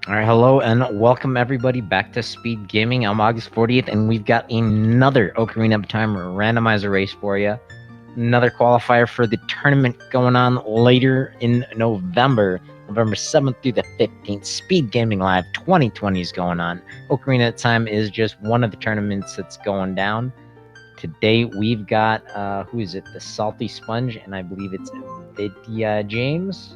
Alright, hello and welcome everybody back to Speed Gaming. I'm August 40th, and we've got another Ocarina of Time randomizer race for you. Another qualifier for the tournament going on later in November 7th through the 15th. Speed Gaming Live 2020 is going on. Ocarina of Time is just one of the tournaments that's going down. Today we've got, who is it? The Salty Sponge, and I believe it's Vidya James.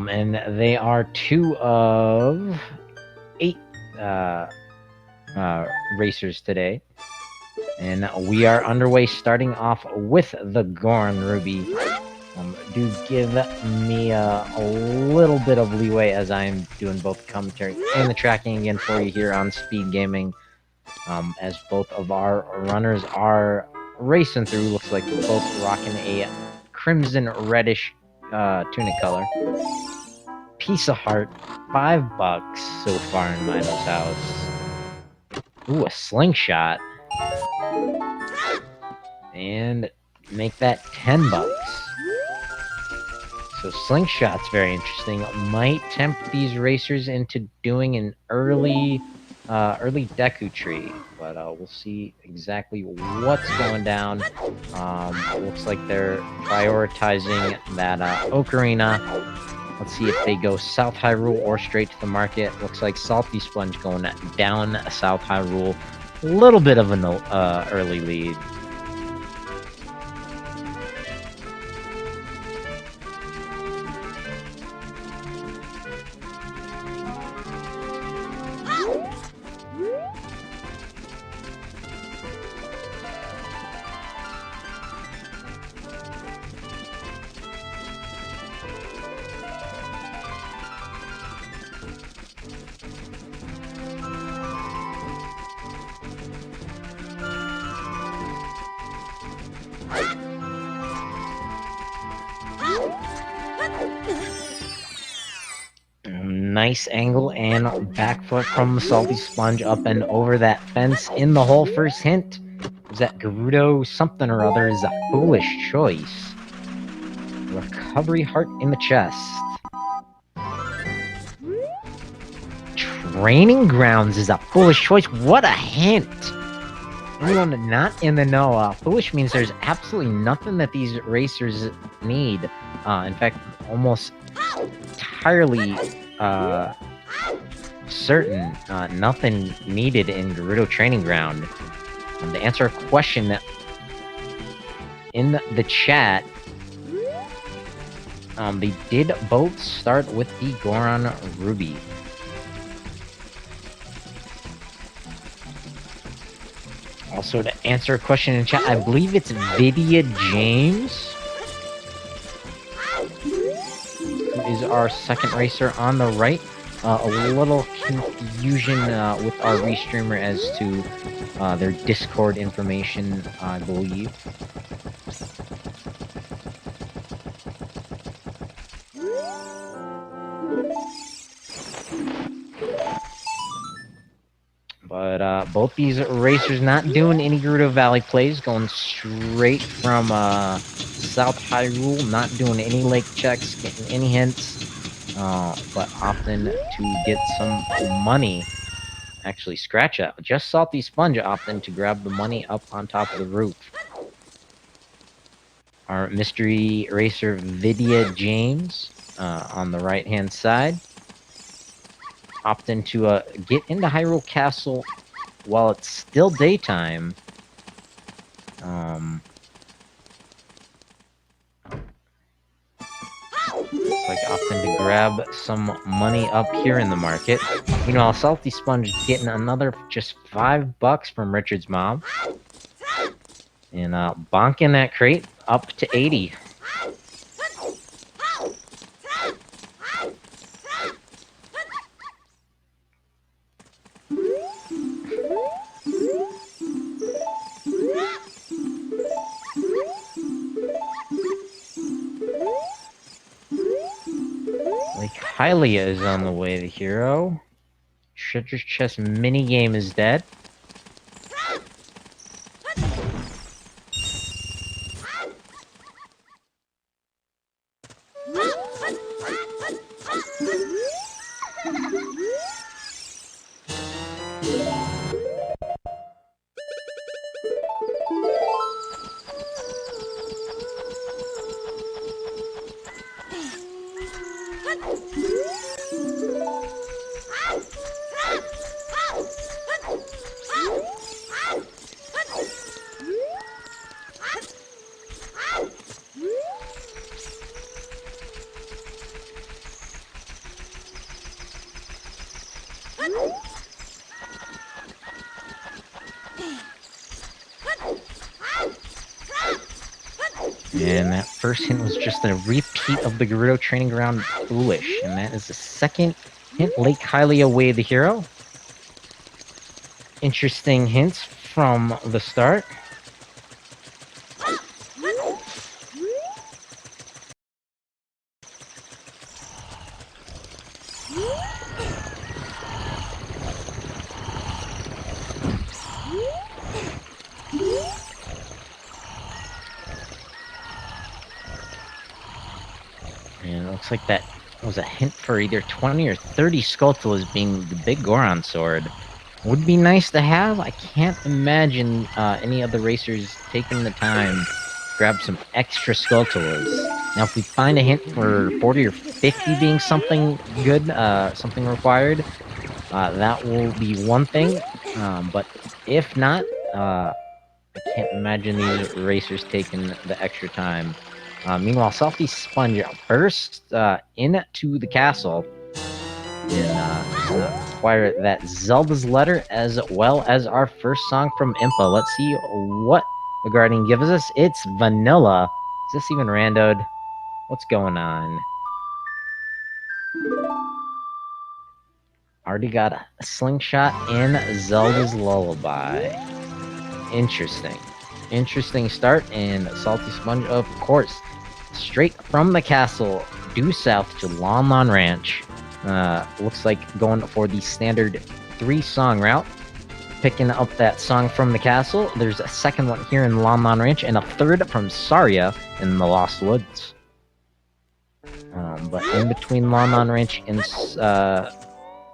And they are two of 8 racers today. And we are underway, starting off with the Goron Ruby. Do give me a little bit of leeway as I'm doing both commentary and the tracking again for you here on Speed Gaming. As both of our runners are racing through. Looks like they're both rocking a crimson reddish tunic color. Piece of heart, $5 so far in Mino's house. Ooh, a slingshot. And make that $10. So slingshot's very interesting. Might tempt these racers into doing an early Deku tree, but we'll see exactly what's going down. Looks like they're prioritizing that Ocarina. Let's see if they go South Hyrule or straight to the market. Looks like Salty Sponge going down South Hyrule. A little bit of an early lead. Nice angle and back foot from Salty Sponge up and over that fence in the hole. First hint is that Gerudo something or other is a foolish choice. Recovery heart in the chest. Training grounds is a foolish choice. What a hint! Anyone not in the know, foolish means there's absolutely nothing that these racers need. In fact, almost entirely certain nothing needed in Gerudo Training Ground. To answer a question that in the chat, they did both start with the Goron Ruby. Also, to answer a question in chat, I believe it's Vidya James, who is our second racer on the right. A little confusion with our restreamer as to their Discord information, I believe. But both these racers not doing any Gerudo Valley plays, going straight from South Hyrule, not doing any lake checks, getting any hints, but opting to get some money. Actually, scratch out. Just Salty Sponge opting to grab the money up on top of the roof. Our mystery racer Vidya James on the right-hand side. Opting to get into Hyrule Castle while it's still daytime. Looks like opting to grab some money up here in the market. Meanwhile, Salty Sponge getting another just $5 from Richard's mom. And bonking that crate up to 80. Like Hylia is on the way, the hero. Treasure chest minigame is dead. And that first hint was just a repeat of the Gerudo training ground Foolish. And that is the second hint, Lake Hylia Way the hero. Interesting hints from the start. And it looks like that was a hint for either 20 or 30 Skulltulas being the big Goron sword. Would be nice to have. I can't imagine any other racers taking the time to grab some extra Skulltulas. Now, if we find a hint for 40 or 50 being something good, something required, that will be one thing. But if not, I can't imagine these racers taking the extra time. Meanwhile, Salty Sponge bursts into the castle and acquire that Zelda's letter as well as our first song from Impa. Let's see what the Guardian gives us. It's Vanilla. Is this even randoed? What's going on? Already got a slingshot and Zelda's Lullaby. Interesting. Interesting start, and Salty Sponge, of course, straight from the castle, due south to Lon Lon Ranch. Looks like going for the standard 3-song route. Picking up that song from the castle. There's a second one here in Lon Lon Ranch, and a third from Saria in the Lost Woods. But in between Lon Lon Ranch and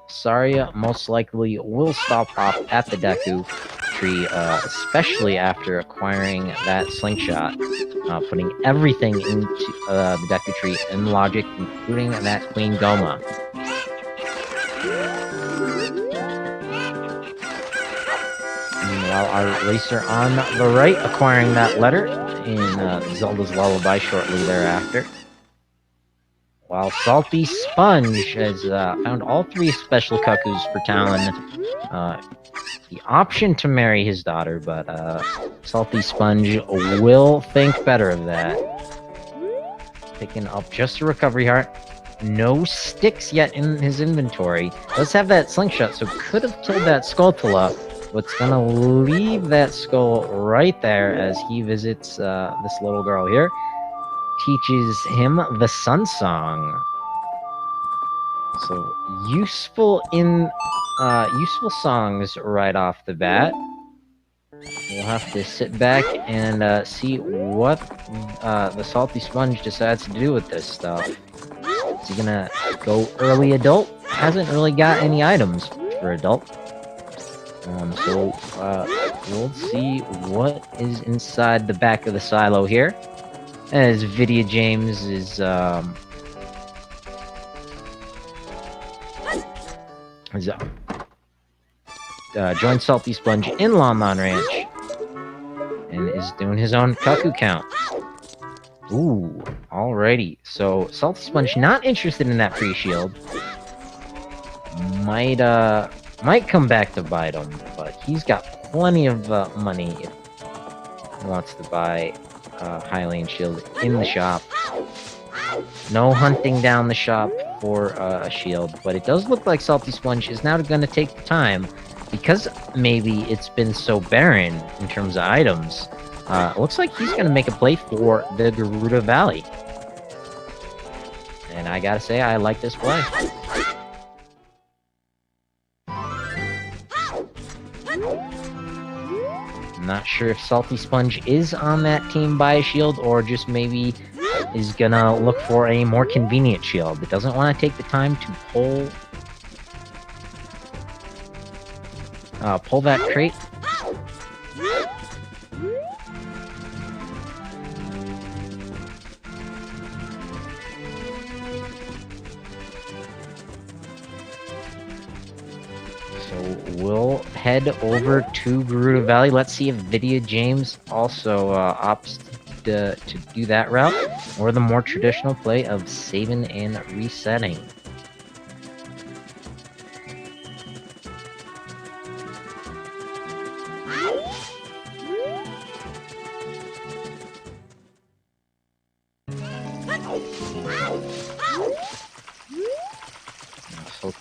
Saria, most likely will stop off at the Deku tree, especially after acquiring that slingshot, putting everything into the Deku tree in logic, including that Queen Goma. Meanwhile, our racer on the right acquiring that letter in Zelda's Lullaby shortly thereafter. While Salty Sponge has found all 3 special Cuckoos for Talon, the option to marry his daughter, but Salty Sponge will think better of that. Picking up just a recovery heart. No sticks yet in his inventory. Does have that slingshot, so could have killed that Skulltula, but it's gonna leave that skull right there as he visits this little girl here. Teaches him the Sun Song. So useful songs right off the bat. We'll have to sit back and see what the Salty Sponge decides to do with this stuff. Is he gonna go early adult? Hasn't really got any items for adult. So we'll see what is inside the back of the silo here. As Vidya James is joined Salty Sponge in Lon Lon Ranch and is doing his own Cuckoo count. Ooh, alrighty. So Salty Sponge not interested in that free shield. Might come back to bite him, but he's got plenty of money if he wants to buy Hylian shield in the shop. No hunting down the shop for a shield, but it does look like Salty Sponge is now going to take the time, because maybe it's been so barren in terms of items. Looks like he's going to make a play for the Gerudo Valley. And I gotta say, I like this play. I'm not sure if Salty Sponge is on that team buy a shield, or just maybe is gonna look for a more convenient shield. It doesn't want to take the time to pull that crate. So we'll head over to Gerudo Valley. Let's see if Vidya James also opts to do that route, or the more traditional play of saving and resetting.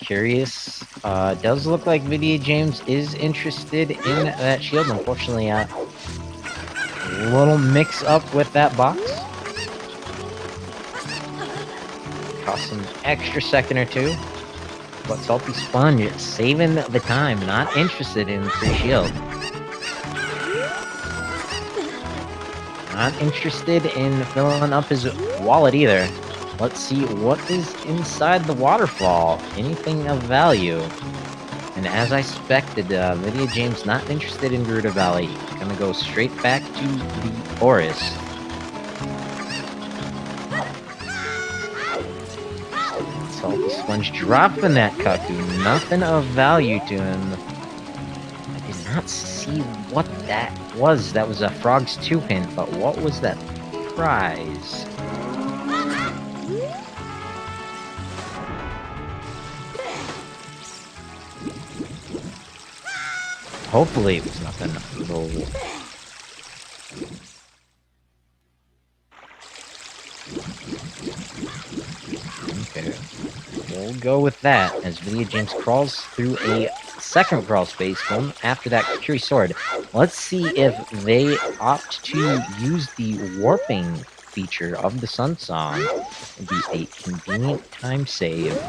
curious. Does look like Video James is interested in that shield. Unfortunately, a little mix-up with that box. Cost an extra second or two. But Salty Sponge saving the time, not interested in free shield. Not interested in filling up his wallet either. Let's see what is inside the waterfall. Anything of value. And as I expected, Video James not interested in Gerudo Valley. He's gonna go straight back to the forest. Salty Sponge dropping that Cuckoo. Nothing of value to him. I did not see what that was. That was a Frog's 2 hint, but what was that prize? Hopefully it was nothing. Okay. We'll go with that as Video James crawls through a second crawl space going after that Curie Sword. Let's see if they opt to use the warping feature of the Sun Song. It'd be a convenient time save.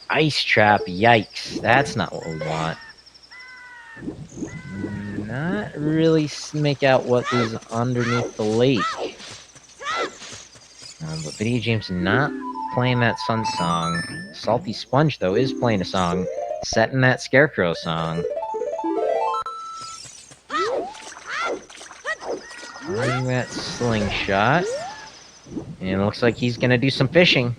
Ice Trap, yikes. That's not what we want. Not really make out what is underneath the lake. But Video James not playing that Sun Song. Salty Sponge, though, is playing a song set in that Scarecrow song. Firing that slingshot. And it looks like he's gonna do some fishing.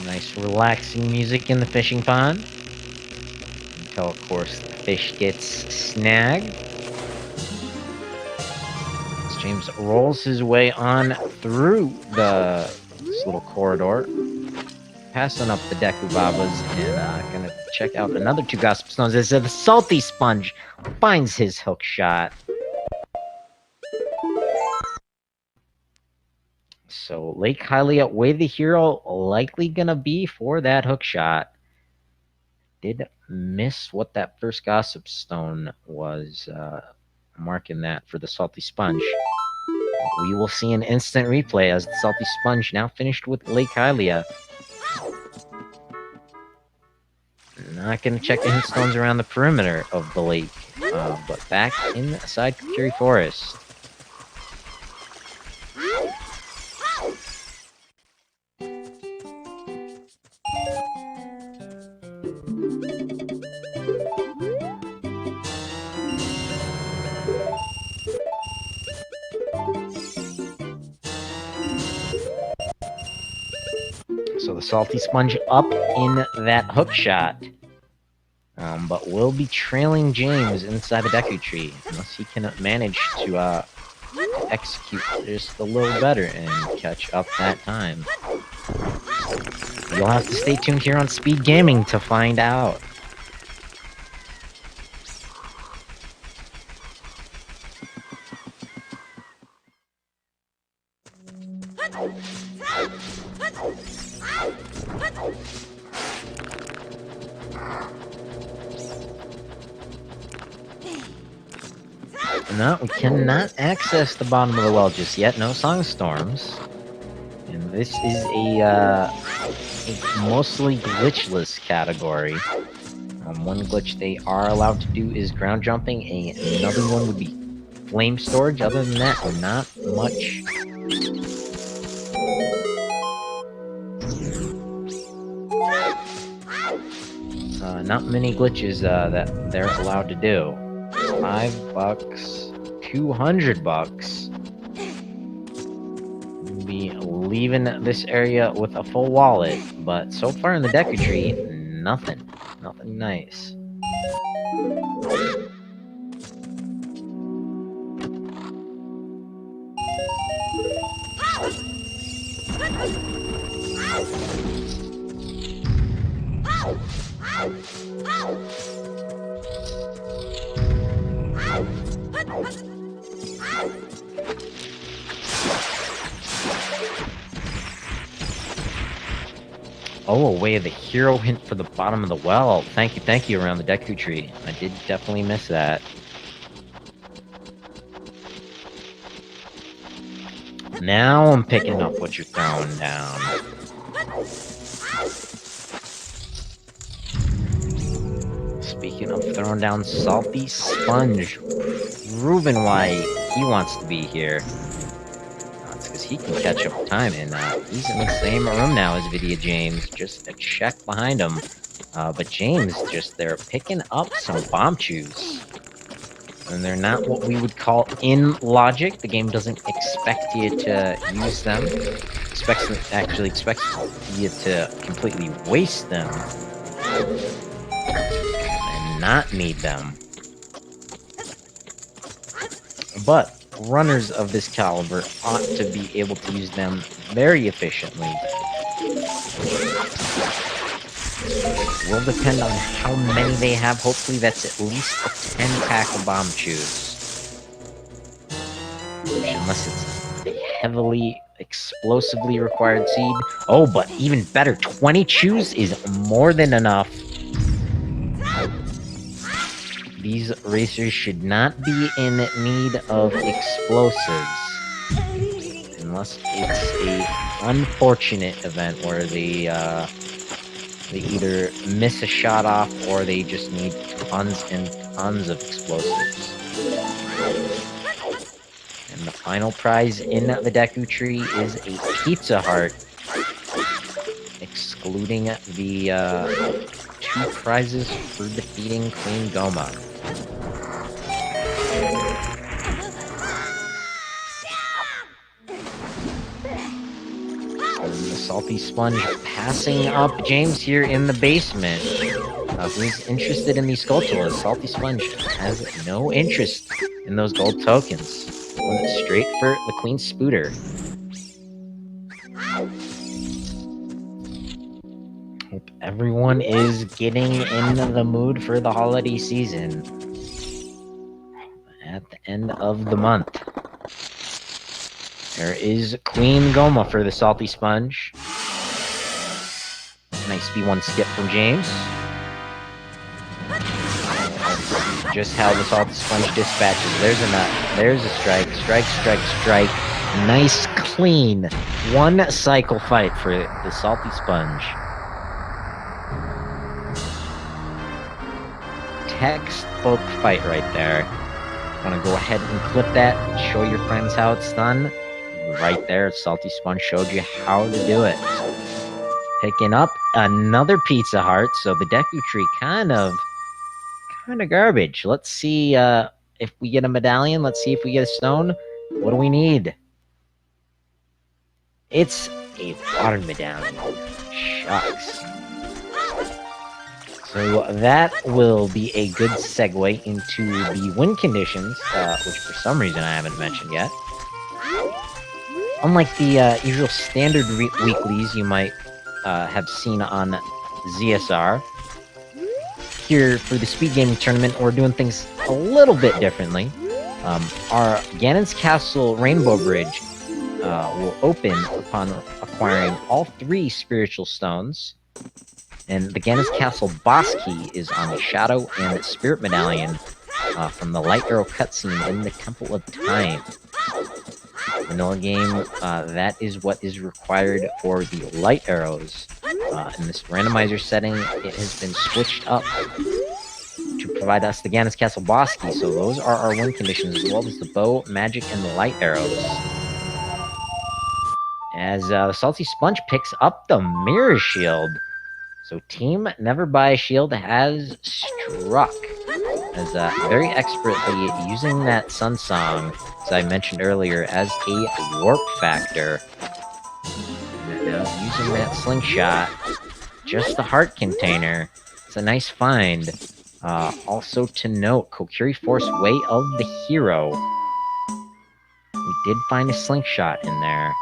Nice relaxing music in the fishing pond. Until, of course, the fish gets snagged. As James rolls his way on through this little corridor. Passing up the Deku Babas and gonna check out another 2 Gossip Stones as the Salty Sponge finds his hook shot. So Lake Hylia, way the hero likely gonna be for that hook shot. Did miss what that first Gossip Stone was, marking that for the Salty Sponge. We will see an instant replay as the Salty Sponge now finished with Lake Hylia. Not gonna check the hint stones around the perimeter of the lake, but back inside Curie Forest. So the Salty Sponge up in that hook shot. But will be trailing James inside the Deku Tree unless he can manage to execute just a little better and catch up that time. You'll have to stay tuned here on Speed Gaming to find out. No, we cannot access the bottom of the well just yet. No song storms. And this is a mostly glitchless category. One glitch they are allowed to do is ground jumping. Another one would be flame storage. Other than that, not much. Not many glitches that they're allowed to do. $5. 200 bucks. We'll be leaving this area with a full wallet, but so far in the Deku Tree, nothing. Nothing nice. Oh, away the hero hint for the bottom of the well. Thank you around the Deku Tree. I did definitely miss that. Now I'm picking up what you're throwing down. Speaking of throwing down Salty Sponge, Ruben, why he wants to be here. It's because he can catch up time, and he's in the same room now as Vidya James, just a check behind him. But James just there picking up some bomb chews. And they're not what we would call in logic. The game doesn't expect you to use them. Actually expects you to completely waste them. And not need them. But runners of this caliber ought to be able to use them very efficiently. It will depend on how many they have. Hopefully that's at least a 10-pack of bomb chews. Unless it's a heavily explosively required seed. Oh, but even better, 20 chews is more than enough. These racers should not be in need of explosives. Unless it's a unfortunate event where they either miss a shot off or they just need tons and tons of explosives. And the final prize in the Deku Tree is a Pizza Heart, excluding the 2 prizes for defeating Queen Goma. The Salty Sponge passing up James here in the basement. Who's interested in these Skulltulas? Salty Sponge has no interest in those gold tokens. Went straight for the Queen Spooter. Hope everyone is getting in the mood for the holiday season. At the end of the month. There is Queen Goma for the Salty Sponge. Nice B1 skip from James. Just how the Salty Sponge dispatches. There's a nut. There's a strike. Strike, strike, strike. Nice, clean 1 cycle fight for the Salty Sponge. Textbook fight right there. Want to go ahead and clip that and show your friends how it's done? Right there, Salty Sponge showed you how to do it. Picking up another Pizza Heart, so the Deku Tree kind of garbage. Let's see if we get a medallion. Let's see if we get a stone. What do we need? It's a water medallion. Shucks. So that will be a good segue into the win conditions, which for some reason I haven't mentioned yet. Unlike the usual standard weeklies you might have seen on ZSR, here for the SpeedGaming tournament, we're doing things a little bit differently. Our Ganon's Castle Rainbow Bridge will open upon acquiring all 3 spiritual stones. And the Ganon's Castle boss key is on the Shadow and Spirit Medallion from the Light Arrow cutscene in the Temple of Time. Vanilla game, that is what is required for the Light Arrows. In this randomizer setting, it has been switched up to provide us the Ganon's Castle boss key, so those are our win conditions, as well as the bow, magic, and the Light Arrows. As the Salty Sponge picks up the Mirror Shield. So Team Never Buy a Shield has struck. as very expertly using that Sun Song, as I mentioned earlier, as a warp factor. Now using that slingshot, just the heart container. It's a nice find. Also to note, Kokiri Force Way of the Hero. We did find a slingshot in there.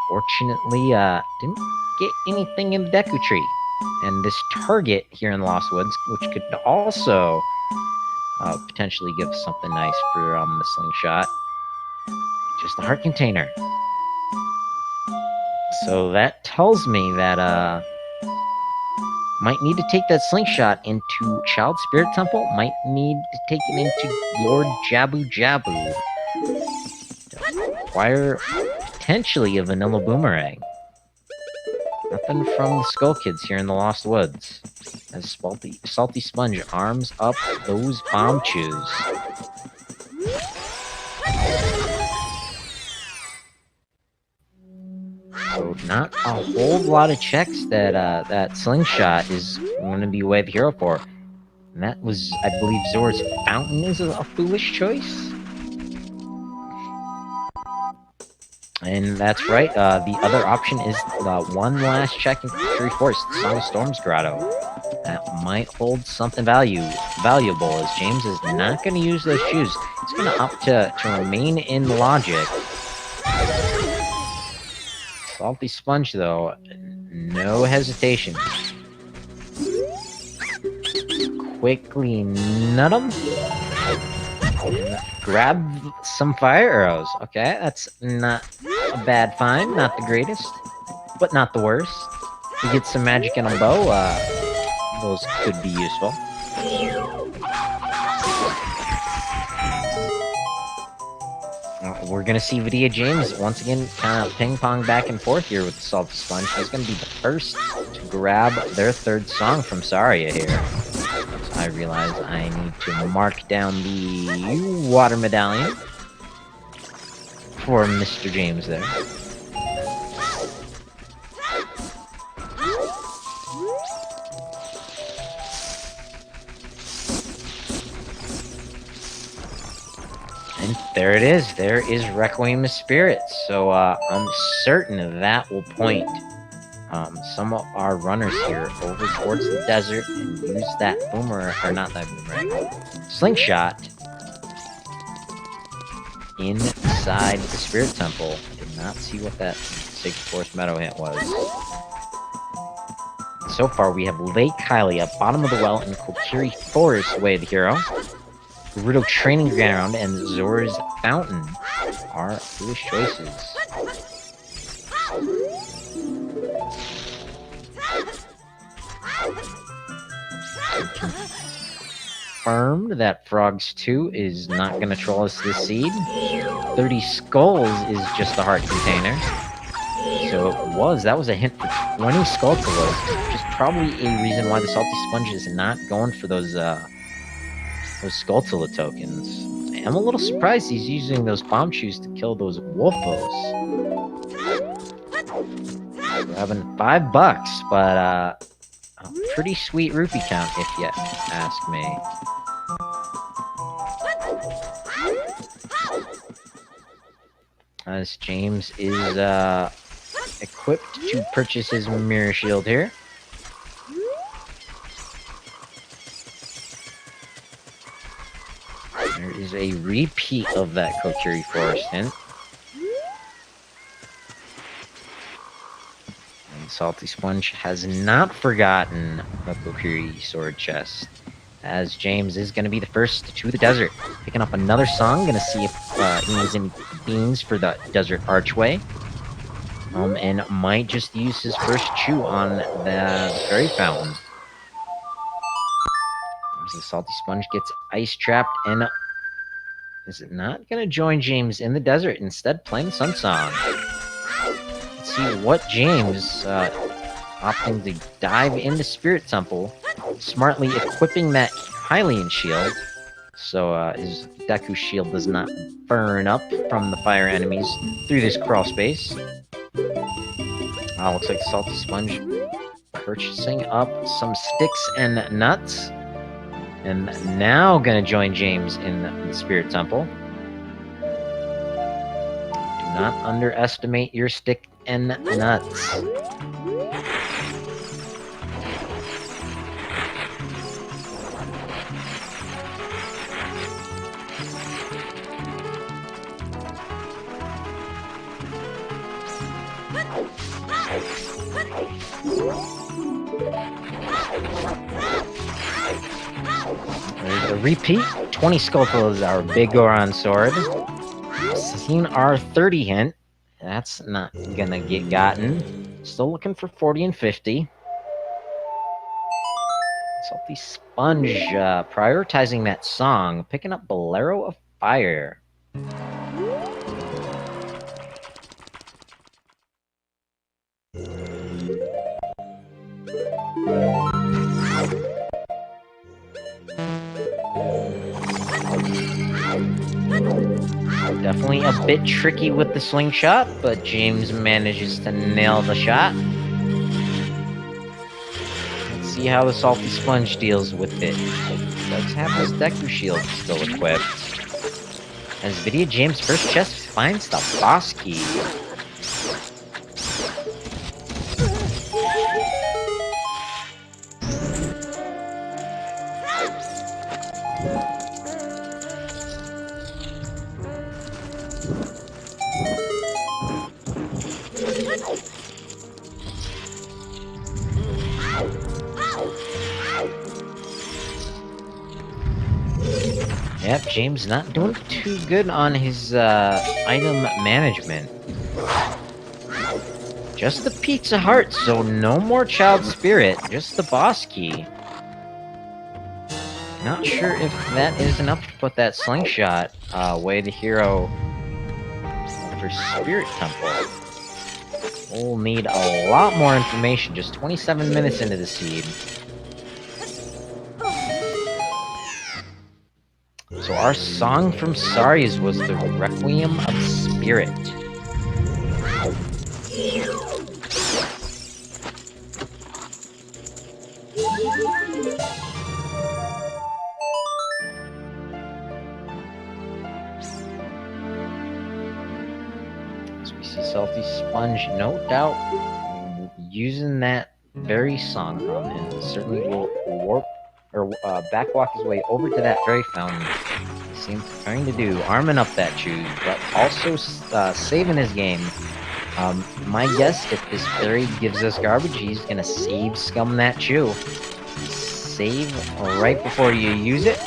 Fortunately, didn't get anything in the Deku Tree. And this target here in the Lost Woods, which could also potentially give something nice for the slingshot. Just the heart container. So that tells me that might need to take that slingshot into Child Spirit Temple. Might need to take it into Lord Jabu Jabu. To acquire potentially a vanilla boomerang. Nothing from the Skull Kids here in the Lost Woods. As Salty Sponge arms up those bomb chews. So not a whole lot of checks that that slingshot is going to be Way of the Hero for. And that was, I believe, Zora's Fountain is a foolish choice. And that's right, the other option is the one last check in Tree Force, the Song of Storms Grotto. That might hold something valuable, as James is not going to use those shoes. He's going to opt to remain in logic. Salty Sponge, though, no hesitation. Quickly nut him. And grab some fire arrows. Okay, that's not a bad find. Not the greatest, but not the worst. We get some magic in a bow. Those could be useful. We're gonna see Vidya James once again kind of ping-pong back and forth here with the Salty Sponge. He's gonna be the first to grab their third song from Saria here. So I realize I need to mark down the water medallion for Mr. James there. And there it is. There is Requiem of Spirits. So I'm certain that will point some of our runners here over towards the desert and use that boomerang, or not that boomerang, slingshot inside the Spirit Temple. I did not see what that Sacred Forest Meadow hint was. So far, we have Lake Hylia, Bottom of the Well, and Kokiri Forest Way of the Hero. Gerudo Training Ground and Zora's Fountain are foolish choices. Confirmed that Frogs 2 is not going to troll us this seed. 30 Skulls is just the heart container. So that was a hint for 20 Skulltulas, which is probably a reason why the Salty Sponge is not going for those Skulltula tokens. I'm a little surprised he's using those bomb shoes to kill those wolfos. We're having $5, but a pretty sweet rupee count, if you ask me. As James is equipped to purchase his mirror shield here. There is a repeat of that Kokiri Forest hint. And Salty Sponge has not forgotten the Kokiri Sword Chest, as James is going to be the first to the desert. Picking up another song, going to see if he needs any beans for the Desert Archway. And might just use his first chew on the Fairy Fountain. As the Salty Sponge gets ice trapped, and is it not going to join James in the desert, instead playing Sun Song? Let's see what James, opting to dive into Spirit Temple, smartly equipping that Hylian shield, so his Deku shield does not burn up from the fire enemies through this crawl space. Looks like Salty Sponge purchasing up some sticks and nuts. And now gonna join James in the Spirit Temple. Do not underestimate your stick and nuts. There's a repeat. 20 Skullful is our big Goron sword. Seen our 30 hint. That's not gonna get gotten. Still looking for 40 and 50. Salty Sponge prioritizing that song, picking up Bolero of Fire. Definitely a bit tricky with the slingshot, but James manages to nail the shot. Let's see how the Salty Sponge deals with it. He does have his Deku Shield still equipped. As Vidya James' first chest finds the boss key. Yep, James not doing too good on his item management. Just the Pizza Heart, so no more Child Spirit, just the boss key. Not sure if that is enough to put that slingshot away the hero for Spirit Temple. We'll need a lot more information, just 27 minutes into the seed. So our song from Saris was the Requiem of Spirit. So we see Salty Sponge, no doubt, using that very song and certainly will warp or backwalk his way over to that fairy fountain. Seems trying to do, arming up that chew, but also saving his game. My guess, if this fairy gives us garbage, he's gonna save scum that chew. Save right before you use it.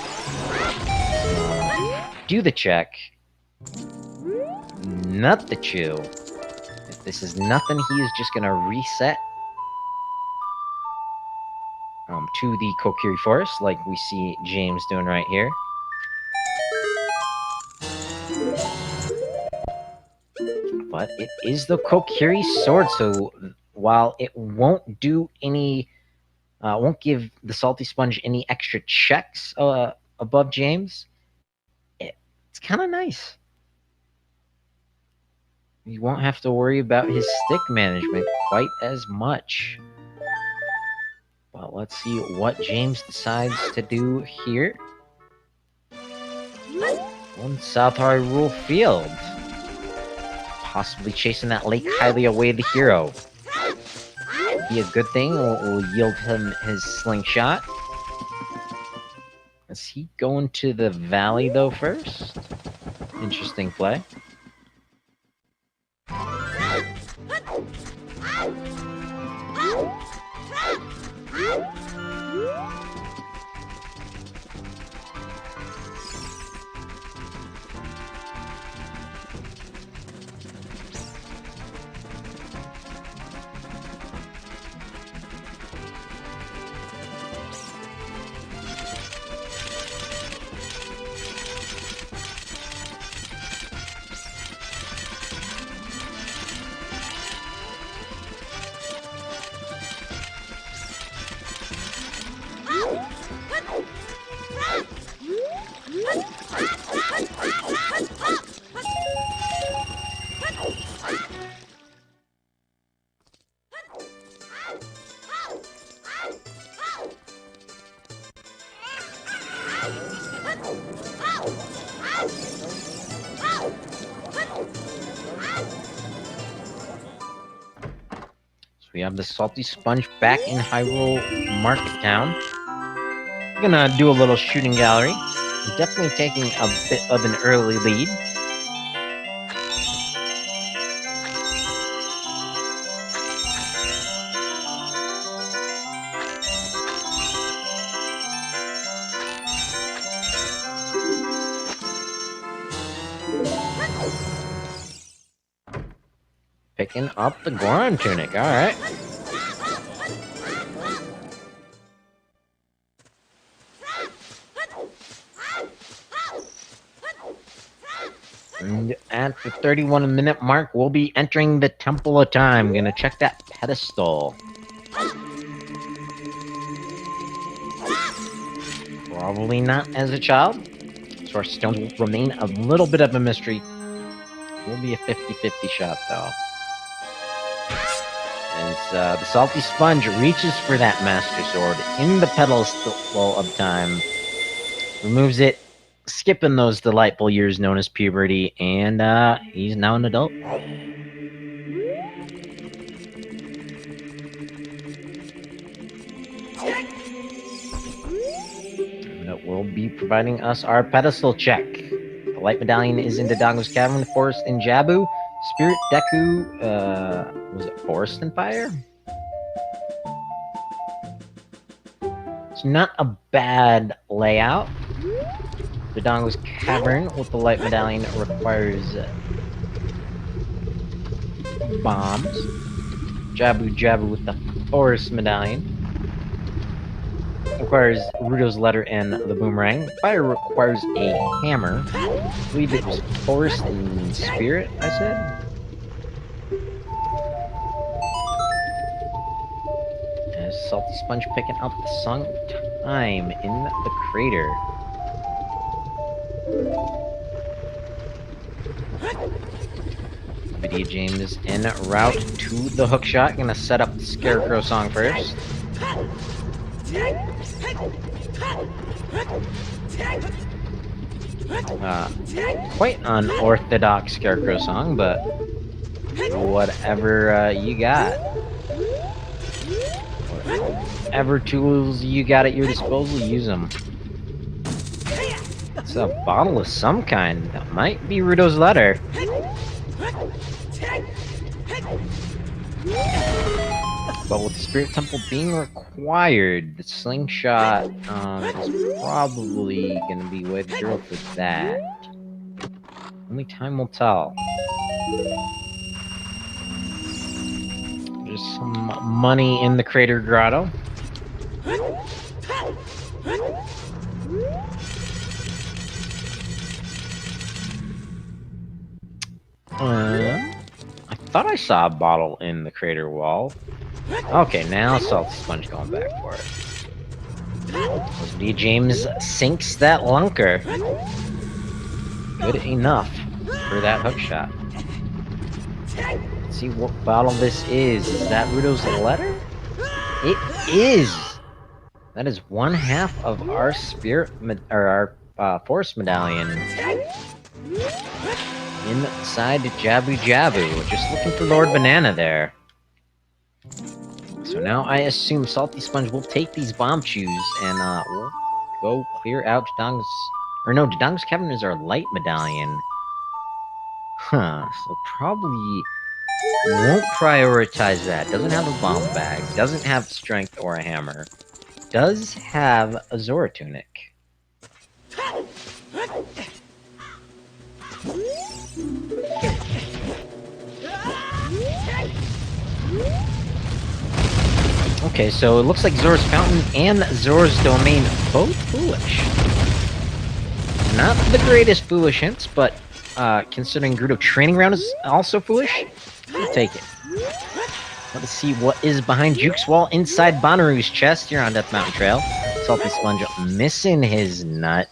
Do the check. Nut the chew. If this is nothing, he is just gonna reset to the Kokiri Forest, like we see James doing right here. But it is the Kokiri sword, so while it won't do any, won't give the Salty Sponge any extra checks above James, it's kind of nice. You won't have to worry about his stick management quite as much. But let's see what James decides to do here. On South Hyrule Field. Possibly chasing that Lake Hylia away the hero. Be a good thing. We'll yield him his slingshot. Is he going to the valley though first? Interesting play. So we have the Salty Sponge back in Hyrule Market Town. We're gonna do a little shooting gallery. Definitely taking a bit of an early lead. Picking up the Goron Tunic, alright. And at the 31-minute mark, we'll be entering the Temple of Time. Gonna check that pedestal. Probably not as a child. So our stones will remain a little bit of a mystery. Will be a 50-50 shot, though. As the Salty Sponge reaches for that Master Sword in the pedestal of time, removes it, skipping those delightful years known as puberty, and he's now an adult. That will be providing us our pedestal check. The Light Medallion is in Dodongo's Cavern, Forest in Jabu. Spirit Deku, was it Forest and Fire? It's not a bad layout. Dodongo's Cavern with the Light Medallion requires bombs. Jabu with the Forest Medallion requires Ruto's letter and the boomerang. Fire requires a hammer. I believe it was Forest and Spirit, I said. As Salty Sponge picking up the Song of Time in the crater. Video James en route to the hookshot. Gonna set up the Scarecrow song first. Quite unorthodox Scarecrow song, but whatever you got. Whatever tools you got at your disposal, use them. It's a bottle of some kind. That might be Ruto's letter. But with the Spirit Temple being required, the slingshot is probably going to be way to go for that. Only time will tell. There's some money in the Crater Grotto. I thought I saw a bottle in the crater wall. Okay, now Salty Sponge going back for it. D. James sinks that lunker. Good enough for that hookshot. Let's see what bottle this is. Is that Ruto's letter? It is! That is one half of our our Force Medallion. Inside Jabu. Just looking for Lord Banana there. So now I assume Salty Sponge will take these bomb chews and we'll go clear out Dodongo's... Or no, Dodongo's Cavern is our Light Medallion. Huh, so probably won't prioritize that. Doesn't have a bomb bag, doesn't have strength or a hammer. Does have a Zora Tunic. Okay, so it looks like Zora's Fountain and Zora's Domain both foolish. Not the greatest foolish hints, but considering Gerudo Training Ground is also foolish, we'll take it. Let's see what is behind Juke's wall inside Bonnaroo's chest here on Death Mountain Trail. Salty Sponge missing his nut.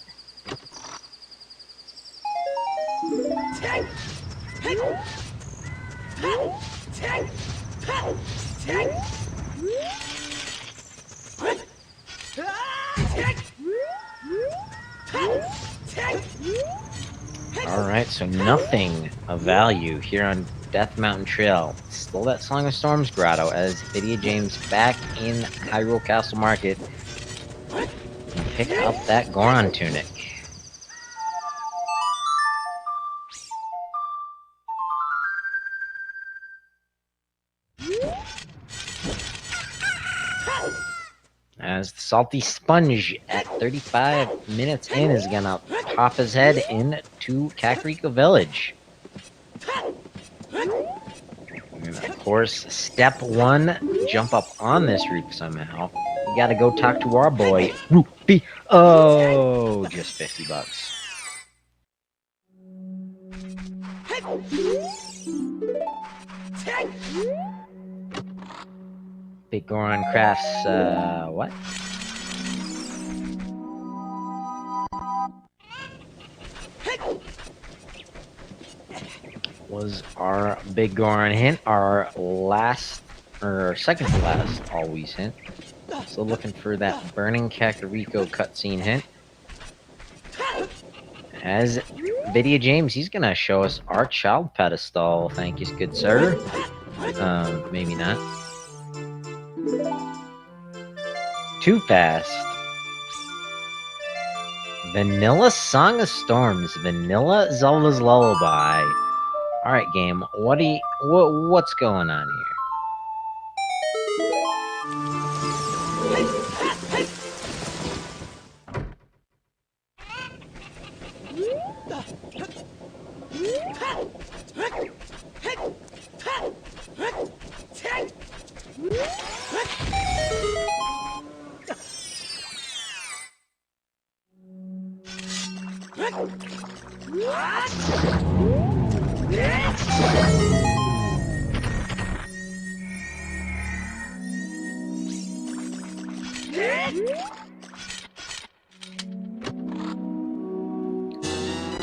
Alright, so nothing of value here on Death Mountain Trail. stole that Song of Storms grotto as Lydia James back in Hyrule Castle Market and pick up that Goron tunic. As the Salty Sponge at 35 minutes in is gonna pop his head into Kakariko Village. And of course, step one, jump up on this roof somehow. You gotta go talk to our boy, Rupee. Oh, just 50 bucks. Big Goron Crafts, what? Was our Big Goron hint, our last, or second to last, always hint. So looking for that Burning Kakariko cutscene hint. As Lydia James, he's gonna show us our child pedestal. Thank you, good sir. Maybe not. Too fast. Vanilla Song of Storms, Vanilla Zelda's Lullaby. All right, game. What's going on here?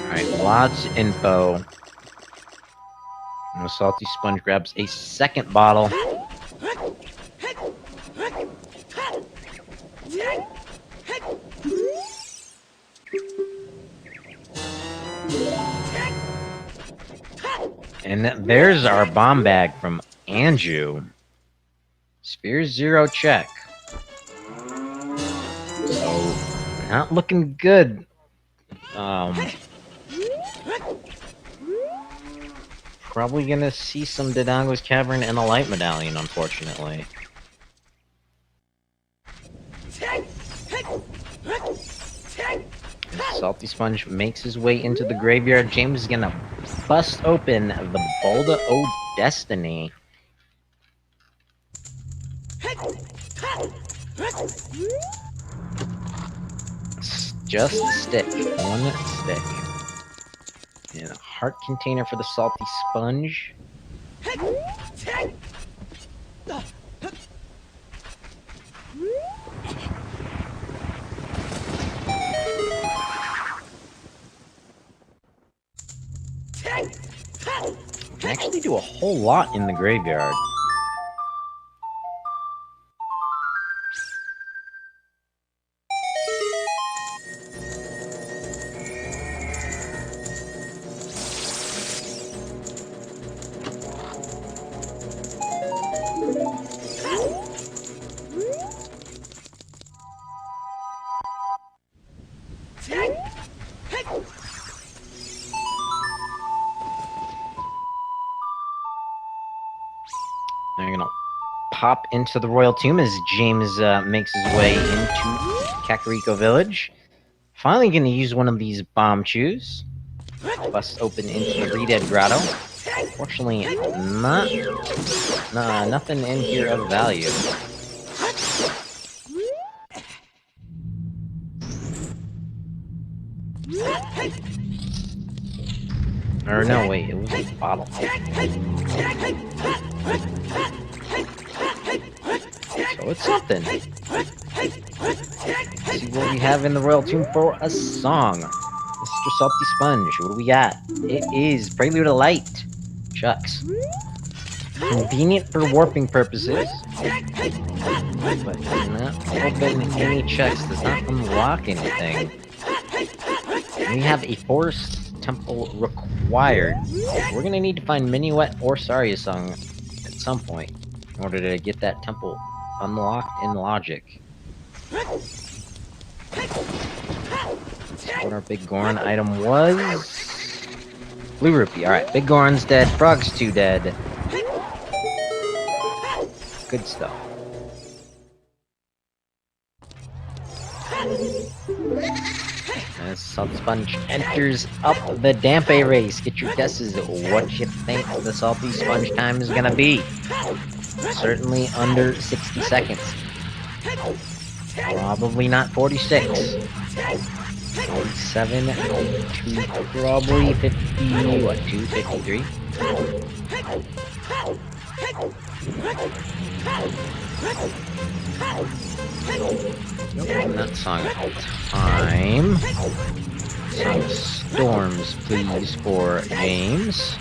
Alright, lots of info. And the Salty Sponge grabs a second bottle. And there's our bomb bag from Anju. Sphere 0 check. So, not looking good. Probably gonna see some Dodongo's Cavern and a light medallion, unfortunately. Salty Sponge makes his way into the graveyard. James is gonna bust open the Boulder O Destiny. Just a stick. One stick. And a heart container for the Salty Sponge. We can actually do a whole lot in the graveyard. They're gonna pop into the Royal Tomb as James makes his way into Kakariko Village. Finally gonna use one of these bomb chews. Bust open into the Redead Grotto. Fortunately, nothing in here of value. Or no, wait, it was a bottle. So it's something. Let's see what we have in the Royal Tomb for a song. Mr. Salty Sponge, what do we got? It is Prelude to Light. Shucks. Convenient for warping purposes. But not open any checks, does not unlock anything. We have a Forest Temple required. We're gonna need to find Minuet or Saria Song at some point in order to get that temple unlocked in logic. What our big Goron item was. Blue rupee. Alright, big Goron's dead. Frog's 2 dead. Good stuff. As Salt Sponge enters up the Dampe race. Get your guesses at what you think the Salty Sponge time is gonna be. Certainly under 60 seconds. Probably not 46. 47 to probably 50, what, 253? Nope, not song time. Some storms, please, for James.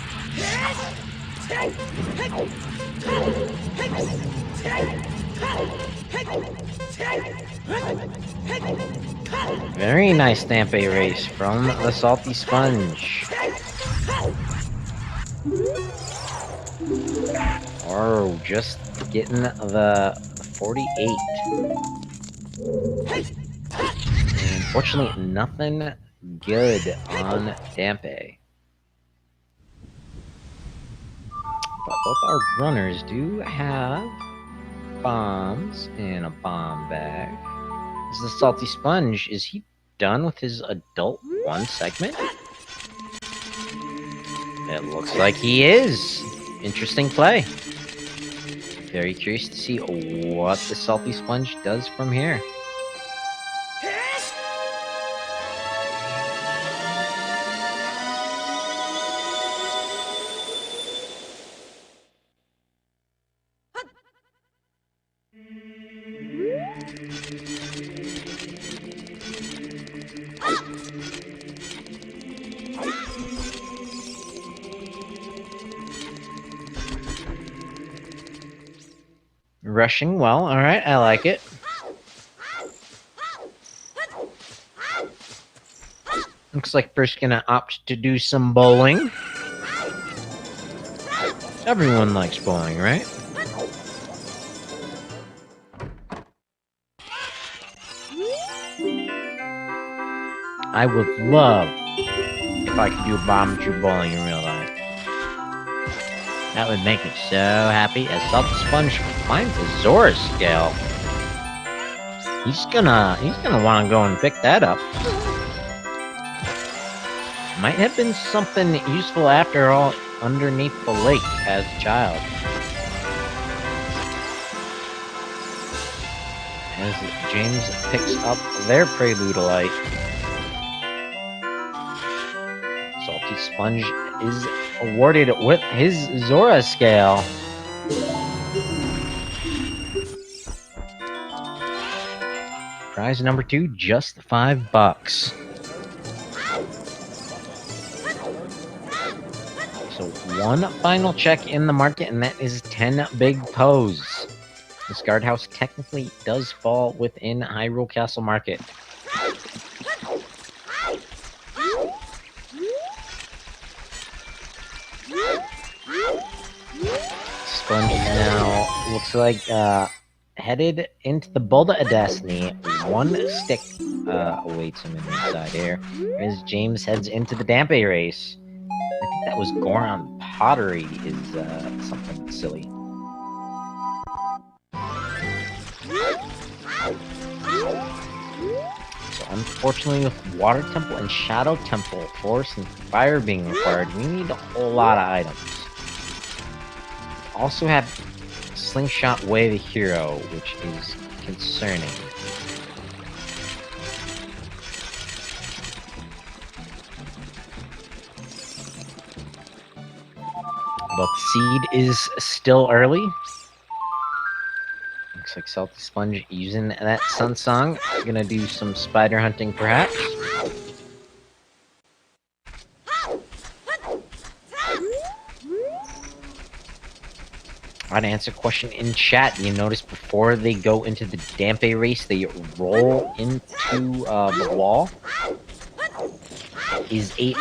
Very nice Dampe race from the Salty Sponge. Oh, just getting the 48. And unfortunately, nothing good on Dampe. But both our runners do have bombs in a bomb bag. Is the Salty Sponge, is he done with his Adult 1 segment? It looks like he is. Interesting play. Very curious to see what the Salty Sponge does from here. Rushing well, alright, I like it. Looks like Bruce gonna opt to do some bowling. Everyone likes bowling, right? I would love if I could do Bomb-True bowling in real life. That would make me so happy. As Salty Sponge finds a Zora scale, he's gonna want to go and pick that up. Might have been something useful after all underneath the lake as a child. As James picks up their Preludolite, Salty Sponge is awarded with his Zora scale. Prize number 2, just $5. So one final check in the market, and that is 10 big pose. This guardhouse technically does fall within Hyrule Castle Market. Sponge now looks like headed into the Boulder of Destiny. One stick awaits him inside here as James heads into the Dampe race. I think that was Goron Pottery is something silly. So unfortunately, with Water Temple and Shadow Temple, Forest and Fire being required, we need a whole lot of items. Also have Slingshot Way the Hero, which is concerning. But Seed is still early. Looks like Salty Sponge using that Sun Song. Gonna do some spider hunting, perhaps. I'd answer a question in chat. You notice before they go into the Dampe race, they roll into the wall. Is a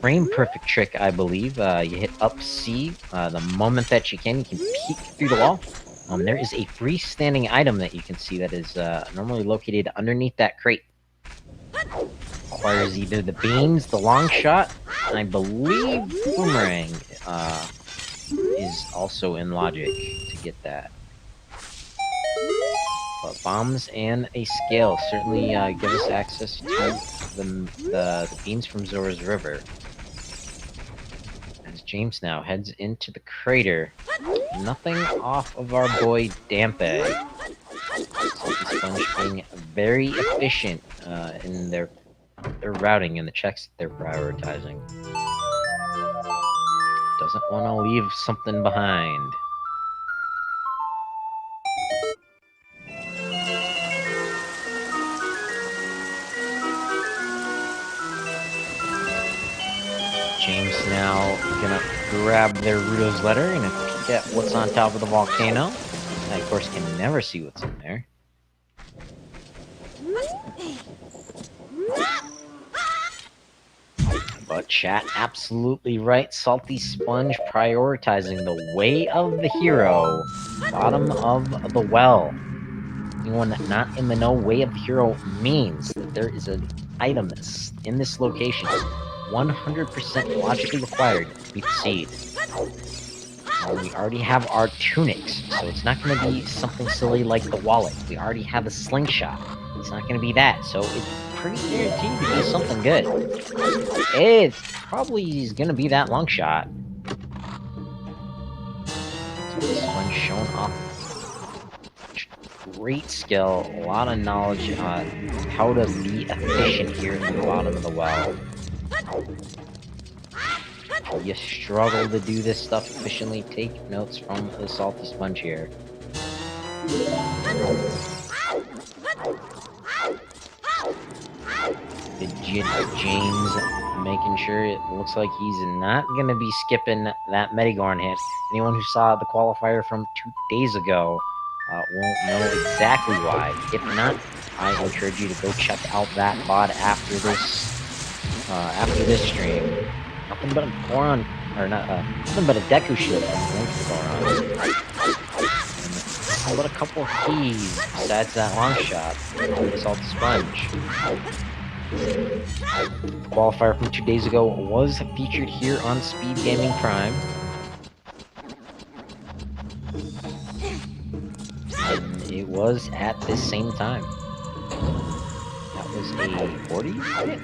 frame perfect trick, I believe. You hit up C the moment that you can peek through the wall. There is a freestanding item that you can see that is normally located underneath that crate. Requires either the beans, the long shot, and I believe boomerang is also in logic to get that. But bombs and a scale certainly give us access to the beans from Zora's River. As James now heads into the crater, nothing off of our boy Dampe. Salty Sponge being very efficient in their routing and the checks that they're prioritizing. Doesn't want to leave something behind. James now gonna grab their Ruto's letter and peek at what's on top of the volcano. I, of course, can never see what's in there. But chat, absolutely right. Salty Sponge prioritizing the way of the hero, bottom of the well. Anyone not in the know, way of the hero means that there is an item in this location 100% logically required to beat the seed. We already have our tunics, so it's not going to be something silly like the wallet. We already have a slingshot. It's not going to be that, so it's pretty guaranteed to be something good. It probably is going to be that long shot. So this one's showing off great skill, a lot of knowledge on how to be efficient here at the bottom of the well. If you struggle to do this stuff efficiently, take notes from the Salty Sponge here. James making sure it looks like he's not going to be skipping that Medigorn hit. Anyone who saw the qualifier from 2 days ago won't know exactly why. If not, I encourage you to go check out that VOD after this stream. Nothing but a Goron, or not, nothing but a Deku shield from Link Goron. And but a couple of keys besides that long shot with the Salty Sponge. The qualifier from 2 days ago was featured here on SpeedGaming Prime. And it was at this same time. That was a 40 hit?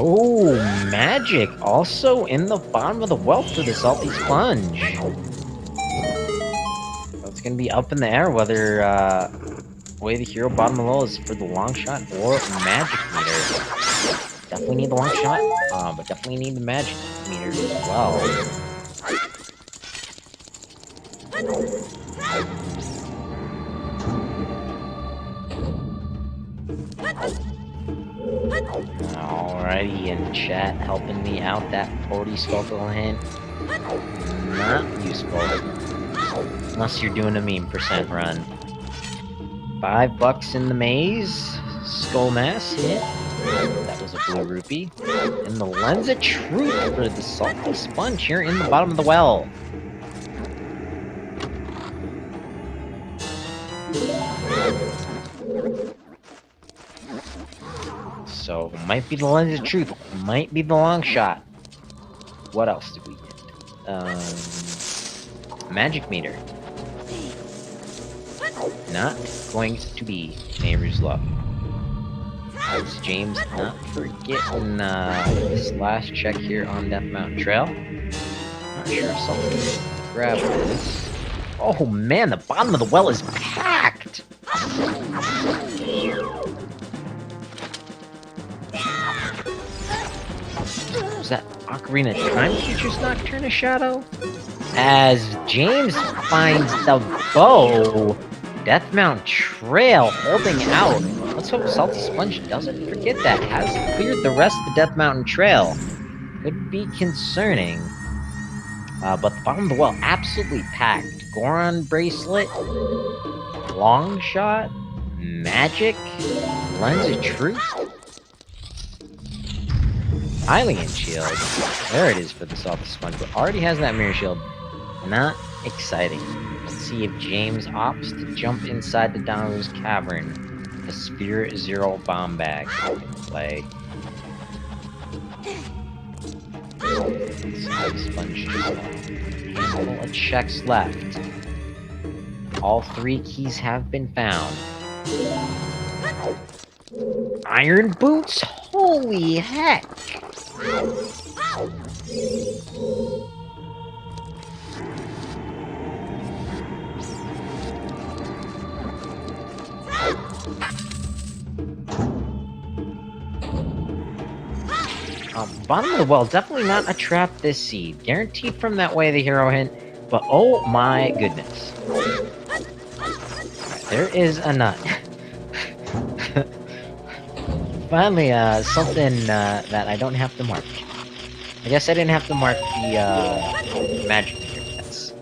Oh, magic! Also in the bottom of the well for the Salty Sponge. It's gonna be up in the air whether way the hero bottom of the well is for the long shot or magic meter. Definitely need the long shot, but definitely need the magic meter as well. Alrighty, in chat, helping me out, that 40 Skulltull hint, not useful, unless you're doing a meme percent run. $5 in the maze, Skull Mass hit, that was a blue rupee, and the Lens of Truth for the Salty Sponge here in the bottom of the well. So, might be the Lens of Truth, might be the long shot. What else did we get? Magic meter. Not going to be Nehru's Luck. As James not forgetting this last check here on Death Mountain Trail. Not sure if someone can grab this. Oh man, the bottom of the well is packed! Was that Ocarina Time Teacher's Nocturna Shadow? As James finds the bow, Death Mountain Trail holding out. Let's hope Salty Sponge doesn't forget that. Has cleared the rest of the Death Mountain Trail. Could be concerning. But the bottom of the well, absolutely packed. Goron bracelet, long shot, Magic? Lens of Truth? Hylian Shield. There it is for the Salty Sponge, but already has that Mirror Shield. Not exciting. Let's see if James opts to jump inside the Donald's Cavern. The Spirit Zero Bomb Bag in play. Sponge just a handful of checks left. All 3 keys have been found. Iron Boots? Holy heck! Bottom of the well, definitely not a trap this seed. Guaranteed from that way the hero hint, but oh my goodness. Right, there is a nut. Finally, something that I don't have to mark. I guess I didn't have to mark the magic meter. That's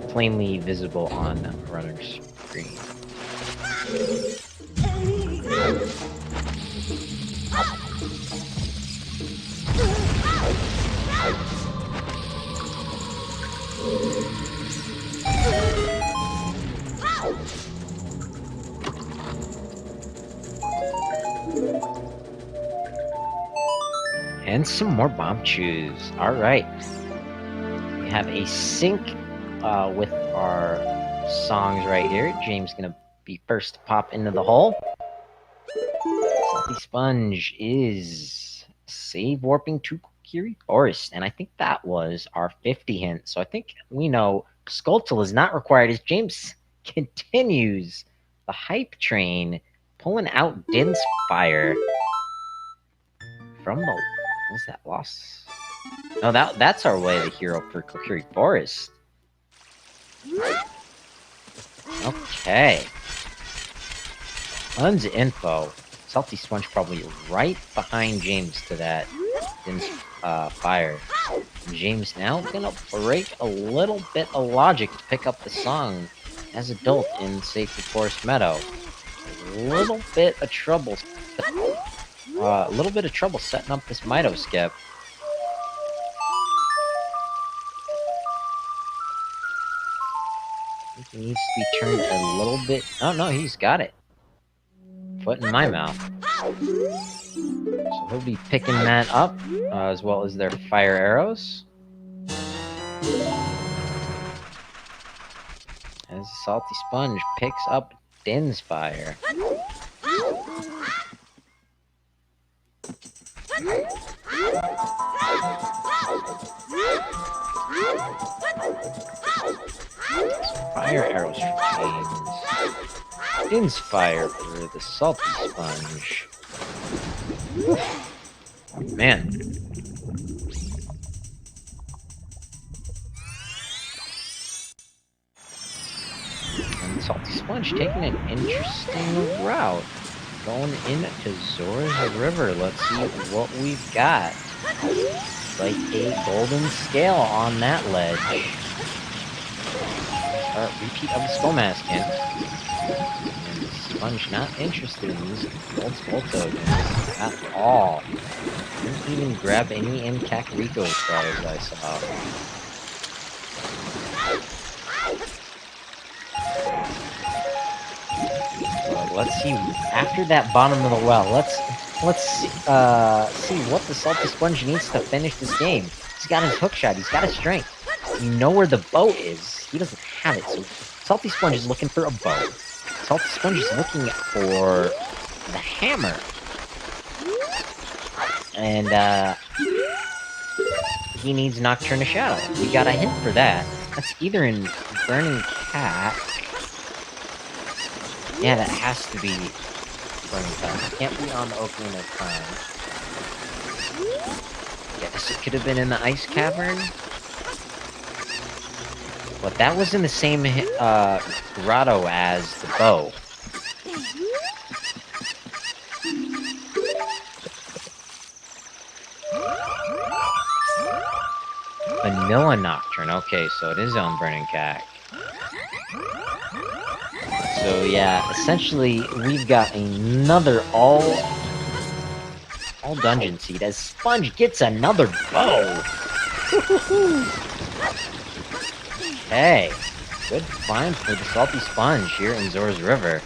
plainly visible on the runner's screen. And some more bomb chews. Alright. We have a sync with our songs right here. James gonna be first to pop into the hole. Salty Sponge is save warping to Kokiri Forest. And I think that was our 50 hint. So I think we know Skulltula is not required as James continues the hype train, pulling out Din's Fire from the... What's that loss? No, that's our way to hero for Kokiri Forest. Okay. Tons of info. Salty Sponge probably right behind James to that Din's Fire. James now gonna break a little bit of logic to pick up the song as adult in Sacred Forest Meadow. A little bit of trouble setting up this Mito skip. I think he needs to be turned a little bit. Oh no, he's got it. Foot in my mouth. So he'll be picking that up, as well as their fire arrows. As Salty Sponge picks up Din's Fire. Fire arrows for James. Din's Fire for the Salty Sponge. Man. And Salty Sponge taking an interesting route. Going into Zora's River. Let's see what we've got. Like a golden scale on that ledge. Repeat of the Skull Mask hint. And Sponge not interested in these gold skull tokens at all. Didn't even grab any in Kakariko as far as I saw. Let's see, after that bottom of the well, let's see what the Salty Sponge needs to finish this game. He's got his hook shot, he's got his strength. You know where the bow is. He doesn't have it, so Salty Sponge is looking for a bow. Salty Sponge is looking for the hammer. And, he needs Nocturne of Shadow. We got a hint for that. That's either in Burning Cat... Yeah, that has to be Burning Cat. It can't be on the Ocarina of Time. Guess it could have been in the Ice Cavern. But that was in the same grotto as the bow. Vanilla Nocturne. Okay, so it is on Burning Cat. So yeah, essentially we've got another all dungeon seed as Sponge gets another bow. Hey, good find for the Salty Sponge here in Zora's River.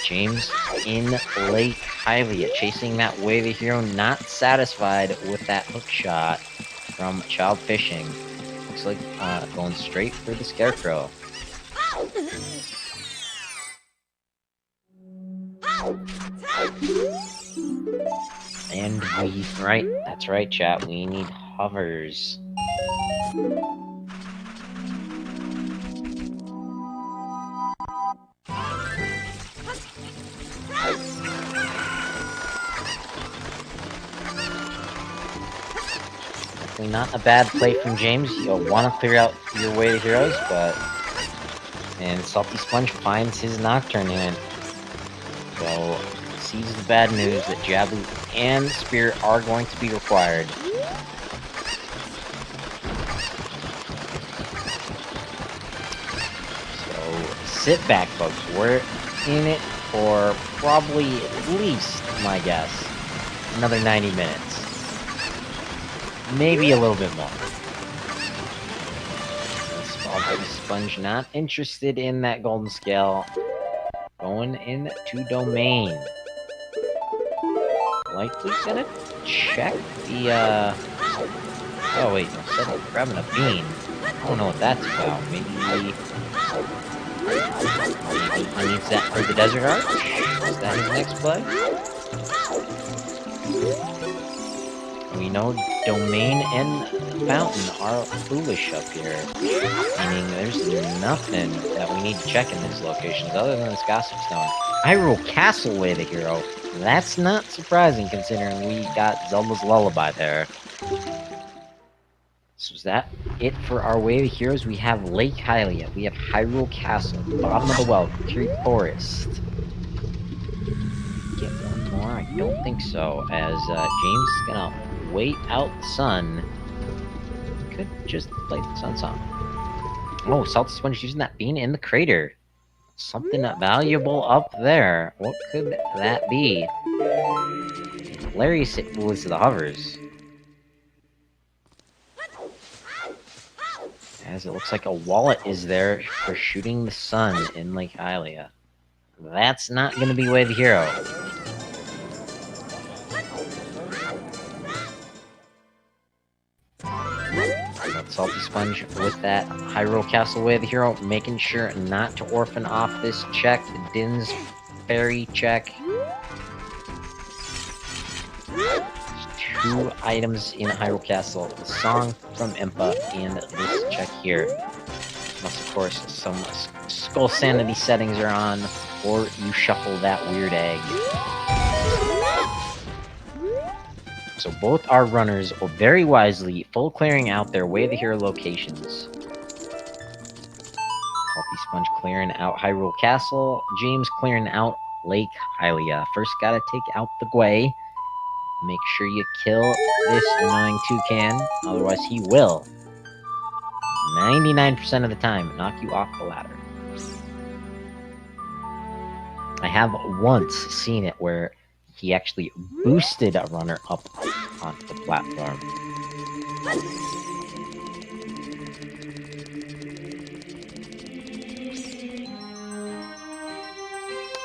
James in Lake Hylia, chasing that wavy hero, not satisfied with that hook shot from Child Fishing. Looks like going straight for the Scarecrow. And that's right, chat, we need hovers. Definitely not a bad play from James. You'll want to clear out your way to heroes, and Salty Sponge finds his Nocturne in. So, sees the bad news that Jabu and Spirit are going to be required. So, sit back, folks. We're in it for probably at least, my guess, another 90 minutes. Maybe a little bit more. Salty Sponge not interested in that golden scale. Going into domain. Likely gonna check the oh wait, instead of grabbing a bean. I don't know what that's about. Maybe he needs that for the Desert Arch? Is that his next play? We know domain and fountain are foolish up here. Meaning there's nothing that we need to check in these locations other than this Gossip Stone. Hyrule Castle Way the hero. That's not surprising considering we got Zelda's Lullaby there. So is that it for our Way the Heroes? We have Lake Hylia. We have Hyrule Castle. Bottom of the Well. Tree Forest. Get one more? I don't think so. As James is gonna wait out the sun. Could just play the sun song. Oh, Salty Sponge using that bean in the crater. Something valuable up there. What could that be? Hilarious it was the hovers. As it looks like a wallet is there for shooting the sun in Lake Hylia. That's not going to be Way the Hero. Salty Sponge with that Hyrule Castle Way the Hero, making sure not to orphan off this check, the Din's Fairy check. There's 2 items in Hyrule Castle, the song from Impa and this check here. Plus, of course, some skull sanity settings are on, or you shuffle that weird egg. So both our runners are very wisely full clearing out their Way the Hero locations. Salty Sponge clearing out Hyrule Castle. James clearing out Lake Hylia. First gotta take out the Gwei. Make sure you kill this annoying toucan, otherwise he will, 99% of the time, knock you off the ladder. I have once seen it where he actually boosted a runner up onto the platform.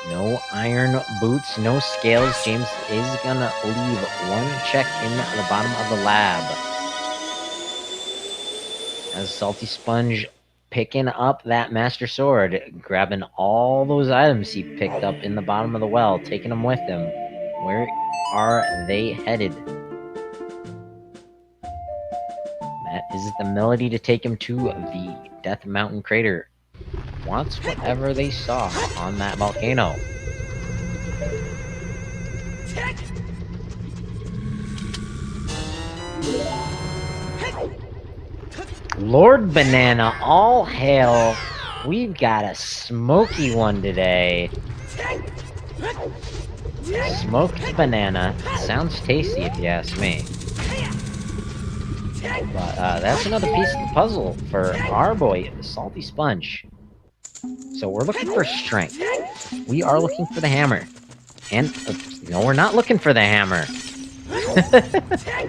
No iron boots, no scales. James is gonna leave 1 check in the bottom of the lab. As Salty Sponge picking up that Master Sword, grabbing all those items he picked up in the bottom of the well, taking them with him. Where are they headed? That is the melody to take him to the Death Mountain Crater. Wants whatever they saw on that volcano. Lord Banana, all hail. We've got a smoky one today. Smoked banana. Sounds tasty if you ask me. But that's another piece of the puzzle for our boy, Salty Sponge. So we're looking for strength. We are looking for the hammer. And, no, we're not looking for the hammer.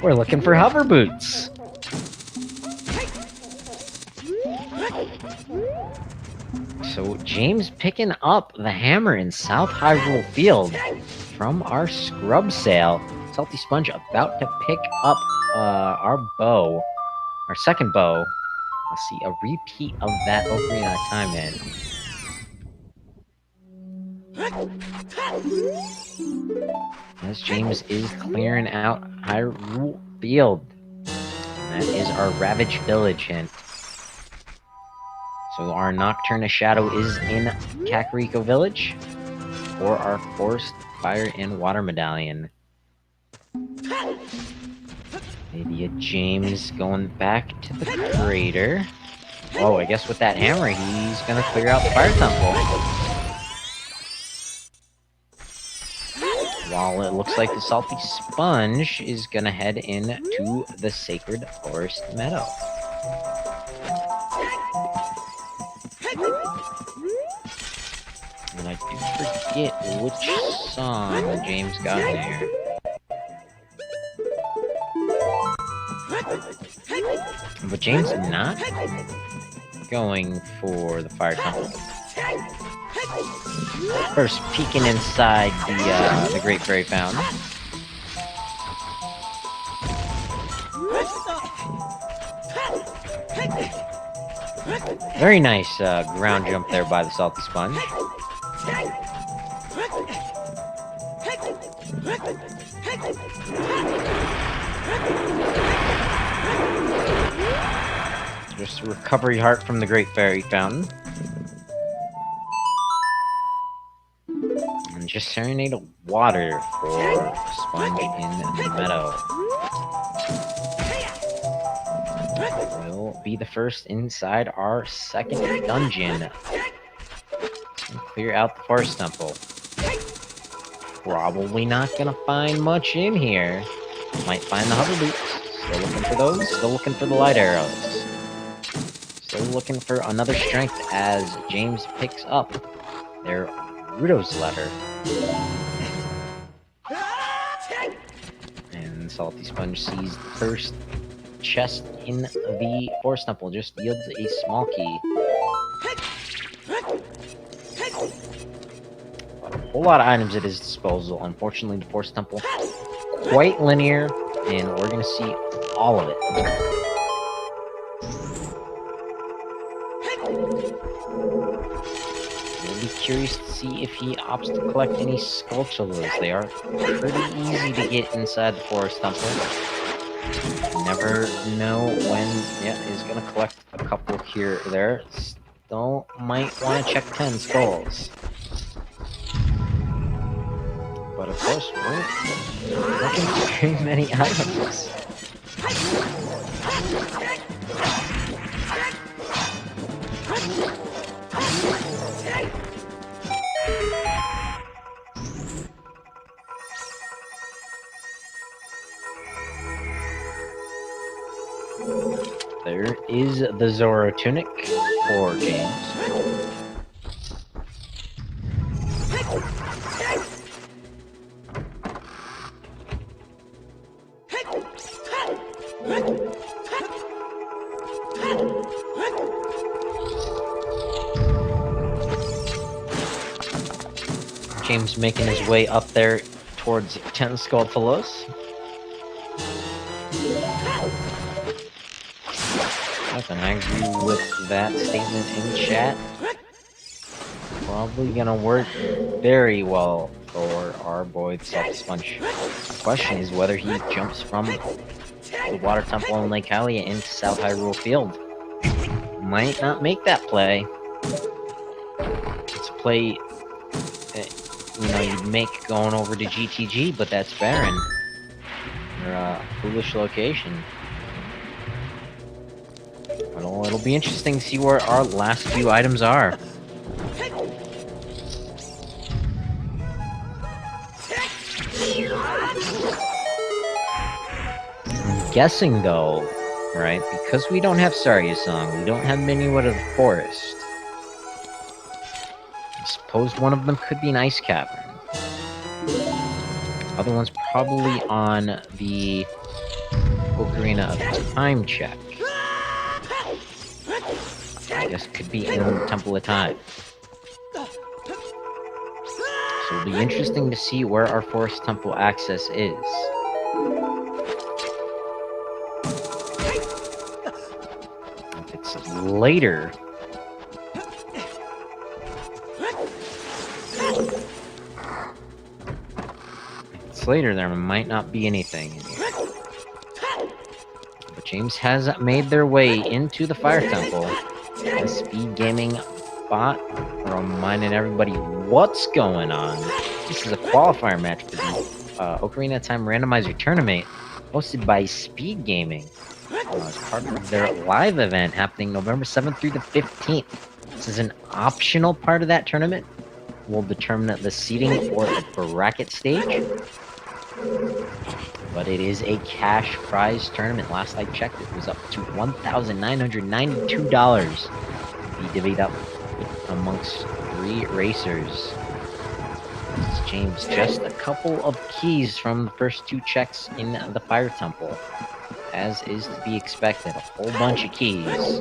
We're looking for hover boots. So James picking up the hammer in South Hyrule Field from our scrub sale. Salty Sponge about to pick up our bow, our second bow. Let's see, a repeat of that Ocarina of Time in. As James is clearing out Hyrule Field. And that is our Ravaged Village hint. So our Nocturne of Shadow is in Kakariko Village, or our Forest Fire and Water Medallion. Maybe a James going back to the crater. Oh, I guess with that hammer, he's gonna clear out the Fire Temple. While it looks like the Salty Sponge is gonna head into the Sacred Forest Meadow. And I do forget which song James got in there. But James not going for the Fire Temple. First peeking inside the Great Fairy Fountain. Very nice ground jump there by the Salty Sponge. Just a recovery heart from the Great Fairy Fountain. And just serenade of water for Sponge in the meadow. Will be the first inside our second dungeon. And clear out the Forest Temple. Probably not gonna find much in here. Might find the hover boots. Still looking for those. Still looking for the light arrows. Still looking for another strength as James picks up their Rudo's letter. And Salty Sponge sees the first chest in the Forest Temple. Just yields a small key. But a whole lot of items at his disposal. Unfortunately, the Forest Temple quite linear, and we're gonna see all of it. We'll be curious to see if he opts to collect any Skulltulas. They are pretty easy to get inside the Forest Temple. Never know when, yeah, he's gonna collect a couple here or there. Still might want to check 10 skulls. But of course, we're looking for very many items. There is the Zoro tunic for James. James making his way up there towards 10 Skulltulas. Nothing, I agree with that statement in chat. Probably gonna work very well for our boy the Salty Sponge. The question is whether he jumps from the Water Temple in Lake Hylia into South Hyrule Field. Might not make that play. It's a play that, you know, you'd make going over to GTG, but that's barren. Or a foolish location. It'll be interesting to see where our last few items are. I'm guessing, though, right? Because we don't have Sarya Song, we don't have Minuet of the Forest. I suppose one of them could be an Ice Cavern. Other one's probably on the Ocarina of Time check. I guess could be in the Temple of Time. So it'll be interesting to see where our Forest Temple access is. If it's later... later, there might not be anything in here. But James has made their way into the Fire Temple. As SpeedGaming bot reminding everybody what's going on. This is a qualifier match for the Ocarina of Time Randomizer tournament hosted by SpeedGaming. As part of their live event happening November 7th through the 15th. This is an optional part of that tournament. Will determine the seating for the bracket stage. But it is a cash prize tournament. Last I checked, it was up to $1,992 to be divvied up amongst 3 racers. This is James, just a couple of keys from the first 2 checks in the Fire Temple. As is to be expected, a whole bunch of keys.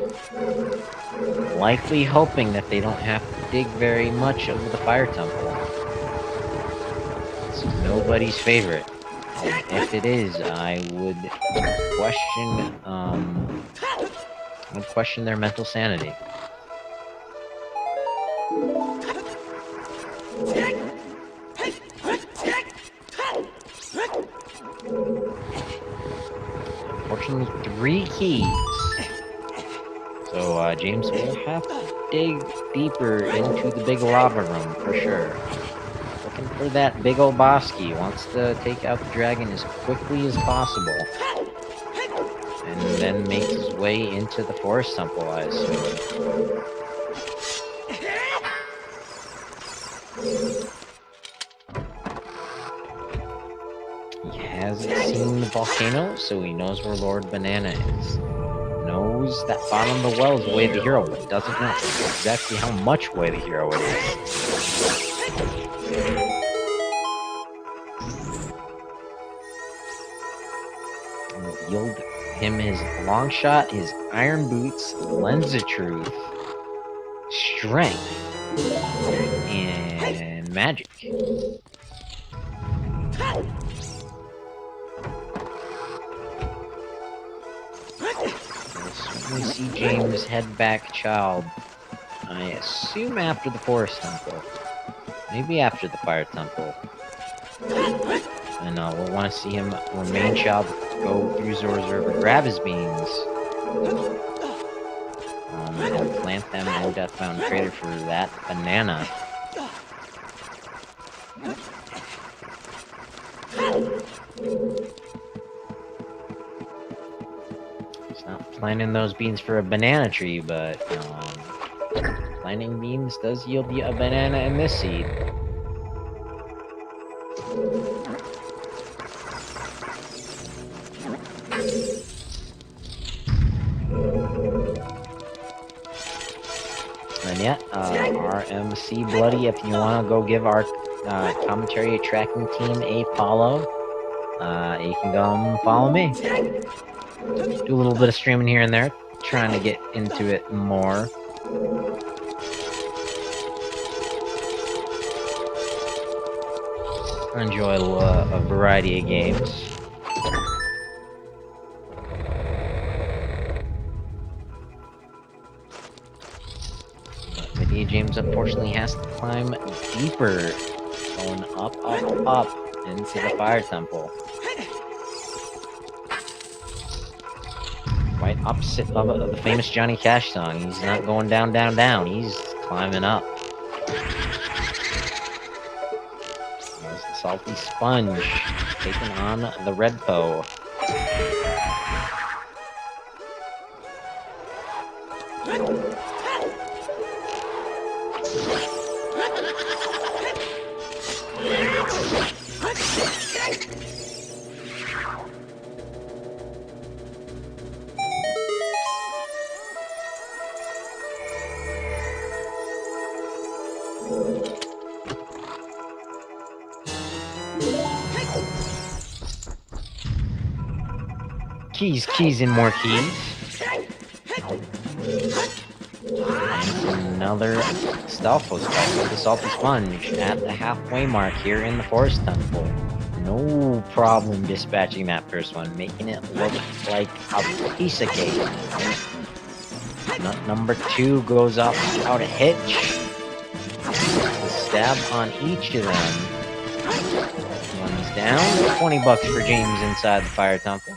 Likely hoping that they don't have to dig very much of the Fire Temple. It's nobody's favorite. If it is, I would question their mental sanity. Unfortunately, 3 keys. So James will have to dig deeper into the big lava room for sure. Looking for that big old Bosky. Wants to take out the dragon as quickly as possible. And then makes his way into the Forest Temple, I assume. He hasn't seen the volcano, so he knows where Lord Banana is. Knows that bottom of the well is Way of the Hero, but doesn't know exactly how much Way of the Hero it is. Revealed him his long shot, his iron boots, lens of truth, strength, and magic. We see James head back child. I assume after the Forest Temple. Maybe after the Fire Temple. And we'll want to see him remain child, go through Zora's River, grab his beans, and plant them in Deathbound Crater for that banana. He's not planting those beans for a banana tree, but planting beans does yield you a banana in this seed. And yeah, RMC Bloody, if you want to go give our commentary tracking team a follow, you can go follow me. Do a little bit of streaming here and there, trying to get into it more. I enjoy a variety of games. James unfortunately has to climb deeper, going up into the Fire Temple. Right opposite of the famous Johnny Cash song. He's not going down, down, down. He's climbing up. There's the Salty Sponge taking on the Red Po. Keys, and more keys. And another stealth host with the salty sponge at the halfway mark here in the forest temple. No problem dispatching that first one, making it look like a piece of cake. Nut number 2 goes off without a hitch. The stab on each of them. One's down. 20 bucks for James inside the fire temple.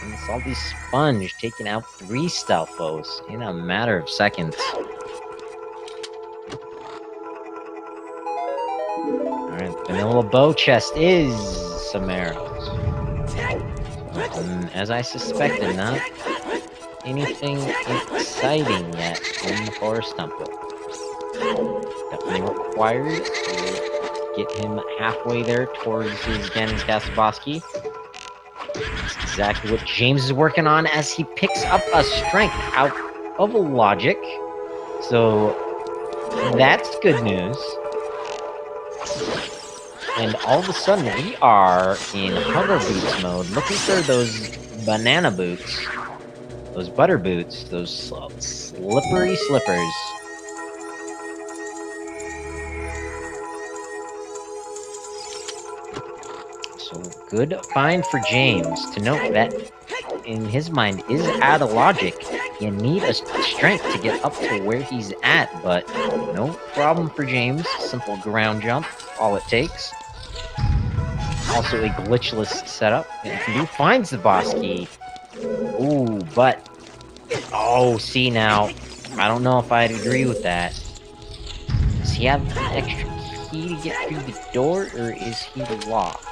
And the salty sponge taking out 3 stealth foes in a matter of seconds. Alright, vanilla bow chest is some arrows. As I suspected, not anything exciting yet in the forest temple. Definitely required to get him halfway there towards his Ganon's Castle boss key. That's exactly what James is working on as he picks up a strength out of logic. So that's good news. And all of a sudden we are in hover boots mode, looking for those banana boots, those butter boots, those slippery slippers. So good find for James to note that in his mind is out of logic. You need a strength to get up to where he's at, but no problem for James. Simple ground jump, all it takes. Also a glitchless setup. And he finds the boss key. Ooh, but... Oh, see now. I don't know if I'd agree with that. Does he have an extra key to get through the door, or is he locked?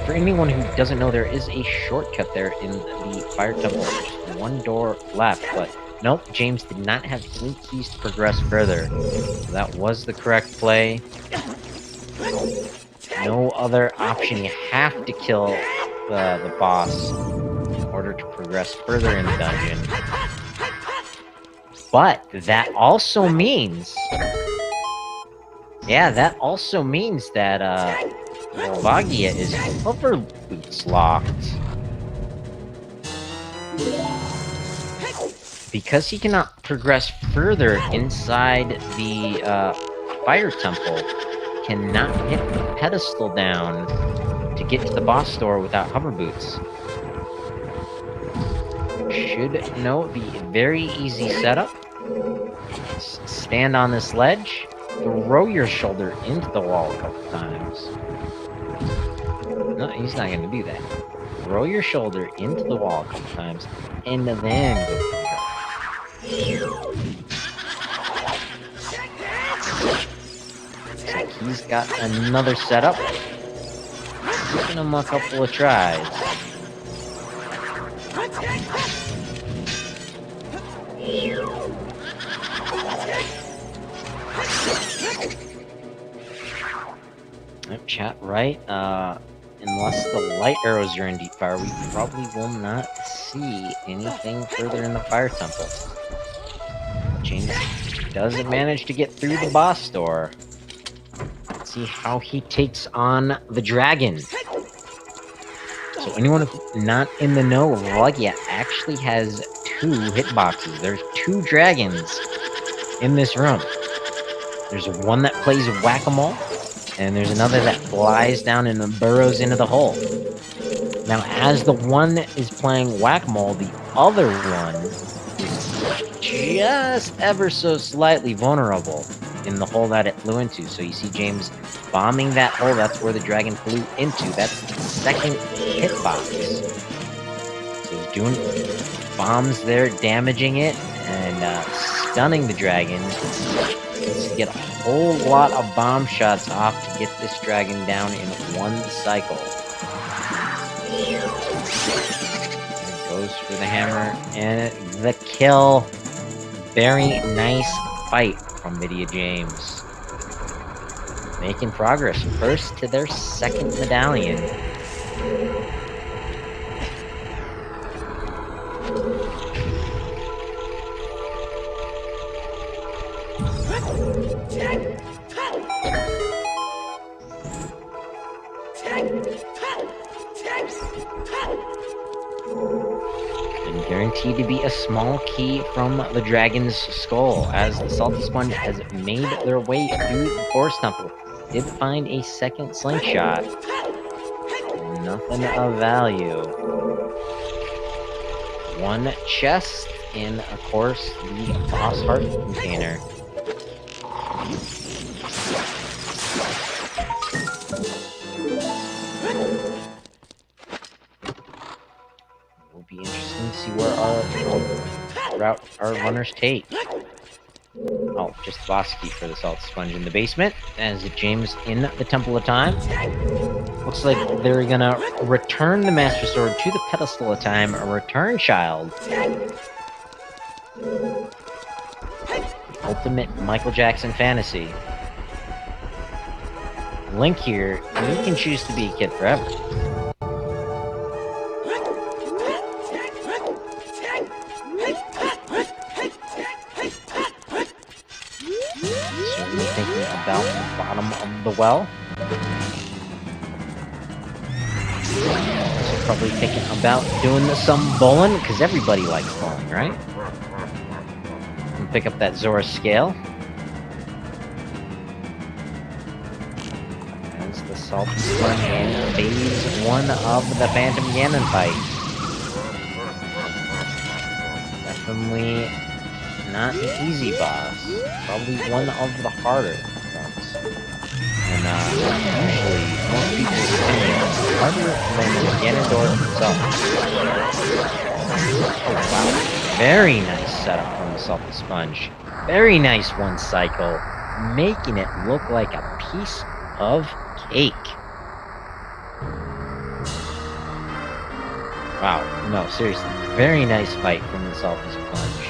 For anyone who doesn't know, there is a shortcut there in the fire temple. Just one door left, but nope, James did not have any keys to progress further. So that was the correct play. No other option. You have to kill the boss in order to progress further in the dungeon. But that also means... Yeah, that also means that, Vagia is hover boots locked. Because he cannot progress further inside the fire temple, cannot hit the pedestal down to get to the boss door without hover boots. Should know the very easy setup. Stand on this ledge, throw your shoulder into the wall a couple times. No, he's not going to do that. Throw your shoulder into the wall a couple times, and then go for it. So he's got another setup. Giving him a couple of tries. Chat, right? Unless the light arrows are in deep fire, we probably will not see anything further in the fire temple. James doesn't manage to get through the boss door. Let's see how he takes on the dragon. So anyone who's not in the know, Vagia actually has 2 hitboxes. There's 2 dragons in this room. There's one that plays whack-a-mole, and there's another that flies down and burrows into the hole. Now, as the one is playing whack-a-mole, the other one is just ever so slightly vulnerable in the hole that it flew into. So you see James bombing that hole. That's where the dragon flew into. That's the second hitbox. So he's doing bombs there, damaging it, and stunning the dragon. To get a whole lot of bomb shots off to get this dragon down in one cycle. There goes for the hammer and the kill. Very nice fight from Lydia James. Making progress first to their second medallion. guaranteed to be a small key from the dragon's skull, as the Salty Sponge has made their way through the Forest Temple. Did find a second slingshot. Nothing of value. One chest, and of course, the Boss Heart container. Will be interesting to see where our runners take. Oh, just boss key for the Salt Sponge in the basement. As James in the Temple of Time. Looks like they're gonna return the Master Sword to the Pedestal of Time, a return child. The ultimate Michael Jackson fantasy. Link here, you can choose to be a kid forever. Certainly thinking about the bottom of the well. Also probably thinking about doing some bowling, because everybody likes bowling, right? And pick up that Zora scale. As the Salty Sponge in phase 1 of the Phantom Ganon fight. Definitely not an easy boss. Probably one of the harder ones. And usually, most people's opinion, harder than Ganondorf himself. Oh wow. Very nice setup from the Salty Sponge. Very nice one cycle. Making it look like a piece of cake. Wow. No, seriously. Very nice fight from the Salty Sponge.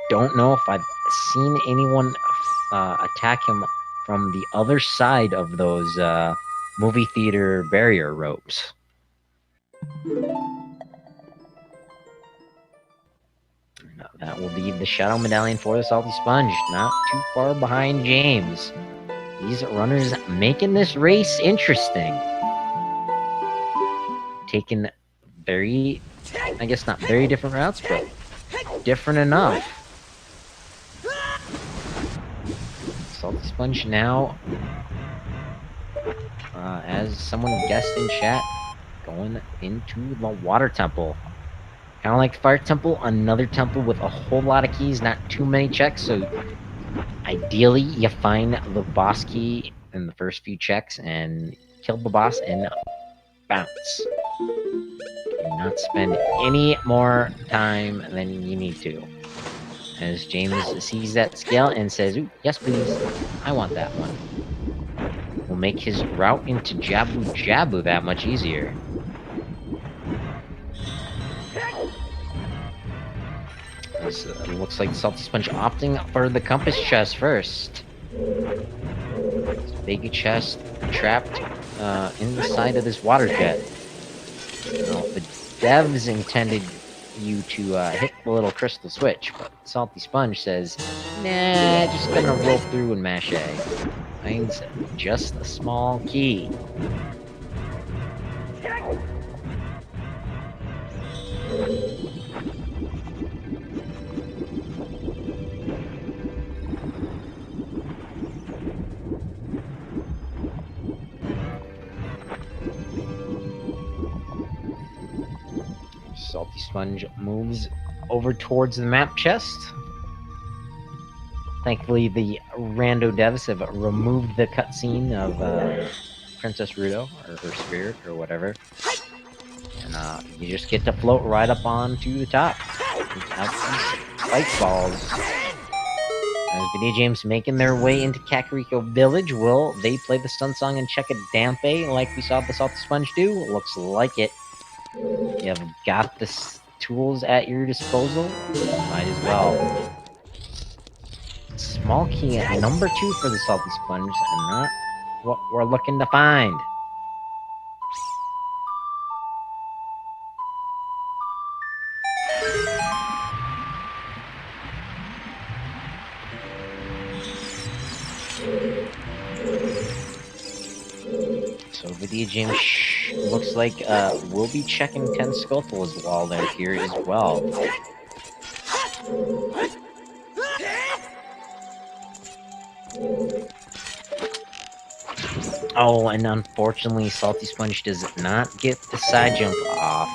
Don't know if I've seen anyone attack him from the other side of those movie theater barrier ropes. That will be the Shadow Medallion for the Salty Sponge. Not too far behind James. These runners making this race interesting. Taking very, I guess not very different routes, but different enough. Salty Sponge now, as someone guessed in chat, going into the Water Temple. Kind of like the Fire Temple, another temple with a whole lot of keys, not too many checks, so ideally you find the boss key in the first few checks and kill the boss and bounce. Do not spend any more time than you need to. As James sees that scale and says, "Ooh, yes please, I want that one." Will make his route into Jabu Jabu that much easier. This looks like the Salty Sponge opting for the Compass Chest first. Big chest trapped in the side of this water jet. Now, the devs intended you to hit the little crystal switch, but Salty Sponge says, nah, just gonna roll through and mash A. Finds just a small key. Salty Sponge moves over towards the map chest. Thankfully, the rando devs have removed the cutscene of Princess Ruto, or her spirit, or whatever. And you just get to float right up onto the top. Out these spike balls. As Video James making their way into Kakariko Village, will they play the Sun Song and check a Dampe like we saw the Salty Sponge do? Looks like it. You have got the tools at your disposal? Might as well. Small key at number 2 for the Salty Sponge, and not what we're looking to find. So Video James Sponge looks like we'll be checking 10 Scuffles while they're here as well. Oh, and unfortunately, Salty Sponge does not get the side jump off.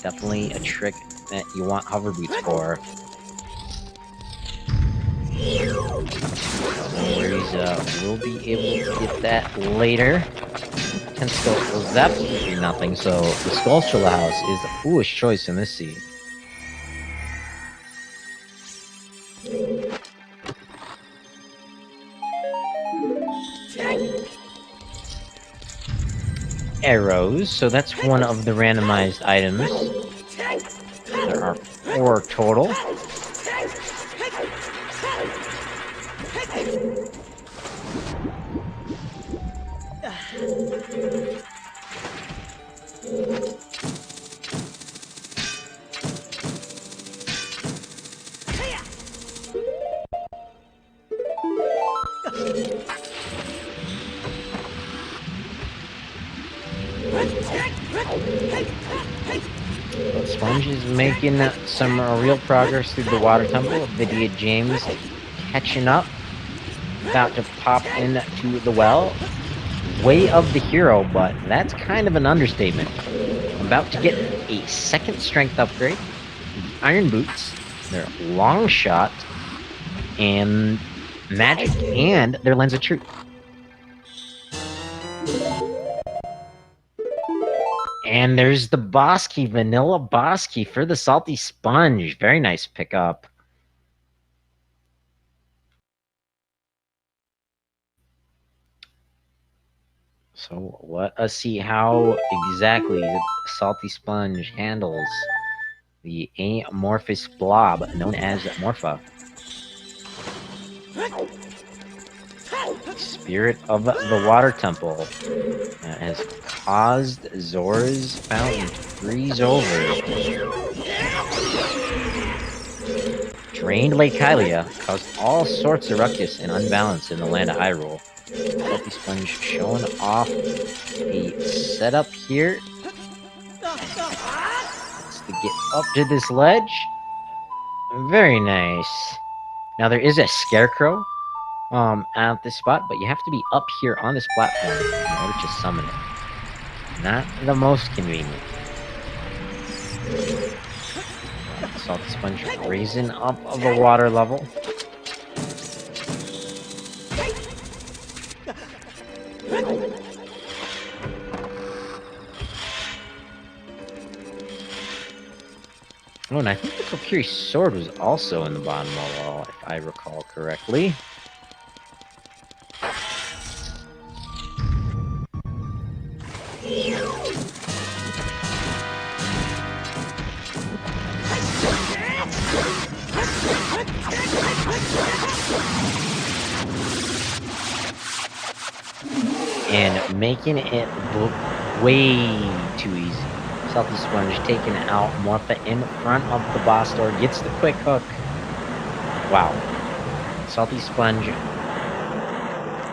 Definitely a trick that you want hover boots for. No worries, we'll be able to get that later. 10 Scuffles is absolutely nothing, so the Skulltula House is a foolish choice in this seed. Arrows, so that's one of the randomized items. There are 4 total. Sponge is making some real progress through the water temple. Vidya James catching up. About to pop into the well. Way of the hero, but that's kind of an understatement. I'm about to get a second strength upgrade. The Iron Boots, their long shot, and magic, and their Lens of Truth. And there's the boss key, vanilla boss key for the Salty Sponge. Very nice pickup. So let us see how exactly the Salty Sponge handles the amorphous blob known as Morpha. Spirit of the Water Temple has caused Zora's fountain to freeze over. Drained Lake Hylia caused all sorts of ruckus and unbalance in the land of Hyrule. Salty Sponge showing off a setup here. Let's get up to this ledge. Very nice. Now there is a scarecrow at this spot, but you have to be up here on this platform in order to summon it. Not the most convenient. Salty Sponge raising up the water level. Oh, and I think the Kokiri sword was also in the bottom of the wall, if I recall correctly. And making it look way too easy. Salty Sponge taking out Morpha in front of the boss door, gets the quick hook. Wow. Salty Sponge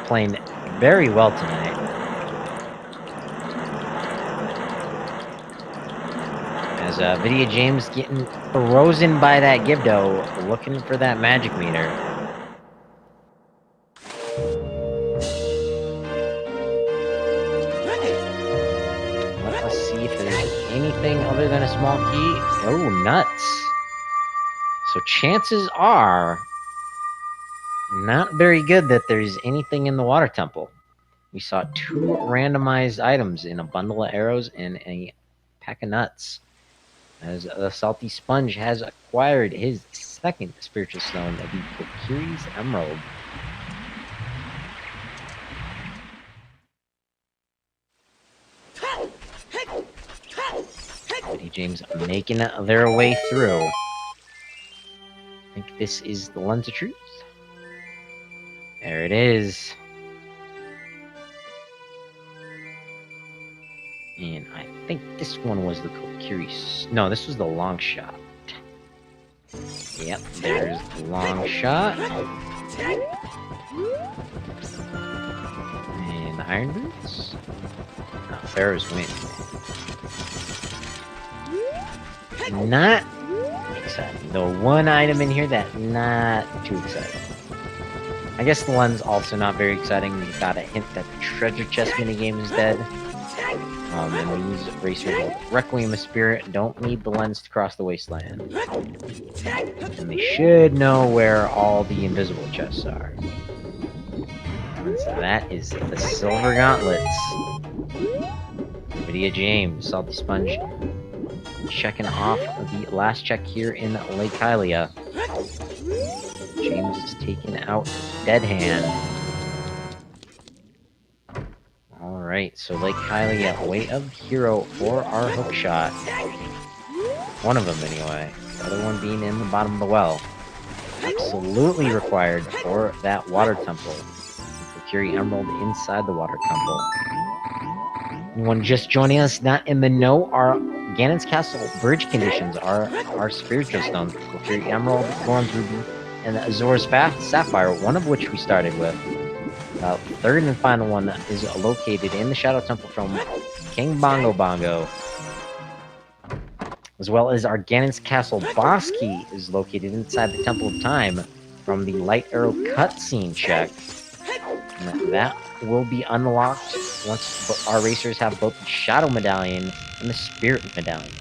playing very well tonight. As Vidya James getting frozen by that Gibdo, looking for that magic meter. Anything other than a small key? Oh, nuts. So chances are not very good that there's anything in the water temple. We saw 2 randomized items in a bundle of arrows and a pack of nuts. As the Salty Sponge has acquired his second spiritual stone, the Kokiri's Emerald. Vidya James making their way through. I think this is the Lens of Truth. There it is. And I think this one was the Kokiri. No, this was the long shot. Yep, there's the long shot. And the Iron Boots. No, Pharaoh's win. not exciting. The one item in here that not too exciting. I guess the lens also not very exciting. We got a hint that the treasure chest minigame is dead. And these racers with Requiem of Spirit don't need the lens to cross the wasteland. And they should know where all the invisible chests are. And so that is the Silver Gauntlets. Video James, Salty Sponge, checking off the last check here in Lake Hylia. James is taking out Dead Hand. Alright, so Lake Hylia, Way of Hero for our hookshot. One of them, anyway. The other one being in the bottom of the well. Absolutely required for that water temple. Procure Emerald inside the water temple. Anyone just joining us, not in the know, our Ganon's Castle bridge conditions are our spiritual stones. Procure Emerald, Goron's Ruby, and Azor's Sapphire, one of which we started with. Third and final one is located in the Shadow Temple from King Bongo Bongo. As well as our Ganon's Castle boss key is located inside the Temple of Time from the Light Arrow cutscene check. And that will be unlocked once our racers have both the Shadow Medallion and the Spirit Medallion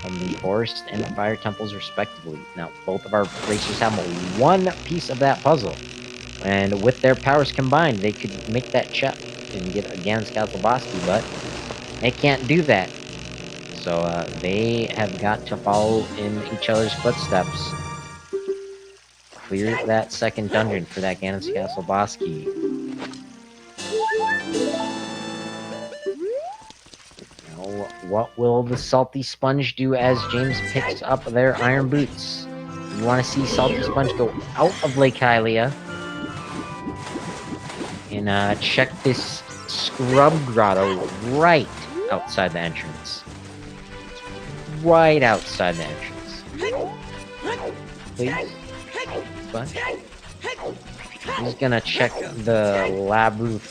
from the Forest and Fire Temples, respectively. Now, both of our racers have one piece of that puzzle. And with their powers combined, they could make that check and get a Ganon's Castle boss key, but they can't do that. So they have got to follow in each other's footsteps. Clear that second dungeon for that Ganon's Castle boss key. Now, what will the Salty Sponge do as James picks up their iron boots? You want to see Salty Sponge go out of Lake Hylia and check this scrub grotto right outside the entrance. Right outside the entrance. Please? Sponge? He's gonna check the lab roof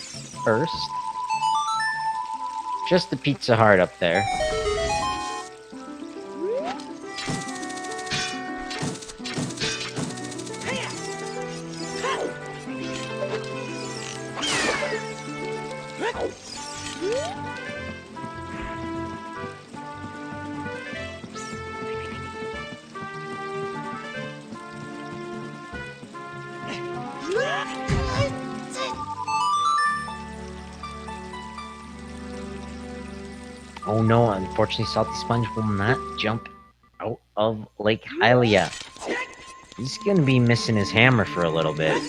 first. Just the Pizza Hut up there. Oh no, unfortunately Salty Sponge will not jump out of Lake Hylia. He's gonna be missing his hammer for a little bit.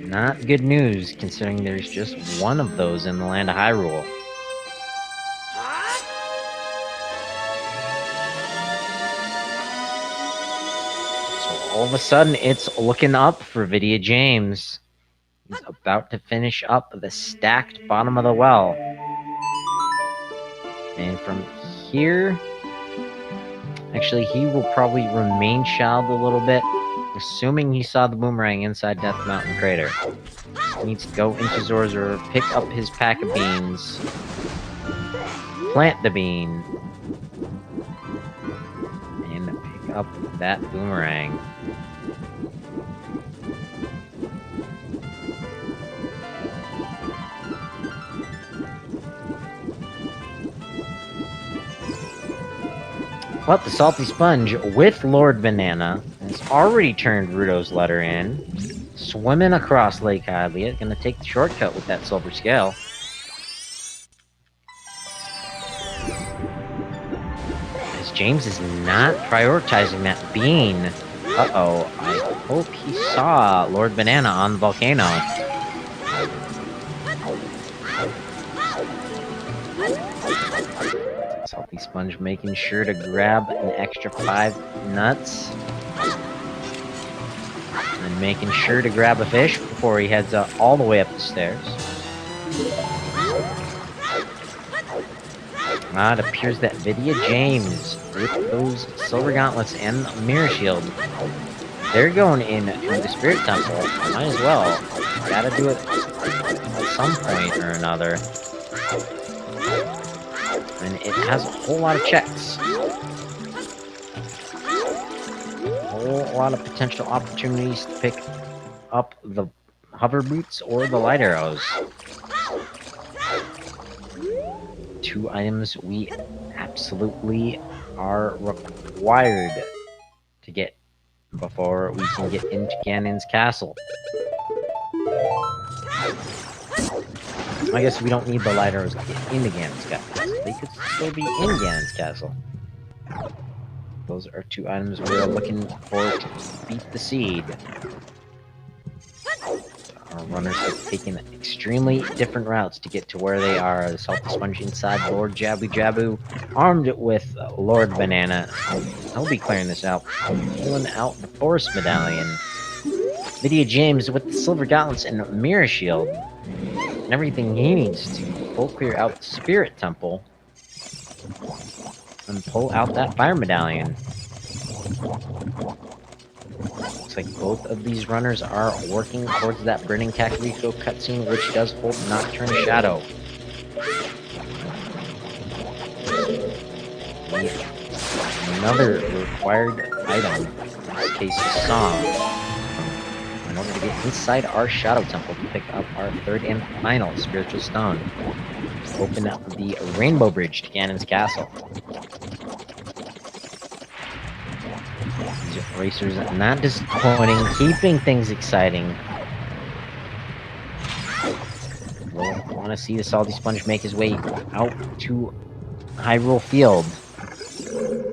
Not good news, considering there's just one of those in the land of Hyrule. So all of a sudden, it's looking up for Vidya James. He's about to finish up the stacked bottom of the well. And from here, actually, he will probably remain shallowed a little bit, assuming he saw the boomerang inside Death Mountain Crater. He needs to go into Zorzor, pick up his pack of beans, plant the bean, and pick up that boomerang. But the Salty Sponge, with Lord Banana, has already turned Ruto's letter in. Swimming across Lake Hylia, gonna take the shortcut with that silver scale. As James is not prioritizing that bean. Uh-oh, I hope he saw Lord Banana on the volcano. Salty Sponge making sure to grab an extra 5 nuts. And making sure to grab a fish before he heads all the way up the stairs. It appears that Vidya James, with those Silver Gauntlets and Mirror Shield, they're going in to the Spirit Temple. Might as well. Gotta do it at some point or another. and it has a whole lot of checks. A whole lot of potential opportunities to pick up the hover boots or the light arrows. 2 items we absolutely are required to get before we can get into Ganon's castle. I guess we don't need the light arrows to get into Ganon's castle. They could still be in Ganon's castle. Those are 2 items we're looking for to beat the seed. Our runners have taken extremely different routes to get to where they are. The Salty Sponge inside Lord Jabu Jabu, armed with Lord Banana. I'll be clearing this out. Pulling out the Forest Medallion. Lydia James with the Silver Gauntlets and Mirror Shield. And everything he needs to full clear out the Spirit Temple. And pull out that Fire Medallion. Looks like both of these runners are working towards that Burning Kakariko cutscene, which does hold Nocturne Shadow. Another required item, in this case a song, in order to get inside our Shadow Temple to pick up our 3rd and final Spiritual Stone. Open up the Rainbow Bridge to Ganon's castle. These racers not disappointing, keeping things exciting. We'll want to see the Salty Sponge make his way out to Hyrule Field.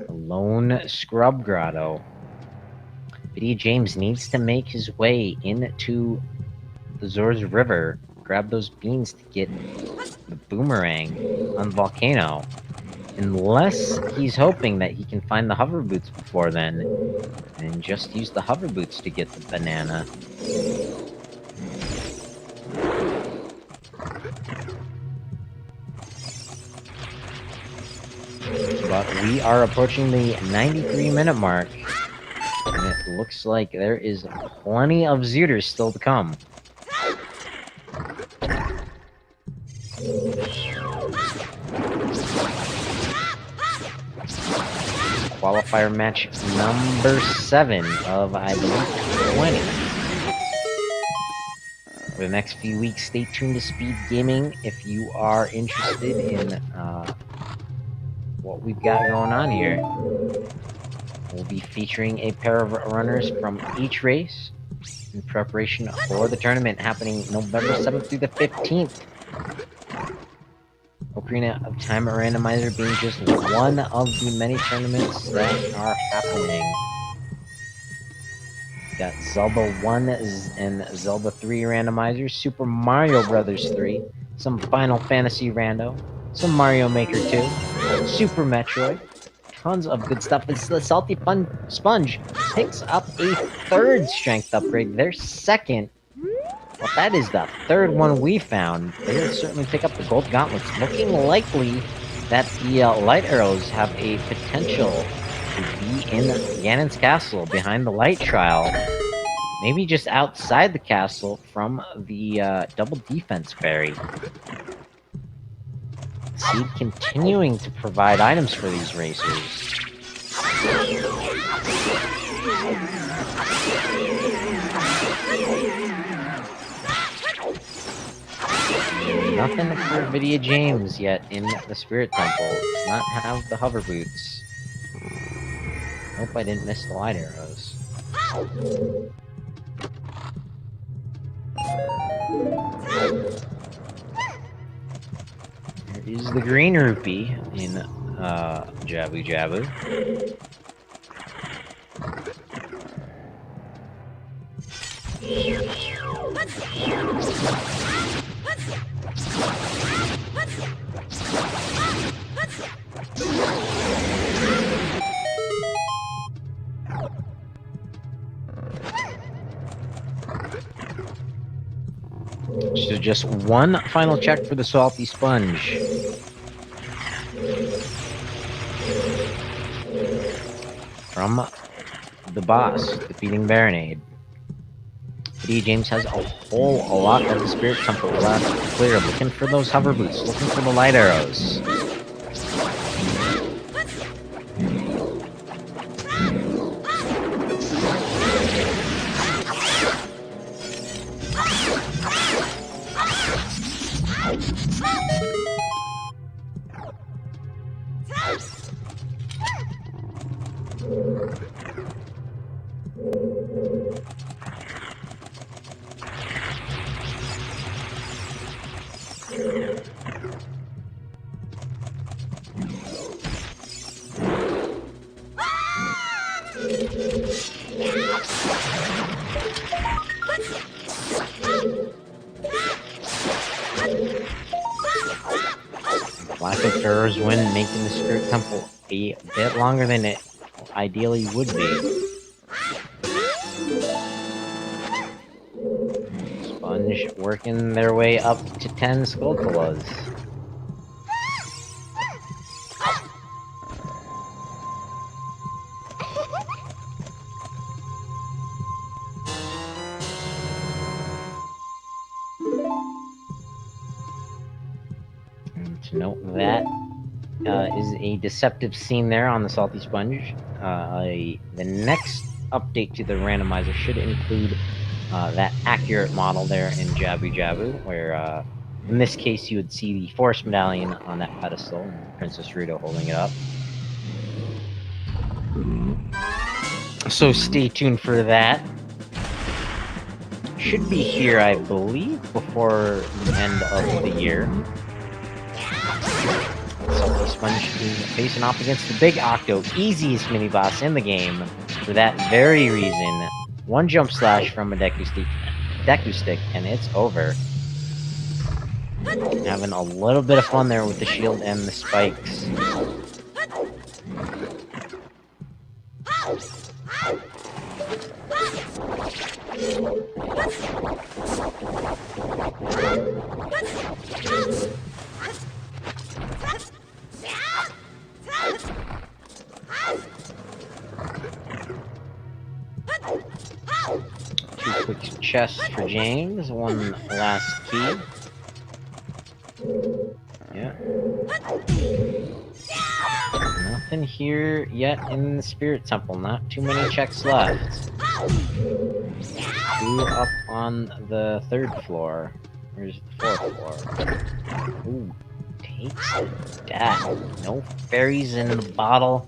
The Lone Scrub Grotto. Lydia James needs to make his way into the Zor's River, grab those beans to get the boomerang on the volcano. Unless he's hoping that he can find the hover boots before then, and just use the hover boots to get the banana. But we are approaching the 93-minute mark, and it looks like there is plenty of Zooters still to come. Qualifier match number 7 of, I believe, 20. For the next few weeks, stay tuned to SpeedGaming if you are interested in what we've got going on here. We'll be featuring a pair of runners from each race in preparation for the tournament happening November 7th through the 15th. Ocarina of Time Randomizer being just one of the many tournaments that are happening. Got Zelda 1 and Zelda 3 randomizers, Super Mario Bros. 3, some Final Fantasy Rando, some Mario Maker 2, Super Metroid, tons of good stuff. The Salty Sponge picks up a 3rd strength upgrade, their 2nd. Well, that is the 3rd one we found. They will certainly pick up the Gold Gauntlets. Looking likely that the Light Arrows have a potential to be in Ganon's castle behind the Light Trial. Maybe just outside the castle from the Double Defense Fairy. Seed continuing to provide items for these racers. Nothing for Lydia James yet in the Spirit Temple. Does not have the hover boots. Hope I didn't miss the light arrows. There is the green rupee in Jabu Jabu. So just one final check for the Salty Sponge. From the boss, defeating Baronade. Lydia James has a whole lot of the Spirit Temple left to clear, looking for those hover boots, looking for the light arrows. Lack of Pharaoh's Wind making the Spirit Temple a bit longer than it ideally would be. Sponge working their way up to 10 Skulltulas. And to note that is a deceptive scene there on the Salty Sponge. The next update to the randomizer should include that accurate model there in Jabu Jabu, where in this case you would see the Forest Medallion on that pedestal, and Princess Ruto holding it up. So stay tuned for that. Should be here, I believe, before the end of the year. Salty Sponge is facing off against the Big Octo, easiest mini-boss in the game. For that very reason, one jump slash from a Deku Stick, and it's over. Having a little bit of fun there with the shield and the spikes. Two quick chests for James, one last key. Yeah. Nothing here yet in the Spirit Temple, not too many checks left. Two up on the 3rd floor. Where's the 4th floor? Ooh, takes that. No fairies in the bottle.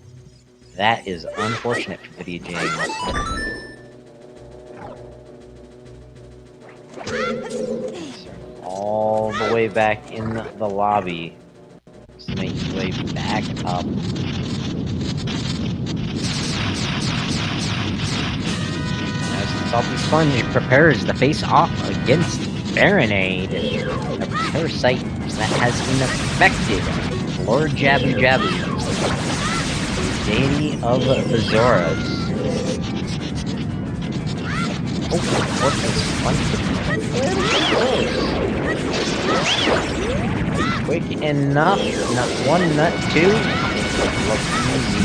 That is unfortunate for Video James. All the way back in the lobby. Just make his way back up. As the Salty Sponge prepares to face off against Baronade, a parasite that has infected Lord Jabu Jabu, deity of the Zoras. Oh, what is Sponge? Quick enough. Nut 1, Nut 2. Look easy.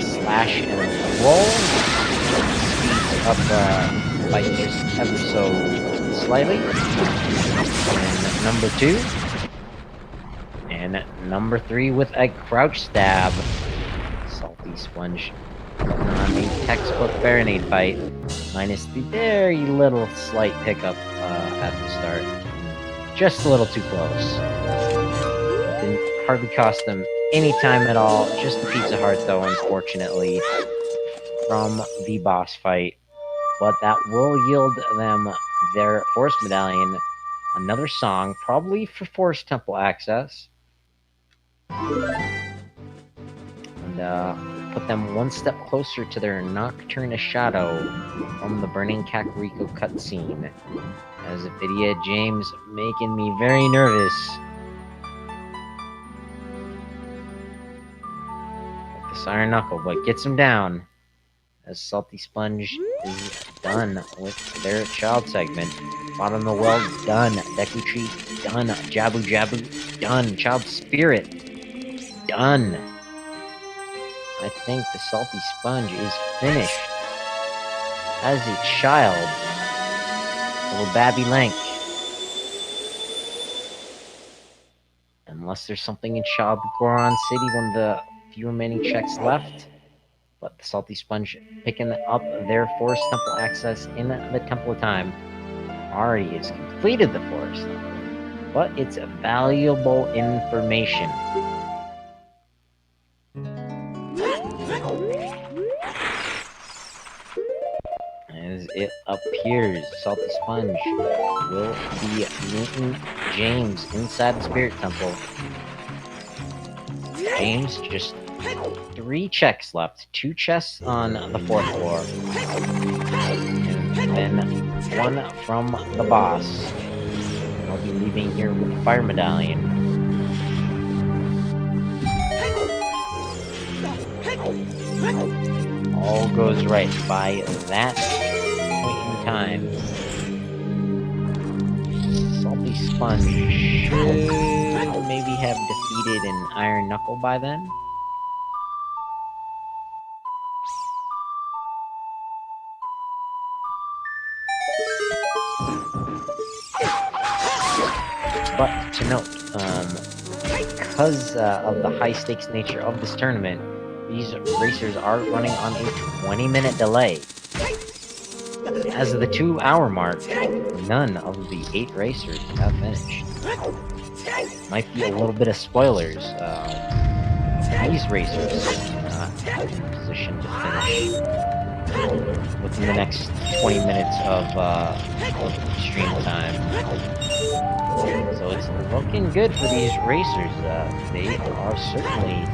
Slash and roll. Speeds up by just ever so slightly. And number 2. And number 3 with a crouch stab. Salty Sponge. On the textbook Baronade fight. Minus the very little slight pickup at the start. Just a little too close. Didn't hardly cost them any time at all. Just the Pizza Heart, though, unfortunately, from the boss fight. But that will yield them their Forest Medallion. Another song, probably for Forest Temple access. And put them one step closer to their Nocturne Shadow from the Burning Kakariko cutscene. As Vidya James making me very nervous. With the Siren Knuckle, but gets him down. As Salty Sponge is done with their child segment. Bottom of the well, done. Deku Tree, done. Jabu Jabu, done. Child Spirit, done. I think the Salty Sponge is finished. As a child, little Babby Lank. Unless there's something in Child Goron City, one of the few remaining checks left. But the Salty Sponge picking up their Forest Temple access in the Temple of Time. Already has completed the Forest Temple, but it's valuable information. as it appears, Salty Sponge will be meeting James inside the Spirit Temple. James, just 3 checks left. 2 chests on the 4th floor. And then 1 from the boss. I'll be leaving here with the Fire Medallion. All goes right by that point in time. Salty Sponge should maybe have defeated an Iron Knuckle by then. But to note, because of the high-stakes nature of this tournament, these racers are running on a 20-minute delay. As of the 2-hour mark, none of the 8 racers have finished. Might be a little bit of spoilers. These racers are not in position to finish within the next 20 minutes of stream time. So it's looking good for these racers. They are certainly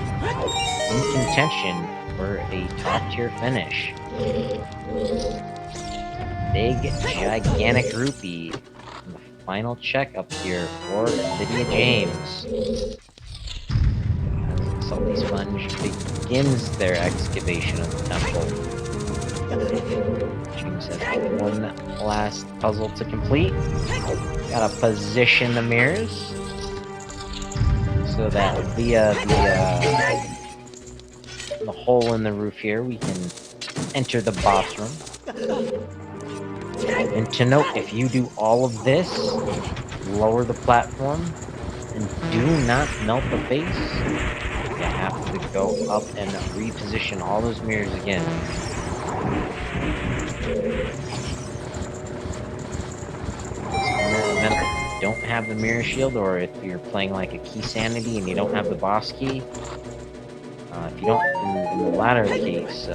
in contention for a top-tier finish. Big, gigantic rupee. The final check up here for Lydia James. Salty Sponge begins their excavation of the temple. James has 1 last puzzle to complete. Gotta position the mirrors so that via the hole in the roof here, we can enter the boss room. And to note, if you do all of this, lower the platform, and do not melt the face, you have to go up and reposition all those mirrors again. Don't have the mirror shield, or if you're playing like a Key Sanity and you don't have the boss key, if you don't, in the latter case,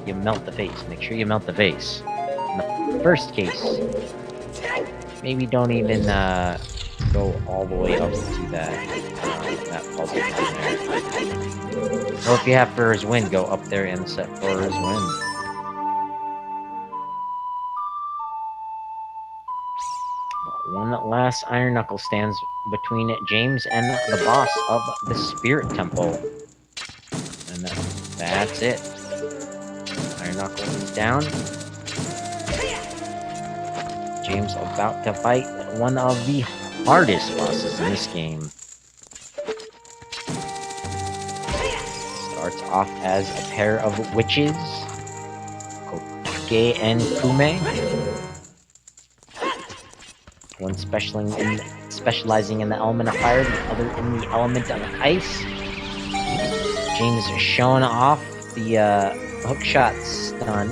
you melt the face. Make sure you melt the face. In the first case, maybe don't even go all the way up to that puzzle down there. Or if you have Fur's Wind, go up there and set Fur's Wind. One last Iron Knuckle stands between James and the boss of the Spirit Temple. And that's it. Iron Knuckle is down. James about to fight one of the hardest bosses in this game. Starts off as a pair of witches, Kotake and Kume. One specializing in the element of fire, the other in the element of ice. James showing off the hookshot stun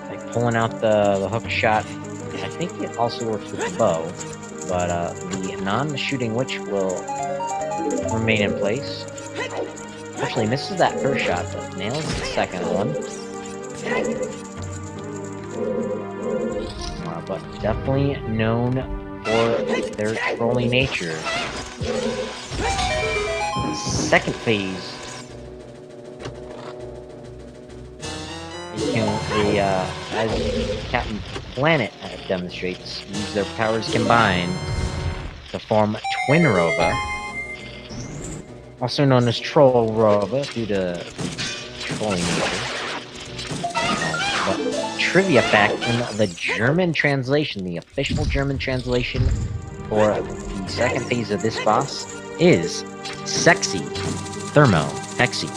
by pulling out the hookshot. I think it also works with the bow, but the non-shooting witch will remain in place. Unfortunately, misses that first shot, but nails the second one. But definitely known for their trolly nature. Second phase, as Captain Planet demonstrates, use their powers combined to form Twin Rova, also known as Troll Rova due to trolling nature. But trivia fact, in the German translation, the official German translation for the second phase of this boss is Sexy Thermo Hexy.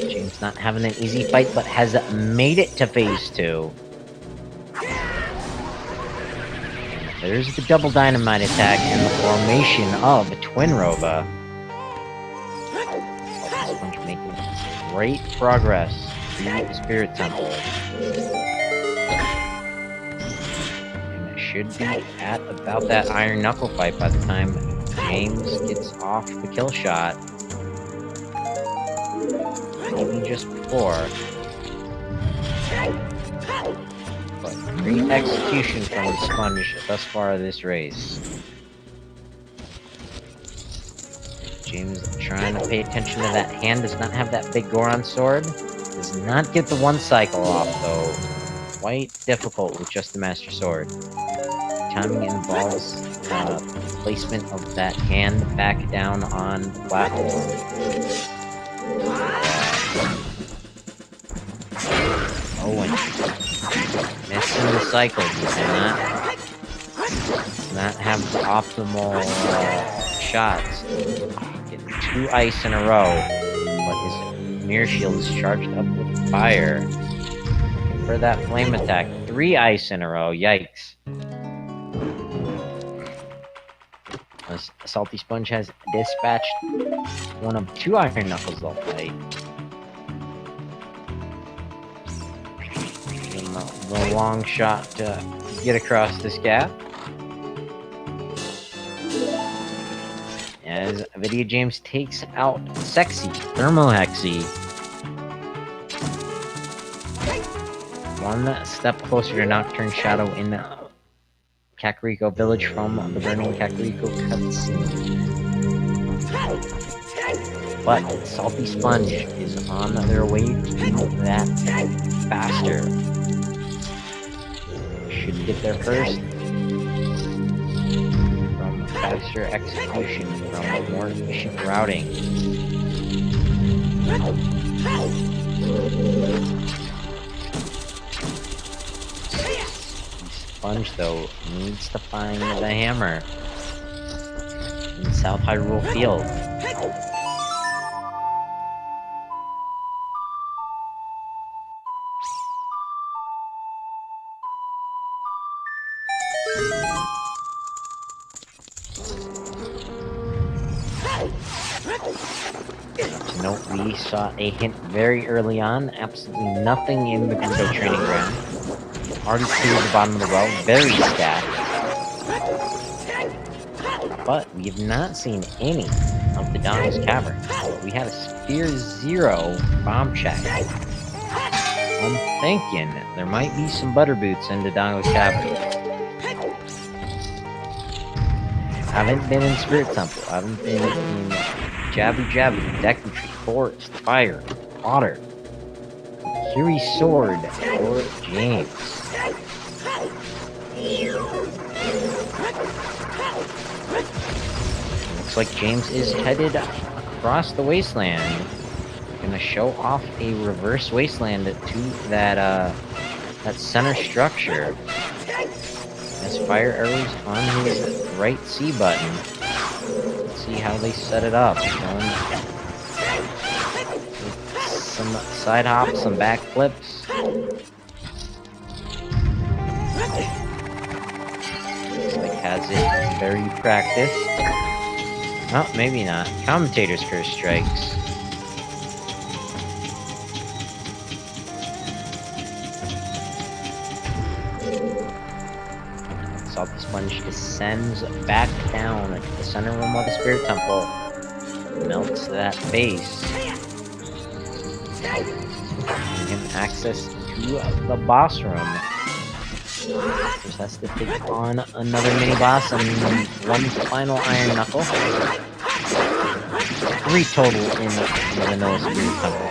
James not having an easy fight, but has made it to phase 2. There's the double dynamite attack and the formation of Twin Rova. Sponge making great progress. the Spirit Temple. And it should be at about that Iron Knuckle fight by the time James gets off the kill shot. Maybe just before. But great execution from the Sponge thus far this race. James trying to pay attention to that hand, does not have that big Goron sword. Does not get the one cycle off though. Quite difficult with just the Master Sword. Timing involves placement of that hand back down on the platform. Oh, and missing the cycle. Does not have the optimal shots. Getting 2 ice in a row, but his mirror shield is charged up with fire. Looking for that flame attack. 3 ice in a row. Yikes. Salty Sponge has dispatched one of 2 Iron Knuckles they'll fight. The long shot to get across this gap. As Video James takes out Sexy Thermohexy. One step closer to Nocturne Shadow in Kakariko Village from the Burning Kakariko cutscene. But Salty Sponge is on their way to do that faster. Should get there first. From faster execution, from more efficient routing. Sponge, though, needs to find the hammer in South Hyrule Field. To note, we saw a hint very early on. Absolutely nothing in the Gerudo training ground. Already cleared the bottom of the well, very stacked. But we have not seen any of the Dongo's Cavern. We had a Spear 0 bomb check. I'm thinking there might be some Butterboots into Dongo's Cavern. I haven't been in Spirit Temple. I haven't been in Jabu Jabu, Deku Tree, Forest, Fire, Water. Kiri's sword for James. Looks like James is headed across the wasteland. Gonna show off a reverse wasteland to that center structure. Has fire arrows on his right C button. Let's see how they set it up. Some side hops, some back flips. Looks like has it very practiced. Oh, maybe not. Commentator's Curse strikes. Salty Sponge descends back down to the center room of the Spirit Temple. Melts that base. Giving him access to the boss room. Just has to take on another mini-boss and one final Iron Knuckle. 3 total in the vanilla Spirit Temple.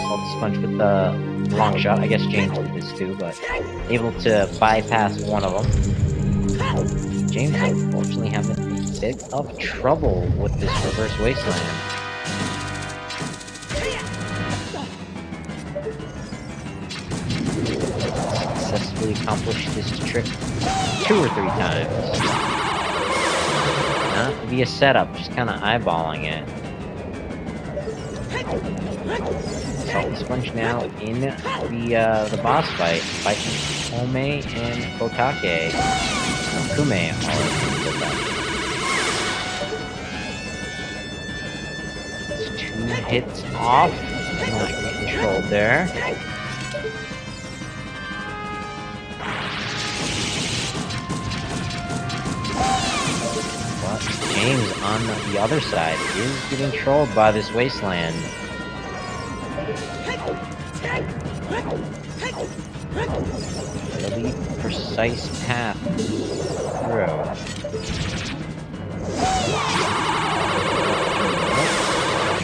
Salty Sponge with the long shot. I guess James did this too, but able to bypass one of them. James unfortunately having a bit of trouble with this reverse wasteland. Successfully accomplished this trick 2 or 3 times. Not via setup, just kind of eyeballing it. Salty Sponge now in the boss fight, fighting Ome and Kotake. Kume, it's 2 hits off. Not control. controlled there. But James on the other side is getting trolled by this wasteland. Really precise path through.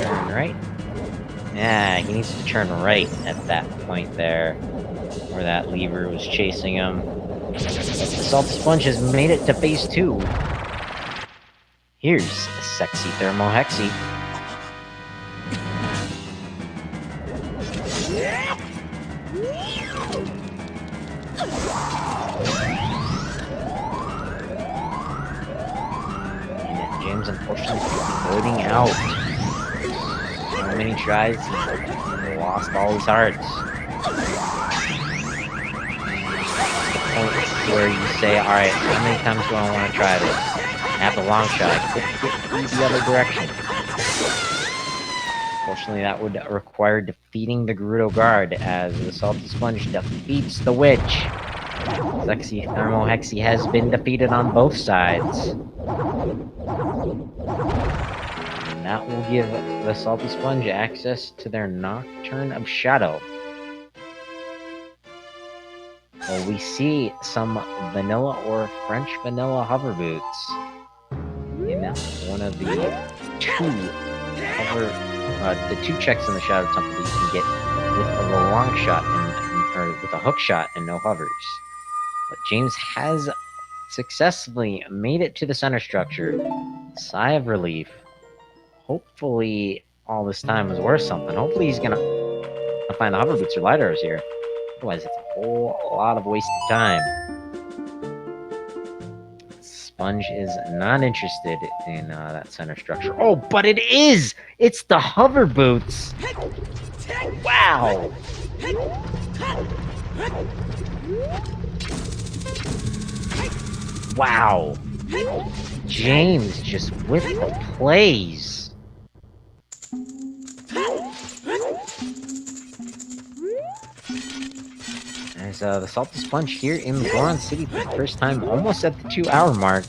Turn right. Yeah, he needs to turn right at that point there, where that lever was chasing him. But the Salty Sponge has made it to phase 2. Here's Sexy Thermal Hexy. And James unfortunately floating out. So many tries, he lost all his hearts. The point where you say, alright, how many times do I want to try this? I have the long shot, I could get the other direction. Unfortunately, that would require defeating the Gerudo Guard, as the Salty Sponge defeats the Witch. Sexy Thermal Hexy has been defeated on both sides. And that will give the Salty Sponge access to their Nocturne of Shadow. Well, we see some vanilla or French vanilla hover boots in one of the two checks in the Shadow Temple that you can get with a long shot or with a hook shot and no hovers. But James has successfully made it to the center structure. Sigh of relief. Hopefully all this time was worth something. Hopefully he's gonna find the hover boots or light arrows here. Otherwise it's a whole lot of wasted time. Sponge is not interested in that center structure. Oh, but it is! It's the hover boots! Wow! Wow! James just with the plays! There's the Salty Sponge here in Goron City for the first time, almost at the 2-hour mark.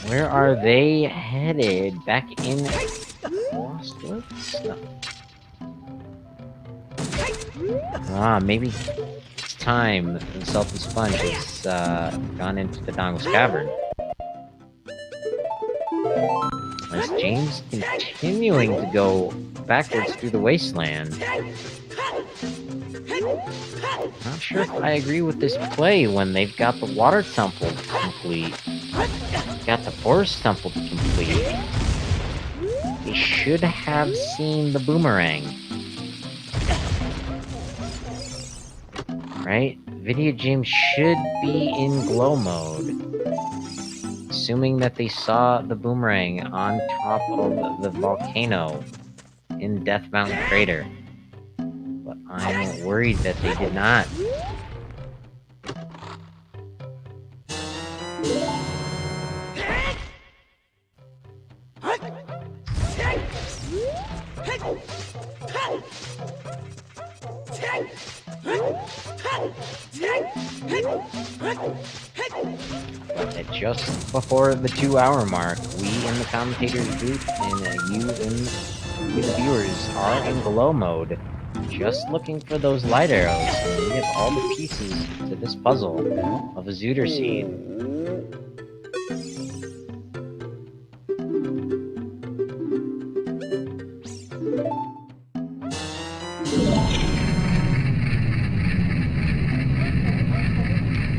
Where are they headed? Back in Lost Woods? No. Maybe it's time the Salty Sponge has gone into the Dongle's Cavern. As James continuing to go backwards through the wasteland. Not sure if I agree with this play when they've got the Water Temple complete. Got the Forest Temple complete. They should have seen the boomerang. Right? Video James should be in glow mode. Assuming that they saw the boomerang on top of the volcano in Death Mountain Crater. But I'm worried that they did not. But just before the 2-hour mark, we in the commentator's booth and you the viewers are in glow mode, just looking for those light arrows, and we have all the pieces to this puzzle of a Zooter Seed.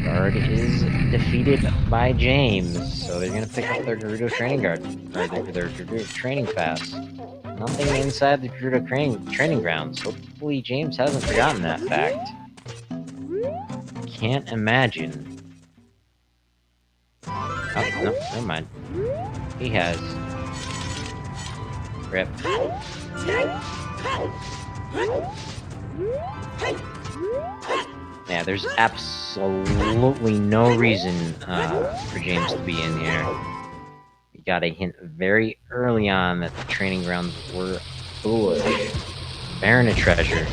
Guard is defeated by James, so they're gonna pick up their Gerudo training guard, or their Gerudo training pass. Nothing inside the Gerudo training grounds. Hopefully James hasn't forgotten that fact. Can't imagine. Oh, no, never mind. He has. Rip. Yeah, there's absolutely no reason for James to be in here. We got a hint very early on that the training grounds were foolish. Baron a treasure.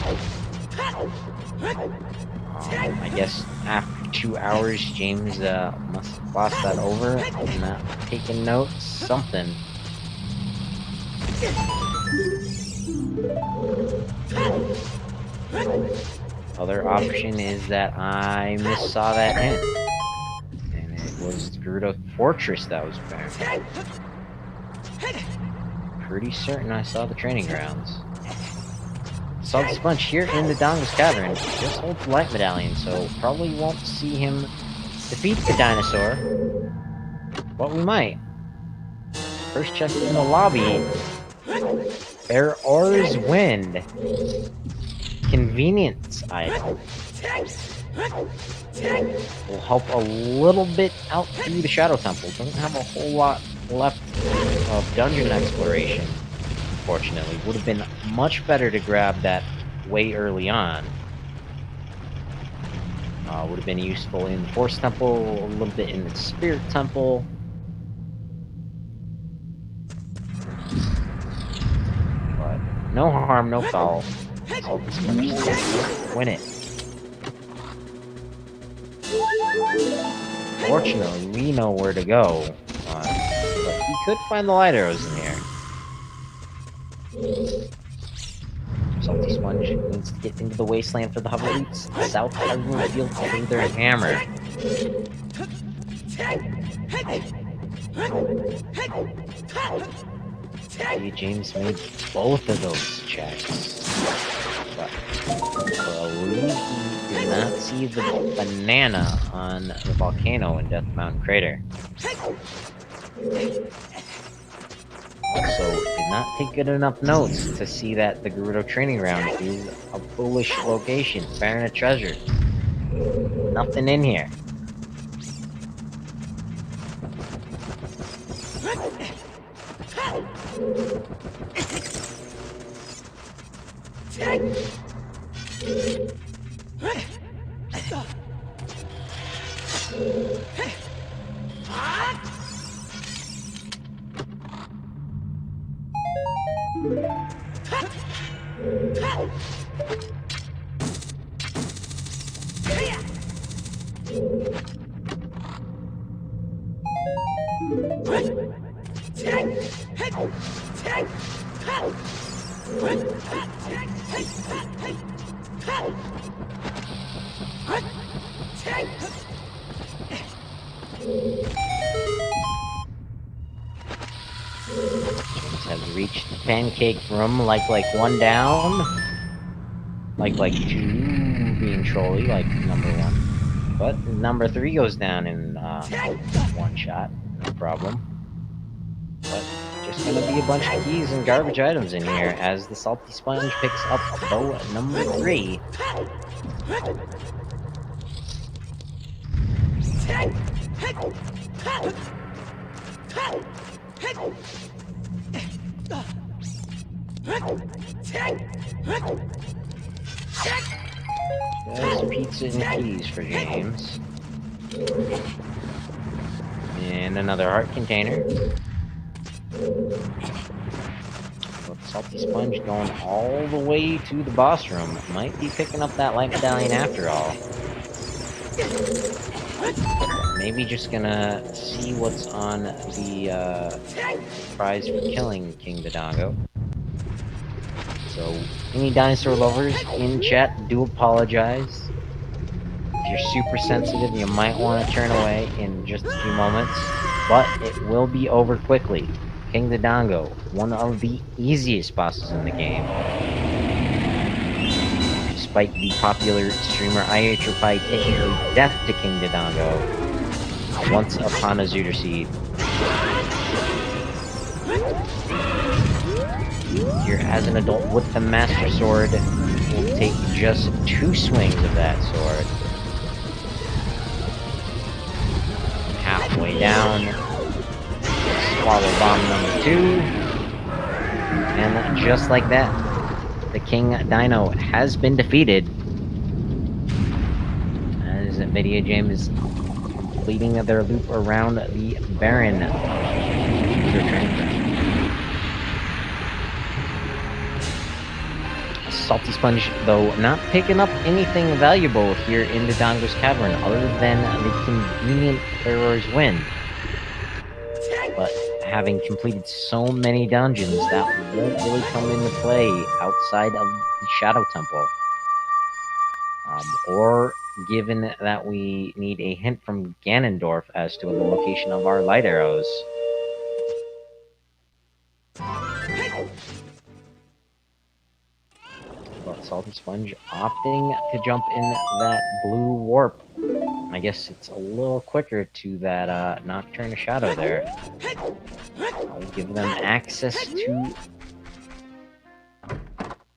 I guess after 2 hours, James must have glossed that over. Not taking notes. Something. Other option is that I missaw that hint. And it was the Gerudo Fortress that was burned. Pretty certain I saw the training grounds. Saw the sponge here in the Dongo's Cavern. Just holds the light medallion, so probably won't see him defeat the dinosaur. But we might. First check in the lobby. Aur's Wind. Convenience item. Will help a little bit out through the Shadow Temple. Doesn't have a whole lot left of dungeon exploration. Unfortunately, would have been much better to grab that way early on. Would have been useful in the Force Temple, a little bit in the Spirit Temple. But no harm, no foul. So win it. Fortunately, we know where to go. But we could find the light arrows in here. Salty Sponge needs to get into the wasteland for the hover boots. South Hyrule Field through their hammer. Maybe James made both of those checks. But I believe he did not see the banana on the volcano in Death Mountain Crater. Also, did not take good enough notes to see that the Gerudo Training Ground is a foolish location. Baron of treasure. Nothing in here. Have reached the pancake room like one down. Like two being trolly, like number one. But number 3 goes down in one shot, no problem. But just gonna be a bunch of keys and garbage items in here as the Salty Sponge picks up bow number 3. There's pizza and keys for James. And another heart container. With Salty Sponge going all the way to the boss room. Might be picking up that light medallion after all. Maybe just gonna see what's on the prize for killing King Dodongo. So, any dinosaur lovers in chat, do apologize. If you're super sensitive, you might want to turn away in just a few moments, but it will be over quickly. King Dodongo, one of the easiest bosses in the game. Despite the popular streamer IHOPie taking a death to King Dodongo once upon a Zooter Seed. Here as an adult with the Master Sword will take just 2 swings of that sword. Halfway down, swallow bomb number 2, and just like that, the King Dino has been defeated. As Video James is completing their loop around the Baron. Salty Sponge, though, not picking up anything valuable here in the Dongo's Cavern other than the convenient Pharaoh's Wind. But having completed so many dungeons, that won't really come into play outside of the Shadow Temple. Or given that we need a hint from Ganondorf as to the location of our light arrows. But Salty Sponge opting to jump in that blue warp. I guess it's a little quicker to that Nocturne Shadow there. I'll give them access to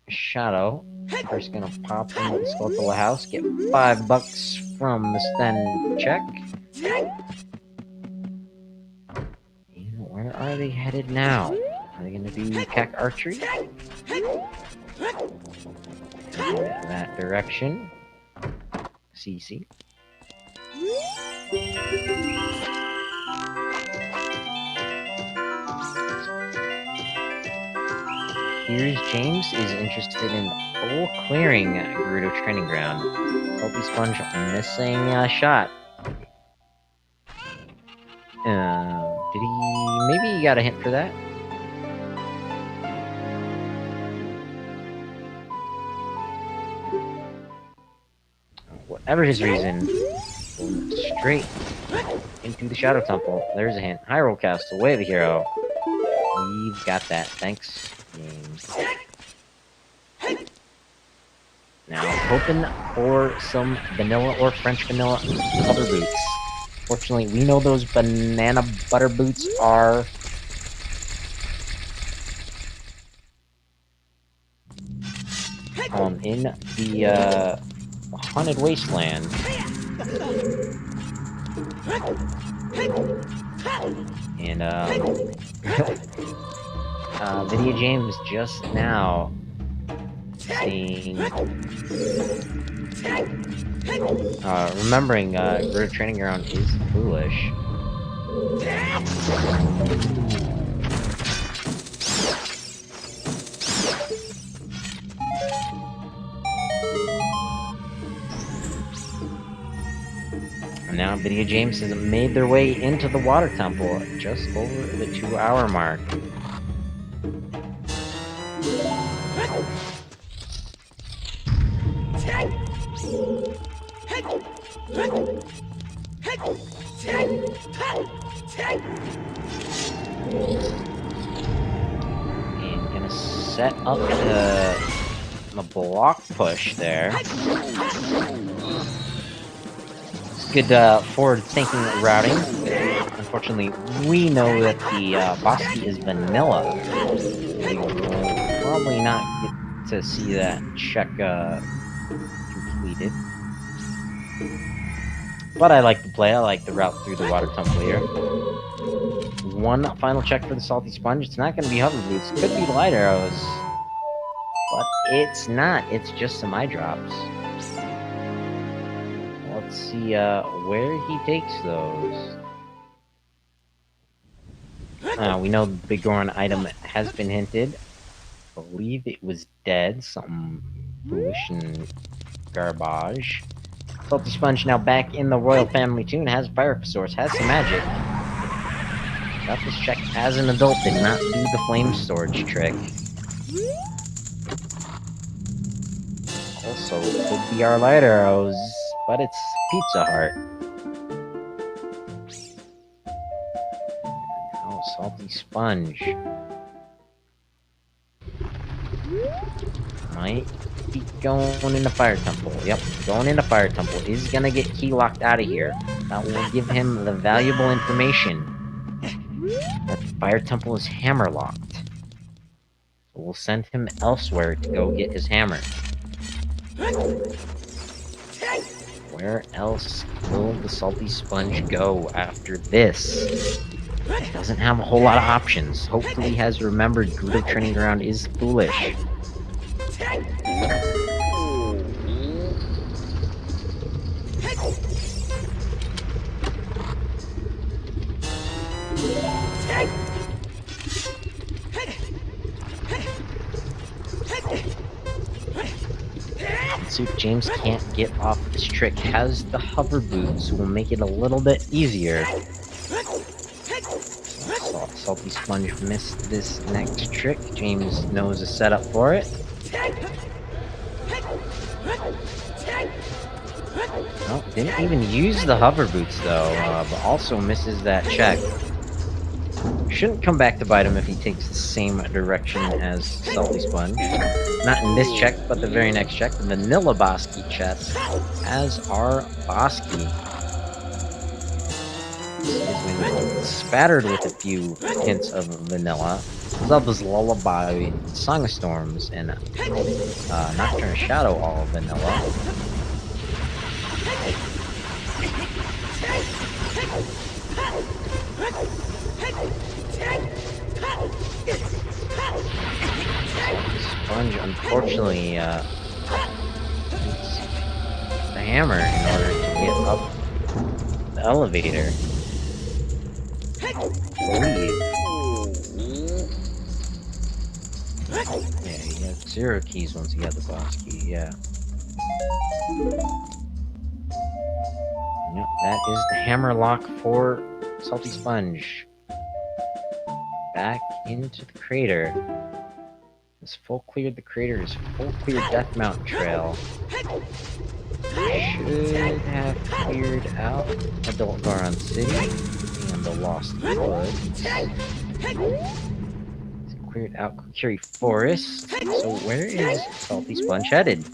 Shadow. First gonna pop into the Skulltula house, get $5 from the Sten check. And where are they headed now? Are they gonna do Keck Archery? In that direction. CC. Here's James is interested in full clearing Gerudo Training Ground. Salty Sponge missing a shot. Did he... maybe he got a hint for that? Whatever his reason, going straight into the Shadow Temple. There's a hint. Hyrule Castle, way the hero. We've got that. Thanks, James. Now, hoping for some vanilla or French vanilla butter boots. Fortunately, we know those banana butter boots are... in the, Haunted Wasteland. And, Video James just now seeing... remembering, Gerudo Training Ground is foolish. And now Video James has made their way into the Water Temple, just over the 2-hour mark. And gonna set up the block push there. It's good forward-thinking routing. Unfortunately, we know that the boss key is vanilla. We will probably not get to see that check completed. But I like the play. I like the route through the Water Temple here. One final check for the Salty Sponge. It's not going to be hover boots. Could be light arrows. But it's not. It's just some eye drops. Let's see where he takes those. We know the Big Goron item has been hinted. I believe it was dead. Something foolish and garbage. Salty Sponge now back in the Royal Family Tune, has Fire Source, has some magic. Got this check as an adult, did not do the flame storage trick. Also, could be our light arrows, but it's Pizza Heart. Oh, Salty Sponge. Might be going in the Fire Temple. Yep, going in the Fire Temple. Is gonna get key locked out of here. That will give him the valuable information that the Fire Temple is hammer locked. So we'll send him elsewhere to go get his hammer. Where else will the Salty Sponge go after this? He doesn't have a whole lot of options. Hopefully he has remembered Gerudo Training Ground is foolish. suit James can't get off this trick has the hover boots, will make it a little bit easier. Salty Sponge missed this next trick. James knows a setup for it. Oh, didn't even use the hover boots though, but also misses that check. Shouldn't come back to bite him if he takes the same direction as Salty Sponge. Not in this check, but the very next check. The Vanilla Bosky chest as our Bosky. Spattered with a few hints of vanilla. Zelda's Lullaby, Song of Storms, and Nocturne Shadow all vanilla. Sponge unfortunately needs the hammer in order to get up the elevator. Yeah, he had 0 keys once he got the boss key, yeah. Yep, that is the hammer lock for Salty Sponge. Back into the crater. This full cleared the crater is full clear Death Mountain Trail. Should have cleared out Adult Goron City and the Lost Woods. Cleared out Kokiri Forest. So where is Salty Sponge headed?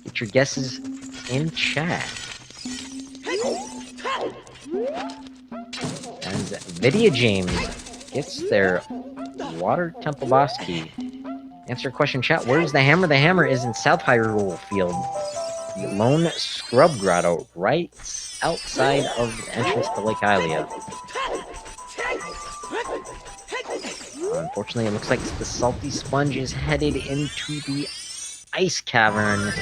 Get your guesses in chat. And Vidya James gets their Water Temple Boss Key. Answer question chat. Where is the hammer? The hammer is in South Hyrule Field. The Lone Scrub Grotto, right outside of the entrance to Lake Hylia. Unfortunately, it looks like the Salty Sponge is headed into the Ice Cavern.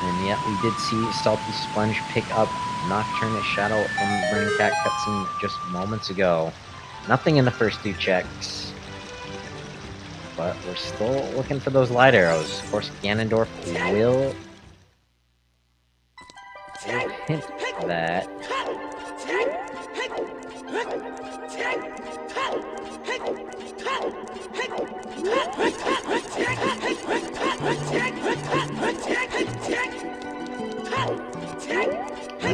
And yet, we did see Salty Sponge pick up Nocturne Shadow from the Burning Cat cutscene just moments ago. Nothing in the first 2 checks. But we're still looking for those light arrows. Of course, Ganondorf will hint that.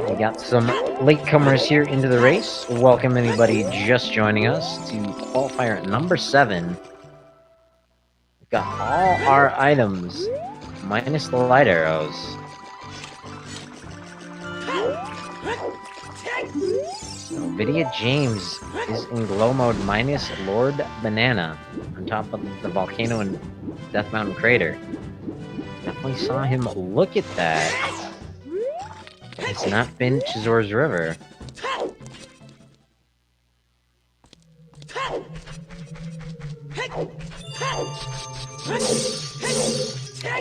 We got some latecomers here into the race. Welcome anybody just joining us to qualifier number 7. We've got all our items, minus the light arrows. So Vidya James is in glow mode minus Lord Banana on top of the volcano and Death Mountain Crater. Definitely saw him look at that. It's not been to Zora's River.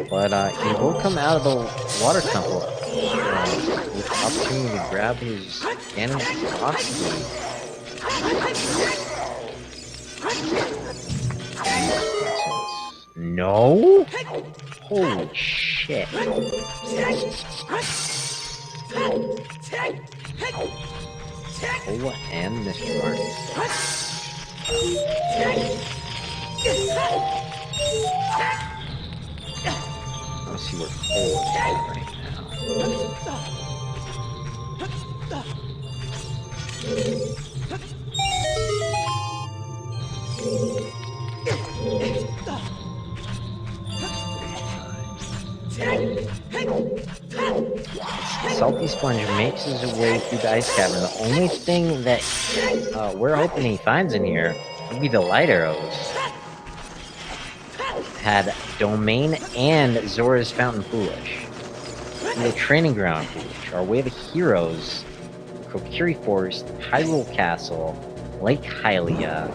But he will come out of the water temple with the opportunity to grab his Ganon's Bosky. No? Holy shit. Oh, and Mr. Martin. Let's see where Cole is at right now. Salty Sponge makes his way through the ice cavern. The only thing that we're hoping he finds in here would be the light arrows. Had Domain and Zora's Fountain Foolish. The Training Ground Foolish. Our Way of the Heroes. Kokiri Forest. Hyrule Castle. Lake Hylia.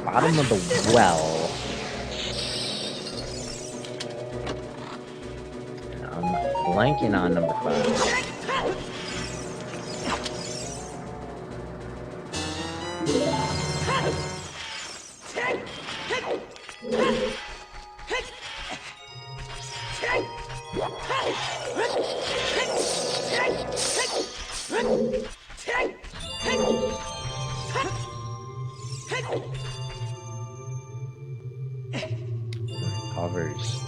Bottom of the Well. blanking on number 5. Recovers.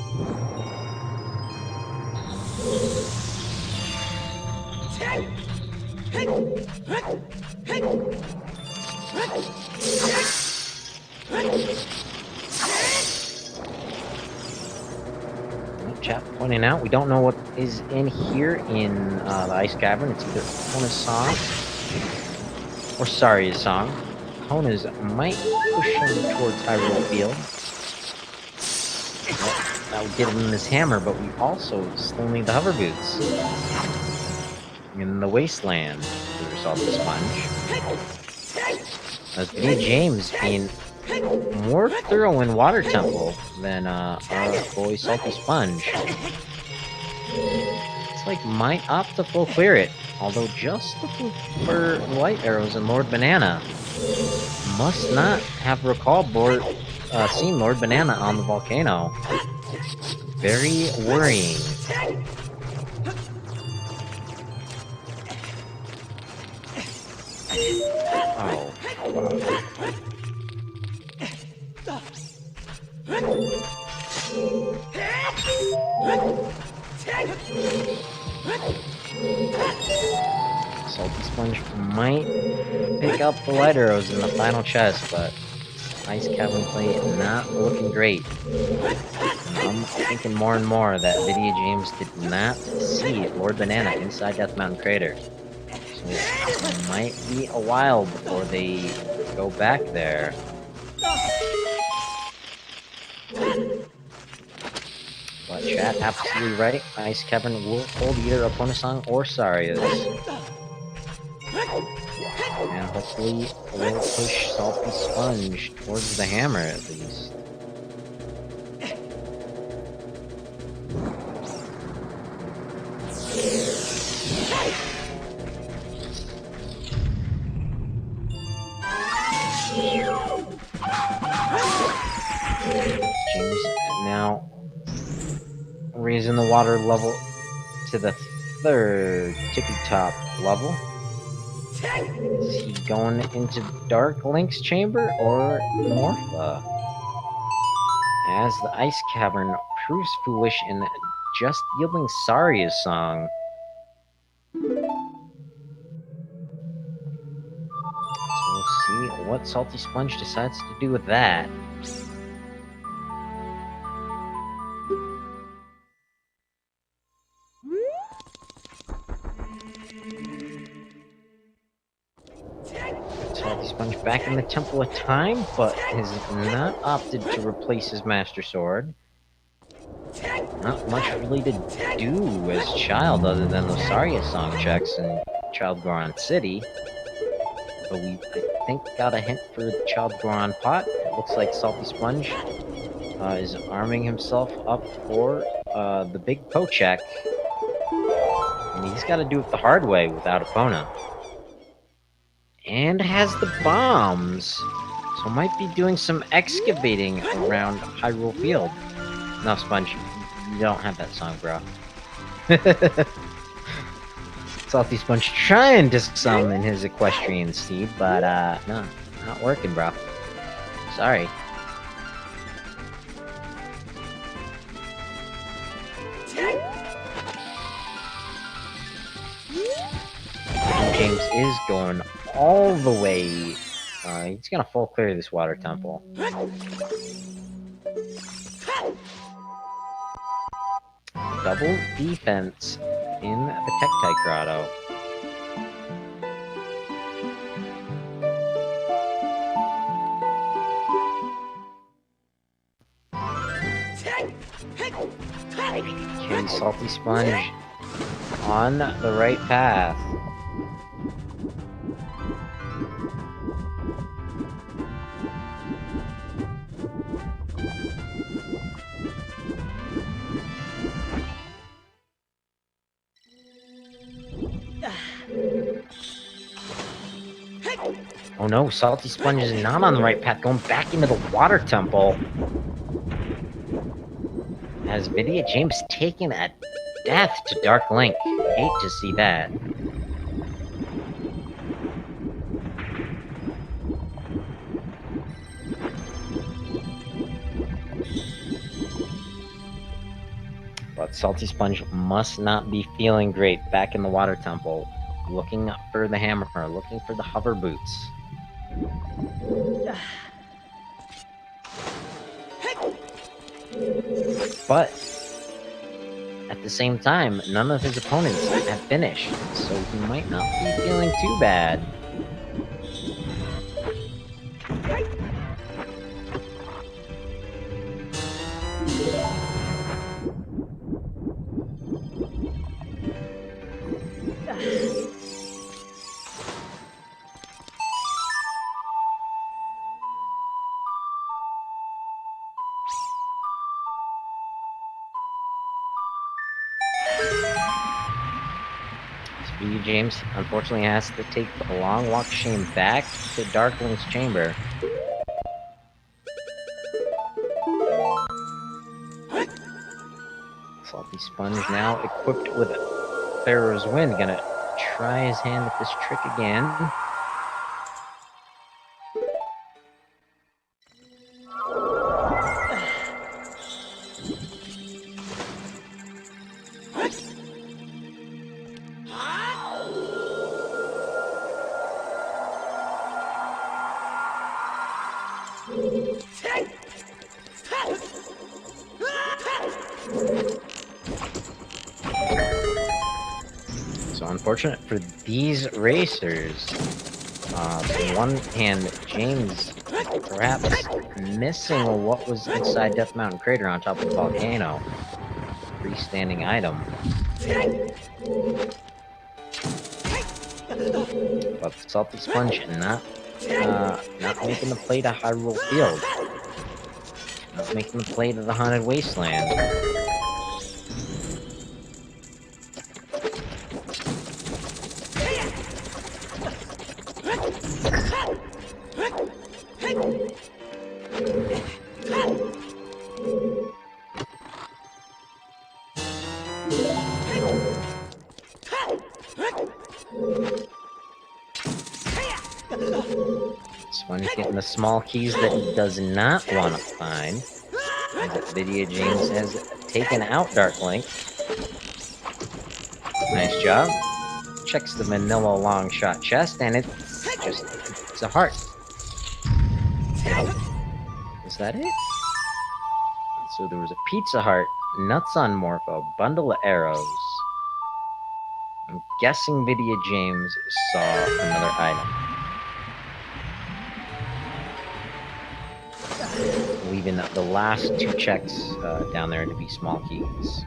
Chat pointing out, we don't know what is in here in the Ice Cavern. It's either Kona's song or Saria's song. Kona's might push him towards Hyrule Field. Well, that would get him his hammer, but we also still need the hover boots. In the Wasteland, the result of the sponge. As Video James being more thorough in Water Temple than our boy Salty Sponge. It's like might opt to full clear it, although just looking for light arrows in Lord Banana. Must not have recalled seen Lord Banana on the volcano. Very worrying. Oh, wow. Salty Sponge might pick up the light arrows in the final chest, but Ice Cavern play not looking great. And I'm thinking more and more that Video James did not see Lord Banana inside Death Mountain Crater. So it might be a while before they go back there. But chat, absolutely right. Ice Cavern will hold either a Kona song or Saria's. And hopefully we'll push Salty Sponge towards the hammer at least. James now raising the water level to the 3rd tippy top level. Is he going into Dark Link's chamber or Morpha? As the Ice Cavern proves foolish in just yielding Saria's song. So we'll see what Salty Sponge decides to do with that. Salty Sponge back in the Temple of Time, but has not opted to replace his Master Sword. Not much really to do as Child other than those Saria song checks in Child Goron City. But we, I think, got a hint for the Child Goron pot. It looks like Salty Sponge is arming himself up for the big Pocheck. And he's got to do it the hard way without Epona. And has the bombs. So might be doing some excavating around Hyrule Field. No, Sponge, you don't have that song, bro. Salty Sponge trying to summon his equestrian steed, but no, not working, bro. Sorry. James is going all the way. He's gonna full clear this water temple. Double defense in the Tektite Grotto. Okay, Salty Sponge on the right path. Oh no, Salty Sponge is not on the right path, going back into the water temple. Has Vidya James taken a death to Dark Link? Hate to see that. But Salty Sponge must not be feeling great back in the water temple. Looking for the hammer, looking for the hover boots. But at the same time, none of his opponents have finished, so he might not be feeling too bad. Speedy James unfortunately has to take the long walk of shame back to Darkling's chamber. Salty Sponge now equipped with Pharaoh's Wind, gonna try his hand at this trick again. So unfortunate for these racers. On one hand, James perhaps missing what was inside Death Mountain Crater on top of the volcano. Freestanding item. But the Salty Sponge not making the play to Hyrule Field. Not making the play to the Haunted Wasteland. Sponge getting the small keys that he does not want to find. As Vidya James has taken out Dark Link. Nice job. Checks the manila long shot chest, and it's a heart. Is that it? So there was a pizza heart, nuts on Morpho, bundle of arrows. I'm guessing Vidya James saw another item. Leaving the last two checks down there to be small keys.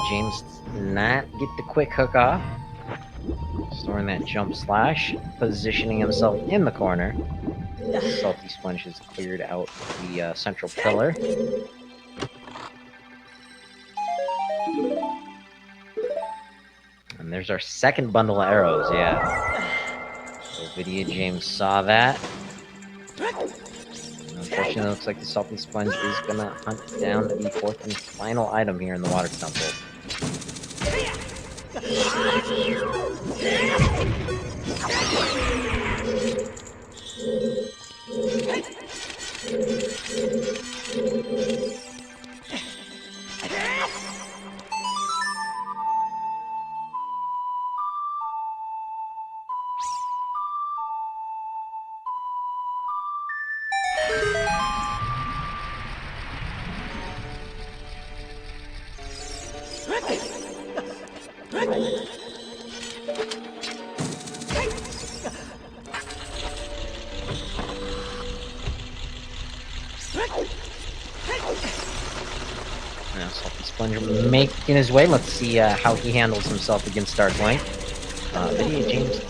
James not get the quick hook off. Storing that jump slash, positioning himself in the corner. Salty Sponge has cleared out the central pillar. And there's our second bundle of arrows, yeah. So Vidya James saw that. Unfortunately, it looks like the Salty Sponge is gonna hunt down the fourth and final item here in the Water Temple. Now, Salty Sponge making his way. Let's see how he handles himself against Darkwing. Video James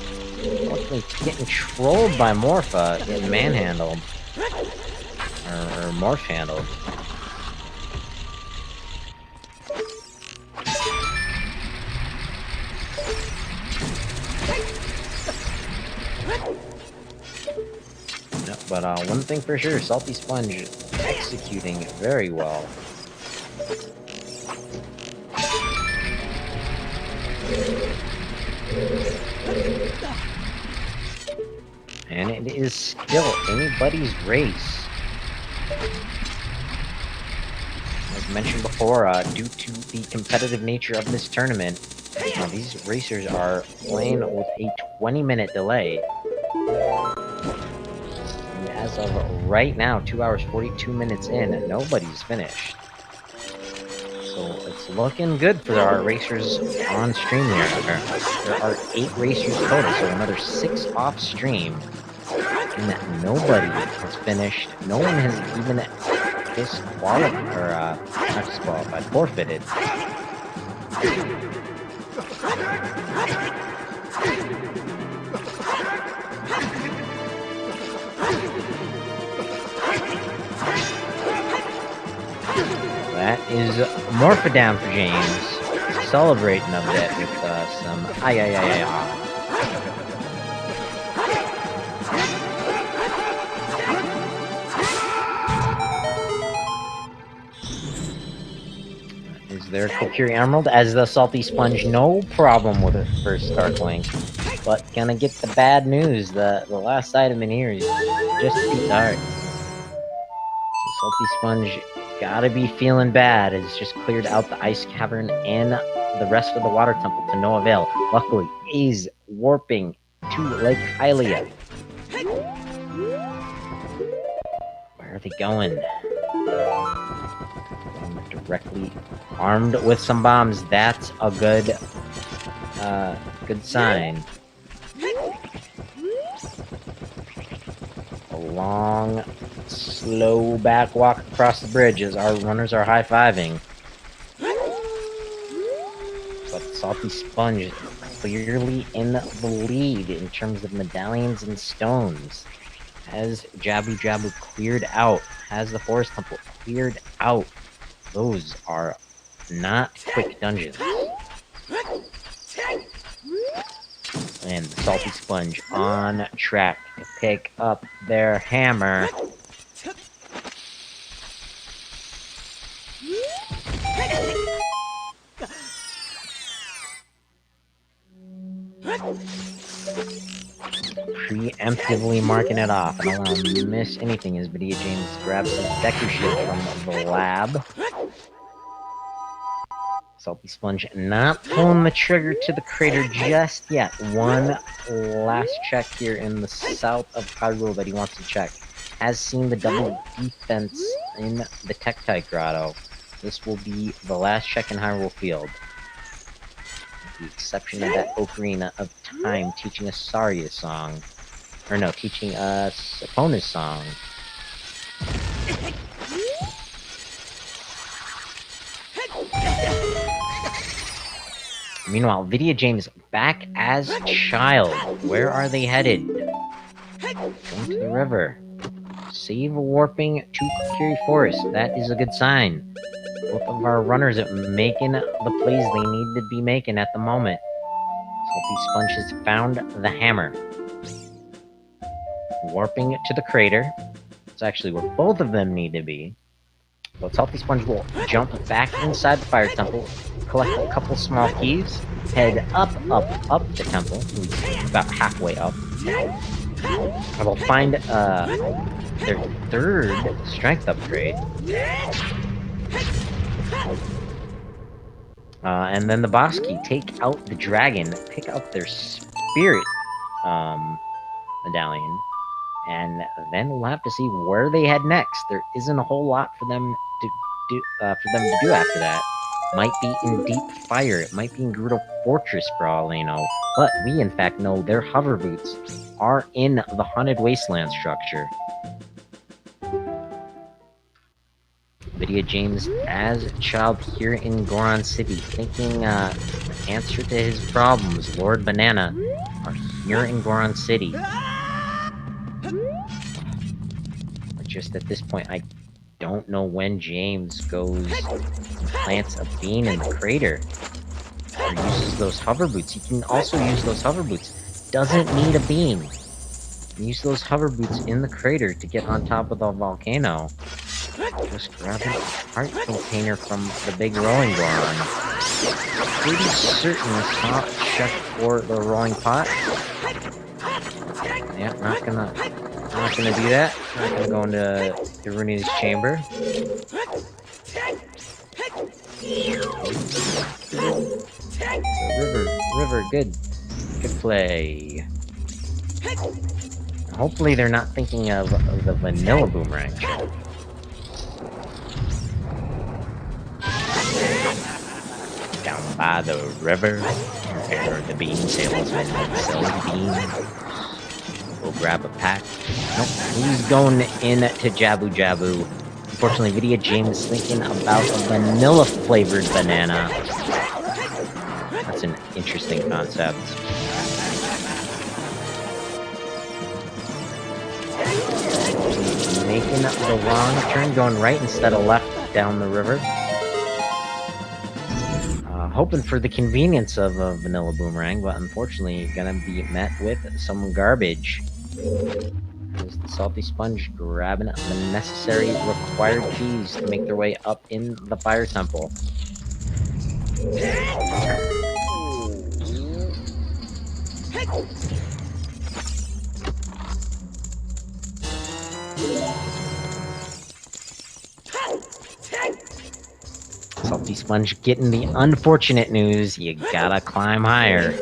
luckily getting trolled by Morpha, getting manhandled. Or morph handled. No, but one thing for sure, Salty Sponge executing very well. And it is still anybody's race. As mentioned before, due to the competitive nature of this tournament, these racers are playing with a 20-minute delay. And as of right now, 2 hours 42 minutes in, nobody's finished. So it's looking good for our racers on stream here. There are 8 racers total, so another 6 off stream. And nobody has finished. No one has even disqualified, or not disqualified, forfeited. That is Morphodown for James. Celebrating a bit with some Is there Kokiri Emerald? As the Salty Sponge, no problem with it first Darkling. But gonna get the bad news. The last item in here is just too dark. So Salty Sponge gotta be feeling bad. It's just cleared out the ice cavern and the rest of the water temple to no avail. Luckily, is warping to Lake Hylia. Where are they going? Directly armed with some bombs. That's a good sign. A long, slow back walk across the bridge as our runners are high-fiving. But Salty Sponge clearly in the lead in terms of medallions and stones. Has Jabu Jabu cleared out? Has the Forest Temple cleared out? Those are not quick dungeons. And the Salty Sponge on track to pick up their hammer. Preemptively marking it off. I don't want to miss anything as Badia James grabs his Deku ship from the lab. Salty Sponge not pulling the trigger to the crater just yet. One last check here in the south of Hyrule that he wants to check. Has seen the double defense in the Tektite Grotto. This will be the last check in Hyrule Field. With the exception of that Ocarina of Time teaching us Saria's song. Or no, teaching us Epona's song. Meanwhile, Vidya James back as child. Where are they headed? Going to the river. Save warping to Kokiri Forest. That is a good sign. Both of our runners are making the plays they need to be making at the moment. Salty Sponge has found the hammer. Warping to the crater. It's actually where both of them need to be. But Salty Sponge will jump back inside the fire temple, collect a couple small keys, head up the temple, about halfway up. I will find their third strength upgrade. And then the boss key, take out the dragon, pick up their spirit medallion, and then we'll have to see where they head next. There isn't a whole lot for them to do after that. Might be in Deep Fire, it might be in Gerudo Fortress for all they know, but we in fact know their hover boots are in the Haunted Wasteland structure. Video James as a child here in Goron City, thinking the answer to his problems, Lord Banana, are here in Goron City. But just at this point, I don't know when James goes and plants a bean in the crater, or uses those hover boots. He can also use those hover boots. Doesn't need a bean. Use those hover boots in the crater to get on top of the volcano. Just grab a heart container from the big rolling Goron. Pretty certain it's not checked for the rolling pot. Yeah, not gonna do that. Not gonna go into Iruni's chamber. River, good play. Hopefully they're not thinking of the vanilla boomerang. Down by the river, where the bean salesman sells beans. We'll grab a pack. Nope, he's going in to Jabu Jabu. Unfortunately, Video James is thinking about a vanilla-flavored banana. That's an interesting concept. Making the wrong turn, going right instead of left down the river. Hoping for the convenience of a vanilla boomerang, but unfortunately gonna be met with some garbage. There's the salty sponge grabbing the necessary required keys to make their way up in the fire temple. Salty Sponge getting the unfortunate news, you gotta climb higher.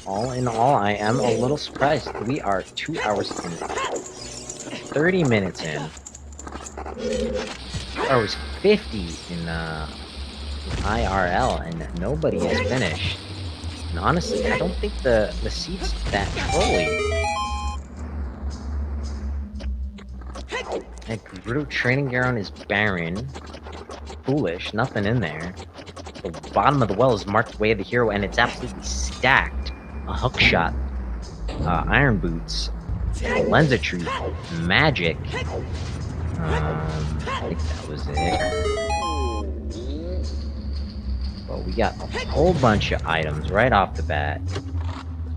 All in all, I am a little surprised. We are 2 hours and 30 minutes in. 2 hours 50 in IRL, and nobody has finished. And honestly, I don't think the seat's that trolly. That Gerudo training ground is barren. Foolish, nothing in there. The bottom of the well is marked Way of the Hero, and it's absolutely stacked. A hookshot, iron boots, lensa tree, magic. I think that was it. Well, we got a whole bunch of items right off the bat. The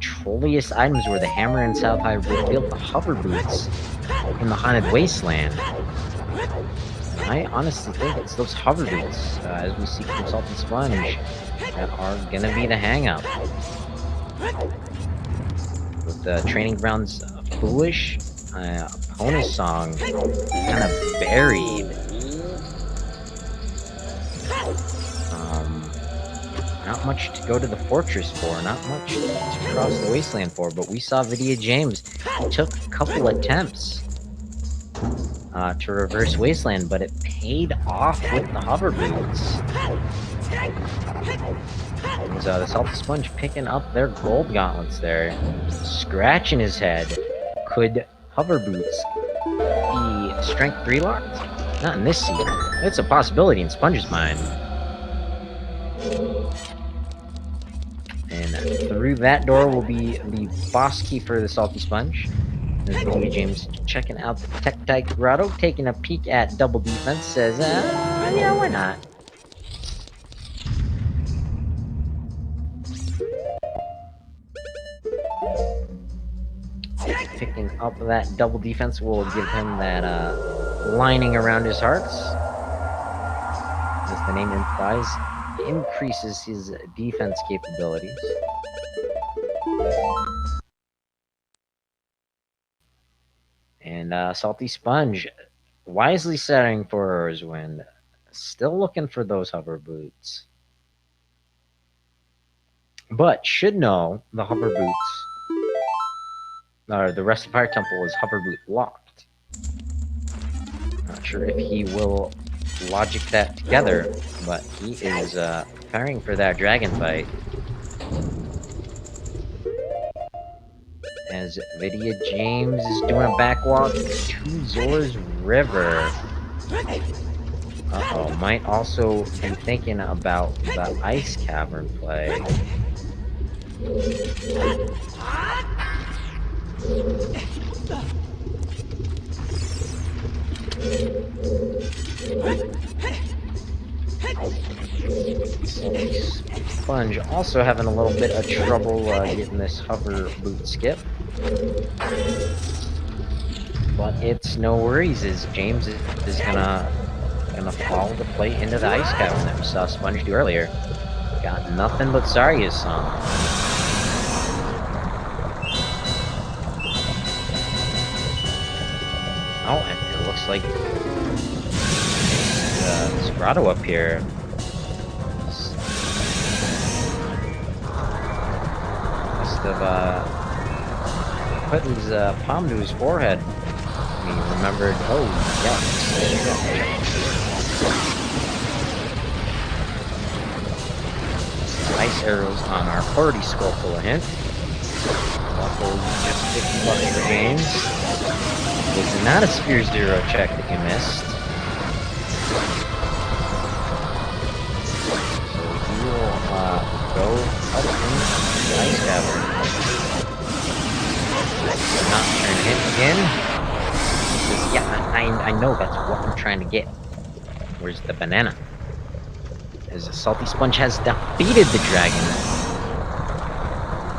trolliest items were the hammer and South High revealed the hover boots in the Haunted Wasteland. I honestly think it's those hover boots, as we see from Salty Sponge, that are gonna be the hang-up. With the training grounds foolish, opponent's song kind of buried. Not much to go to the fortress for, not much to cross the wasteland for, but we saw Video James. He took a couple attempts to reverse wasteland, but it paid off with the hover boots. So the Salty Sponge picking up their gold gauntlets there, scratching his head. Could hover boots be strength 3 locked? Not in this scene. It's a possibility in Sponge's mind. And through that door will be the boss key for the Salty Sponge. There's Video James checking out the Tektite Grotto, taking a peek at double defense, says, yeah, why not? picking up that double defense will give him that lining around his hearts. As the name implies, increases his defense capabilities. And Salty Sponge, wisely setting for Wind, still looking for those hover boots. But should know the hover boots, or the rest of Fire Temple is hover boot locked. Not sure if he will logic that together, but he is preparing for that dragon fight. As Vidya James is doing a backwalk to Zora's River. Uh-oh, might also be thinking about the Ice Cavern play. Sponge also having a little bit of trouble getting this hover boot skip. But it's no worries, as James is gonna follow the plate into the Ice Cavern that we saw Sponge do earlier. Got nothing but Zarya's song. Oh, and it looks like this grotto up here. Must have put his palm to his forehead. He remembered, oh, yeah. Ice arrows on our party skull full of hint. Buckle just 50 bucks for games. It's not a Spear Zero check that you missed. So he will go up in the Ice Cavern. Not turn him again. Because, yeah, I know that's what I'm trying to get. Where's the banana? As Salty Sponge has defeated the dragon.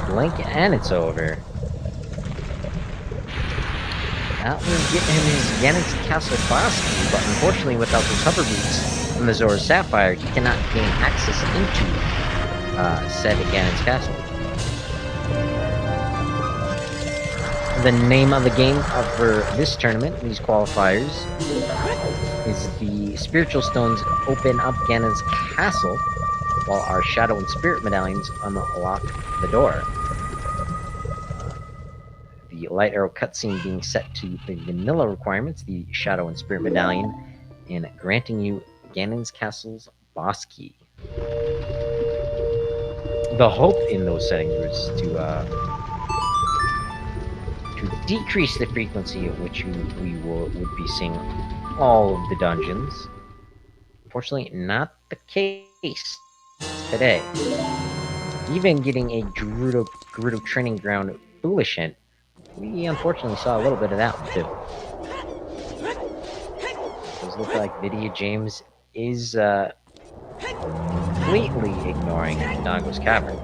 Blink and it's over. That will get him his Ganon's Castle boss key, but unfortunately without those hover boots from the Zora Sapphire, he cannot gain access into said Ganon's Castle. The name of the game for this tournament, these qualifiers, is the Spiritual Stones open up Ganon's Castle, while our Shadow and Spirit medallions unlock the door. The Light Arrow cutscene being set to the vanilla requirements, the Shadow and Spirit medallion, and granting you Ganon's Castle's boss key. The hope in those settings was to decrease the frequency at which we would be seeing all of the dungeons. Unfortunately, not the case today. Even getting a Gerudo Training Ground Foolish hint, we unfortunately saw a little bit of that one too. It does look like Vidya James is completely ignoring Dago's Cavern.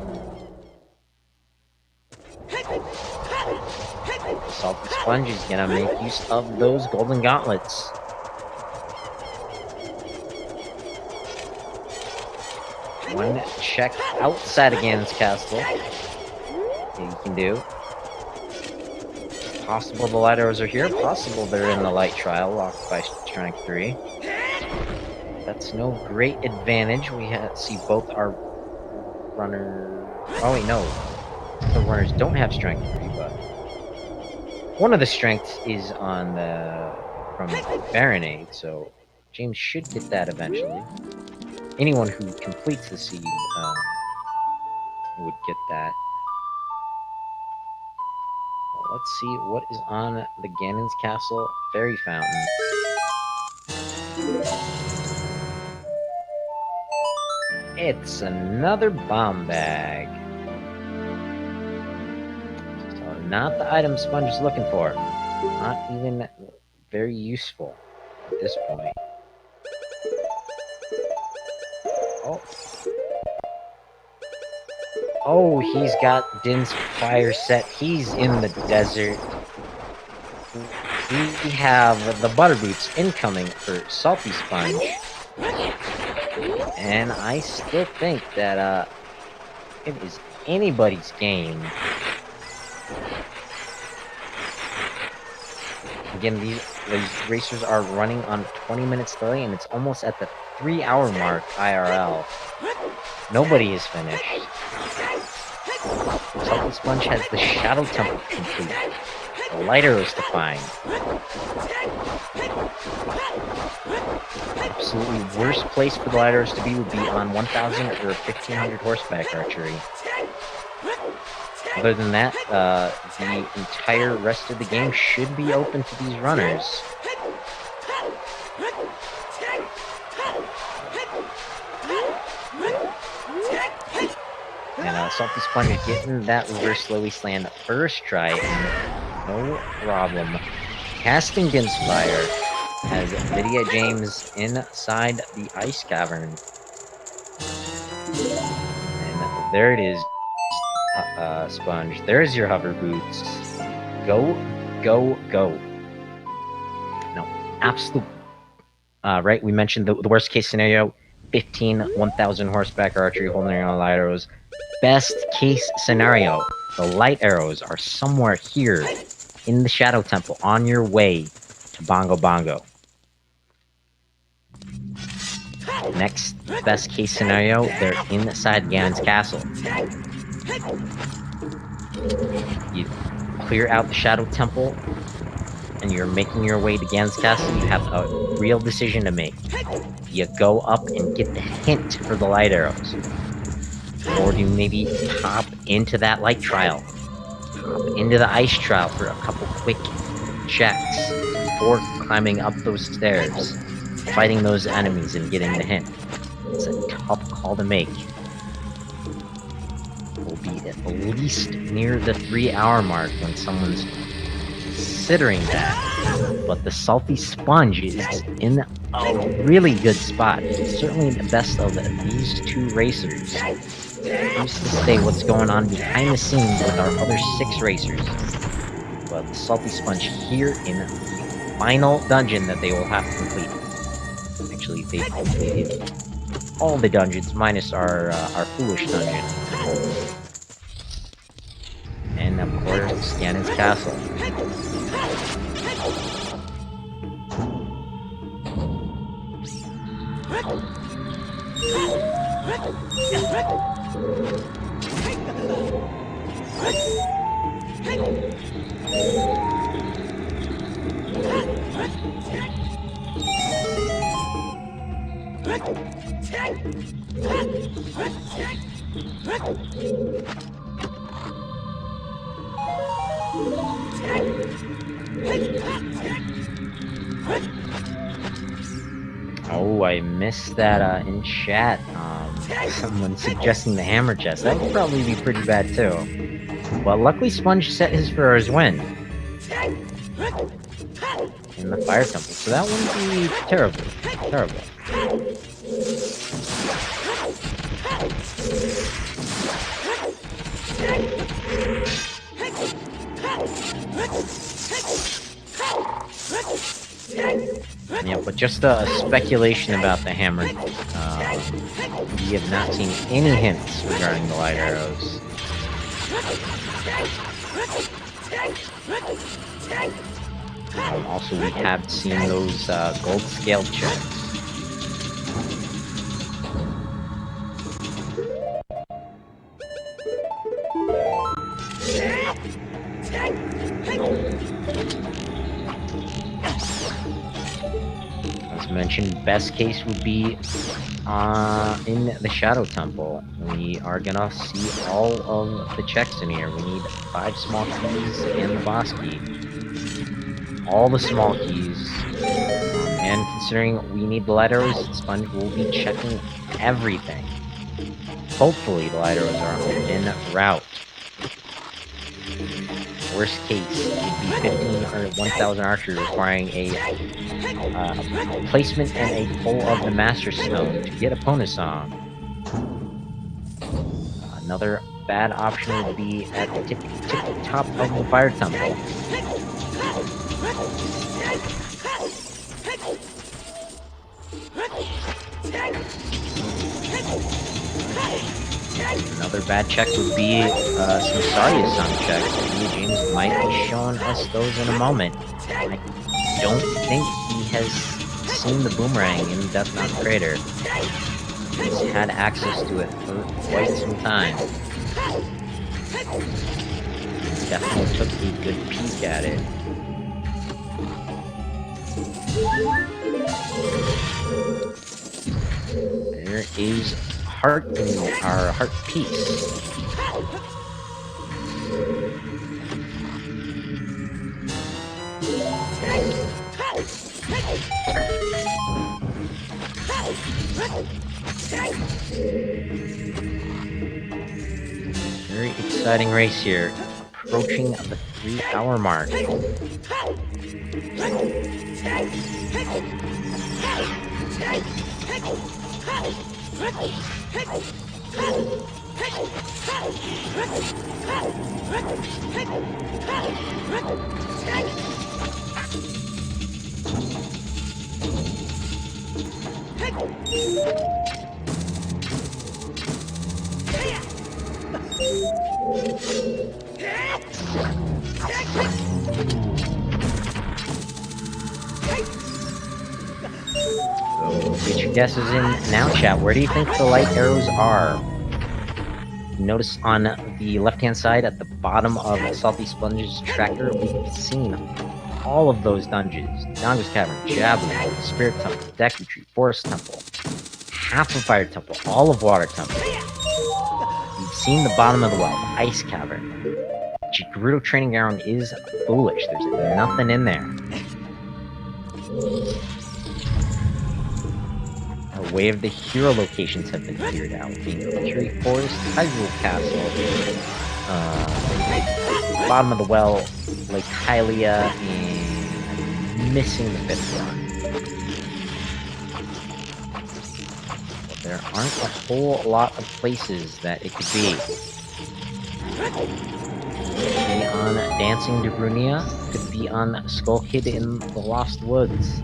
Salty Sponge is gonna make use of those golden gauntlets. One check outside of Ganon's Castle that you can do. Possible the light arrows are here, possible they're in the light trial, locked by Strength 3. That's no great advantage. We see both our runner... Oh wait, no. The runners don't have Strength 3, but... one of the strengths is on the... from Baronade, so James should get that eventually. Anyone who completes the seed would get that. Well, let's see what is on the Ganon's Castle Fairy Fountain. It's another bomb bag. So not the item Sponge is looking for. Not even very useful at this point. Oh, he's got Din's fire set. He's in the desert. we have the butter boots incoming for Salty Sponge. And I still think that it is anybody's game. Again, these racers are running on 20 minutes delay, and it's almost at the 3-hour mark IRL. Nobody is finished. Salty Sponge has the Shadow Temple complete. The light arrows to find. Absolutely worst place for the light arrows to be would be on 1,000 or 1,500 horseback archery. Other than that, the entire rest of the game should be open to these runners. And Salty Sponge is getting that reverse slowy slam first try, and no problem. Casting Against Fire has Lydia James inside the ice cavern. And there it is, Sponge. There's your hover boots. Go, go, go. No, absolute. Right, we mentioned the worst case scenario, 1,000 horseback archery holding on light arrows. Best case scenario, the light arrows are somewhere here in the Shadow Temple on your way to Bongo Bongo. Next best case scenario, they're inside Ganon's castle. You clear out the Shadow Temple and you're making your way to Ganon's castle. You have a real decision to make. You go up and get the hint for the light arrows, or do you maybe hop into that light trial, hop into the ice trial for a couple quick checks before climbing up those stairs, fighting those enemies and getting the hint. It's a tough call to make. We'll be at least near the 3-hour mark when someone's considering that. But the Salty Sponge is in a really good spot. It's certainly the best of these two racers. Who's to say what's going on behind the scenes with our other 6 racers? But the Salty Sponge here in the final dungeon that they will have to complete. Actually, they completed all the dungeons minus our foolish dungeon. And of course, Ganon's castle. Oh, I missed that in chat. Someone suggesting the hammer chest. That would probably be pretty bad too. But luckily Sponge set his for his win in the Fire Temple, so that wouldn't be terrible. Yeah, but just a speculation about the hammer. We have not seen any hints regarding the light arrows. Also, we have seen those gold scale checks. As mentioned, best case would be in the Shadow Temple. We are gonna see all of the checks in here. We need 5 small keys and the boss key. All the small keys. And considering we need the light arrows, Sponge will be checking everything. Hopefully the light arrows are en route. Worst case would be 15 or 1,000 archery requiring a placement and a pull of the Master Stone to get a bonus song. Another bad option would be at the tip top of the Fire Temple. Another bad check would be some Saria-san checks. James might be showing us those in a moment. I don't think he has seen the boomerang in Death Mountain Crater. He's had access to it for quite some time. Definitely took a good peek at it. There is heart in our heart piece. Very exciting race here, approaching the 3-hour mark. Get your guesses in now, chat. Where do you think the light arrows are? Notice on the left-hand side at the bottom of Salty Sponge's tracker, we've seen all of those dungeons. Donga's Cavern, Javelin, Spirit Temple, Deck Retreat, Forest Temple, half of Fire Temple, all of Water Temple. We've seen the bottom of the well, the Ice Cavern. Gerudo Training Ground is foolish. There's nothing in there. Our Way of the Hero locations have been cleared out, being Cherry Forest, Hyrule Castle, bottom of the well, Lake Hylia, and missing the 5th one. But there aren't a whole lot of places that it could be. Could be on Dancing Darunia, could be on Skull Kid in the Lost Woods.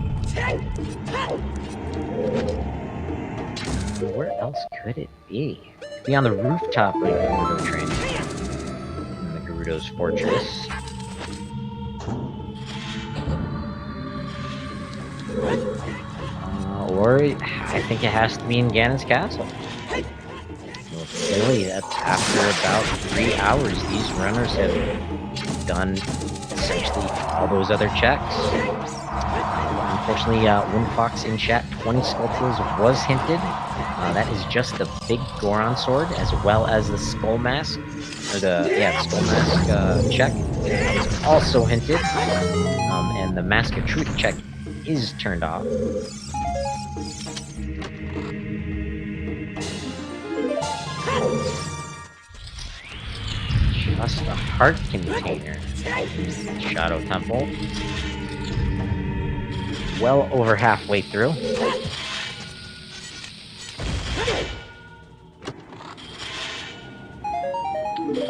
Where else could it be? It could be on the rooftop of the Gerudo Train. In the Gerudo's Fortress. Or I think it has to be in Ganon's Castle. Well, clearly, after about 3 hours, these runners have done essentially all those other checks. Unfortunately, Windfox in chat, 20 Skulltulas was hinted. That is just the big Goron sword, as well as the Skull Mask, or the Skull Mask check. That was also hinted, and the Mask of Truth check is turned off. Just a heart container. Shadow Temple. Well over halfway through.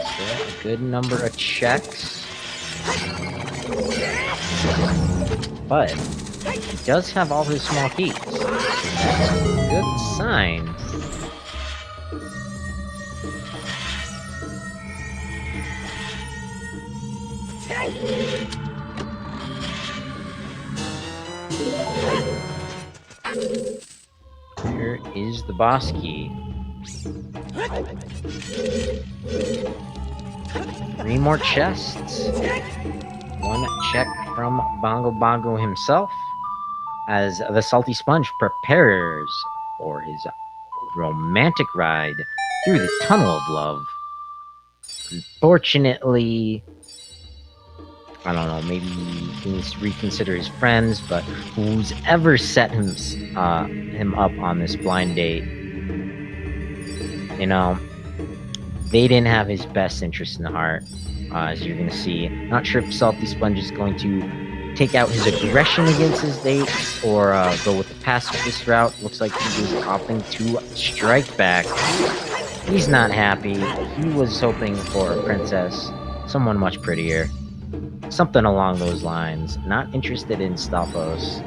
Still a good number of checks. But he does have all his small keys. That's a good sign. Here is the boss key. 3 more chests. 1 check from Bongo Bongo himself, as the Salty Sponge prepares for his romantic ride through the Tunnel of Love. Unfortunately, I don't know, maybe he needs to reconsider his friends, but who's ever set him up on this blind date, you know, they didn't have his best interest in the heart, as you're going to see. Not sure if Salty Sponge is going to take out his aggression against his dates, or go with the pacifist route. Looks like he is opting to strike back. He's not happy. He was hoping for a princess, someone much prettier. Something along those lines. Not interested in Stalfos.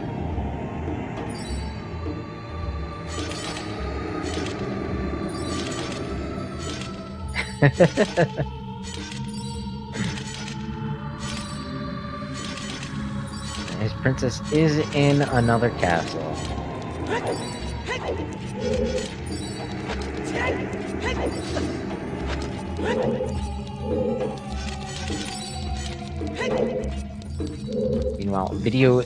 His princess is in another castle. Meanwhile, Vidya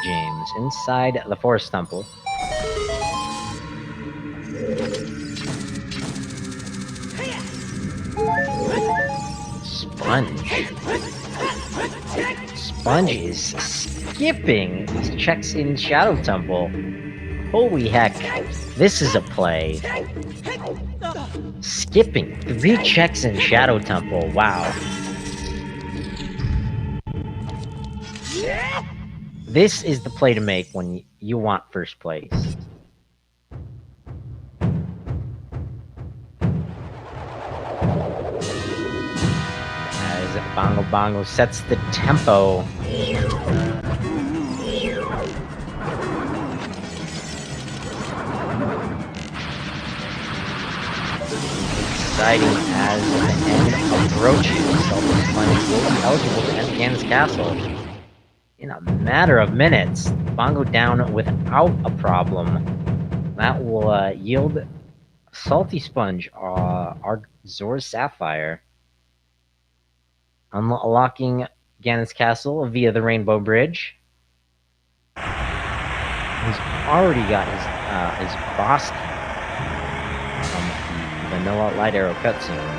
James inside the Forest Temple. Sponge is skipping these checks in Shadow Temple. Holy heck, this is a play. Skipping 3 checks in Shadow Temple, wow. This is the play to make when you want first place. As Bongo Bongo sets the tempo. Exciting as the end approaches. Salty Sponge will be eligible to enter Ganon's castle. In a matter of minutes, Bongo down without a problem. That will yield Salty Sponge our Zora's Sapphire. Unlocking Ganon's castle via the Rainbow Bridge. He's already got his boss from the Vanilla Light Arrow cutscene.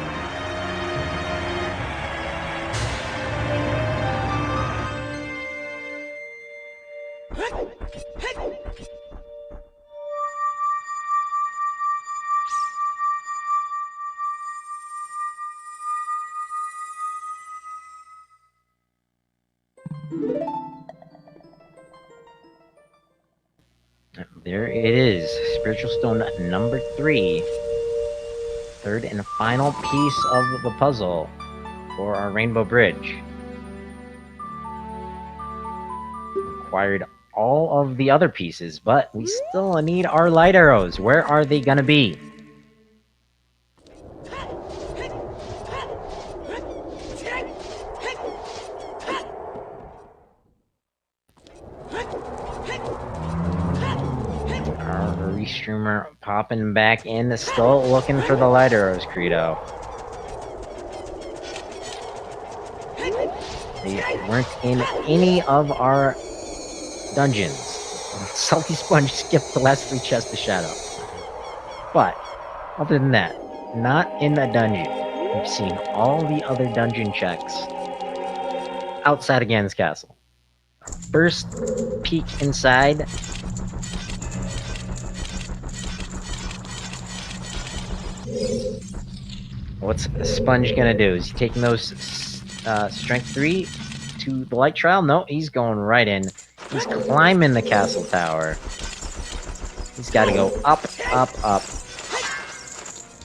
There it is, Spiritual Stone number 3. Third and final piece of the puzzle for our Rainbow Bridge. Acquired all of the other pieces, but we still need our light arrows. Where are they gonna be? Streamer popping back in, still looking for the light arrows, Credo. They weren't in any of our dungeons. Salty Sponge skipped the last 3 chests of Shadow. But, other than that, not in a dungeon. We've seen all the other dungeon checks outside of Ganon's castle. First peek inside. What's Sponge gonna do? Is he taking those strength 3 to the light trial? No, he's going right in. He's climbing the castle tower. He's got to go up, up, up.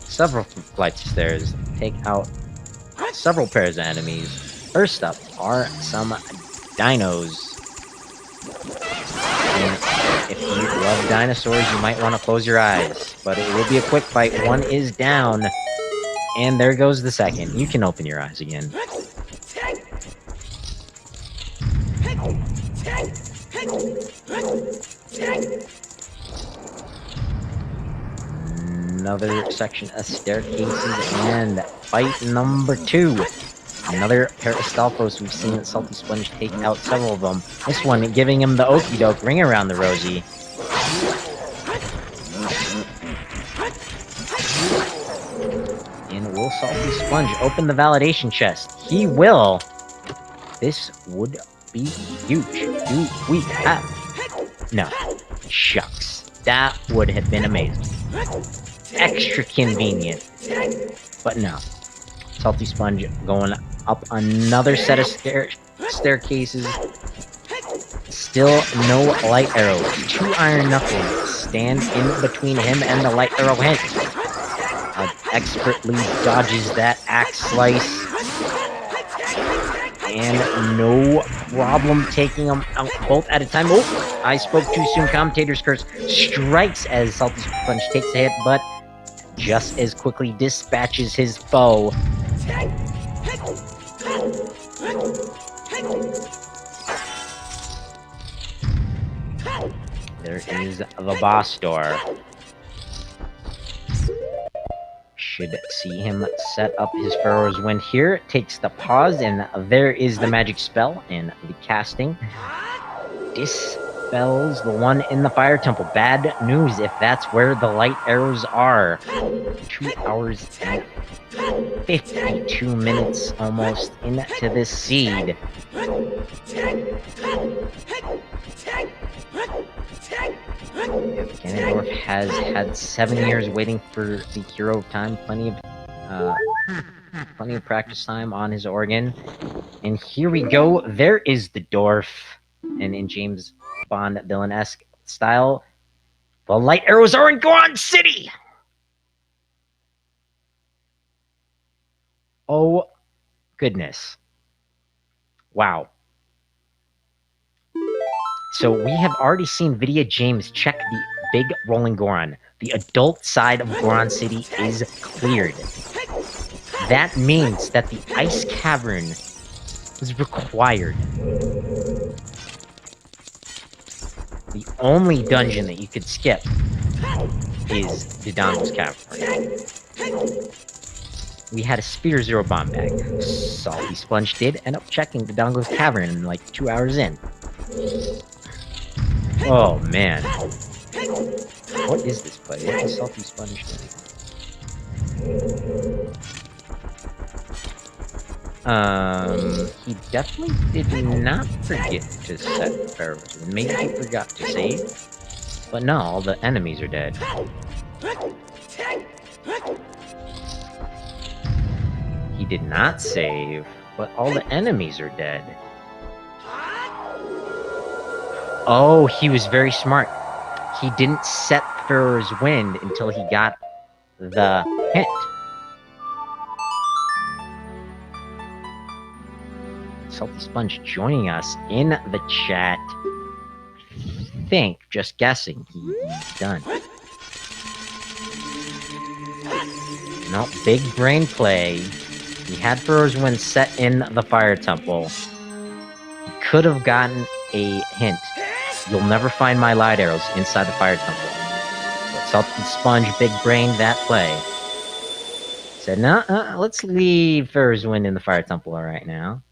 Several flights of stairs. Take out several pairs of enemies. First up are some dinos. And if you love dinosaurs, you might want to close your eyes. But it will be a quick fight. One is down. And there goes the second. You can open your eyes again. Another section of staircases and fight number 2. Another pair of Stalfos. We've seen Salty Sponge take out several of them. This one giving him the okie doke ring around the rosy. And will Salty Sponge open the validation chest? He will! This would be huge. Do we have... No. Shucks. That would have been amazing. Extra convenient. But no. Salty Sponge going up another set of staircases. Still no light arrows. 2 iron knuckles stand in between him and the light arrow hint. Expertly dodges that axe slice. and no problem taking them out both at a time. Oh, I spoke too soon. Commentator's curse strikes as Salty Sponge takes a hit, but just as quickly dispatches his foe. There is the boss door. Should see him set up his Pharaoh's Wind here. Takes the pause, and there is the magic spell and the casting. Dispels the one in the fire temple. Bad news if that's where the light arrows are. 2 hours and 52 minutes almost into this seed. Ganondorf has had 7 years waiting for the Hero of Time. Plenty of practice time on his organ. And here we go. There is the dwarf. And in James Bond villain-esque style, the light arrows are in Goron City! Oh, goodness. Wow. So we have already seen Vidya James check the big rolling Goron. The adult side of Goron City is cleared. That means that the ice cavern was required. The only dungeon that you could skip is Dodongo's Cavern. We had a Spear Zero Bomb bag. Salty Sponge did end up checking Dodongo's Cavern like 2 hours in. Oh man. What is this play? What is Salty Sponge doing? He definitely did not forget to set Pharaoh's Wind. Maybe he forgot to save. But no, all the enemies are dead. He did not save, but all the enemies are dead. Oh, he was very smart. He didn't set Pharaoh's Wind until he got the hint. Salty Sponge joining us in the chat. I think, just guessing, he's done. No, big brain play. He had Pharaoh's Wind set in the Fire Temple. He could have gotten a hint. You'll never find my light arrows inside the Fire Temple. But Salty Sponge big brained that play. Said, no, let's leave Pharaoh's Wind in the Fire Temple right now.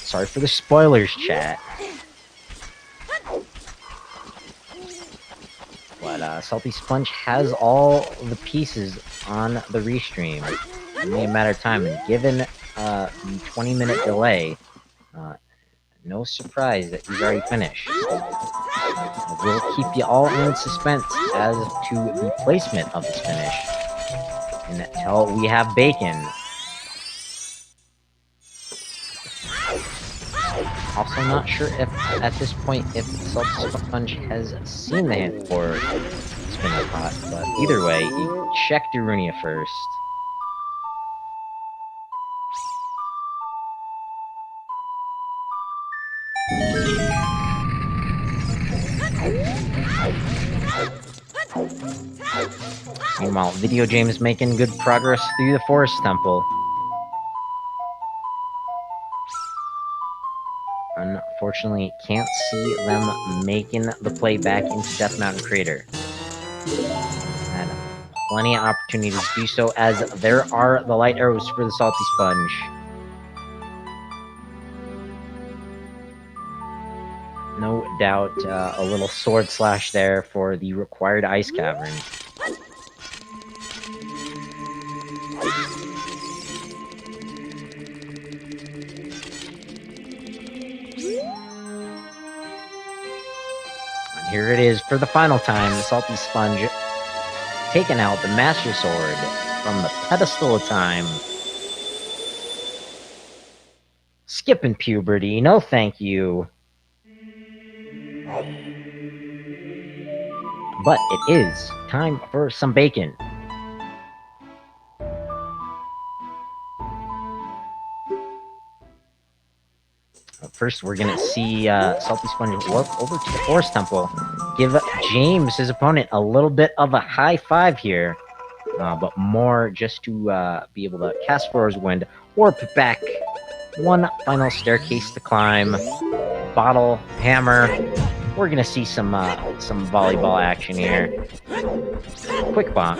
Sorry for the spoilers, chat. But Salty Sponge has all the pieces on the restream. Only a matter of time, and given the 20-minute delay, no surprise that he's already finished. We'll keep you all in suspense as to the placement of this finish until we have bacon. Also not sure if, at this point, if Salty Sponge has seen the hint for Spin the Pot, but either way, you check Darunia first. Meanwhile, Video James making good progress through the Forest Temple. Unfortunately, can't see them making the play back into Death Mountain Crater. Had plenty of opportunities to do so, as there are the light arrows for the Salty Sponge. No doubt, a little sword slash there for the required ice cavern. here it is for the final time. The Salty Sponge taking out the Master Sword from the pedestal of time. Skipping puberty, no thank you. But it is time for some bacon. First, we're gonna see Salty Sponge walk over to the Forest Temple, give James, his opponent, a little bit of a high five here, but more just to be able to cast Roar's Wind, warp back, one final staircase to climb, bottle, hammer. We're gonna see some volleyball action here. Quick bonk.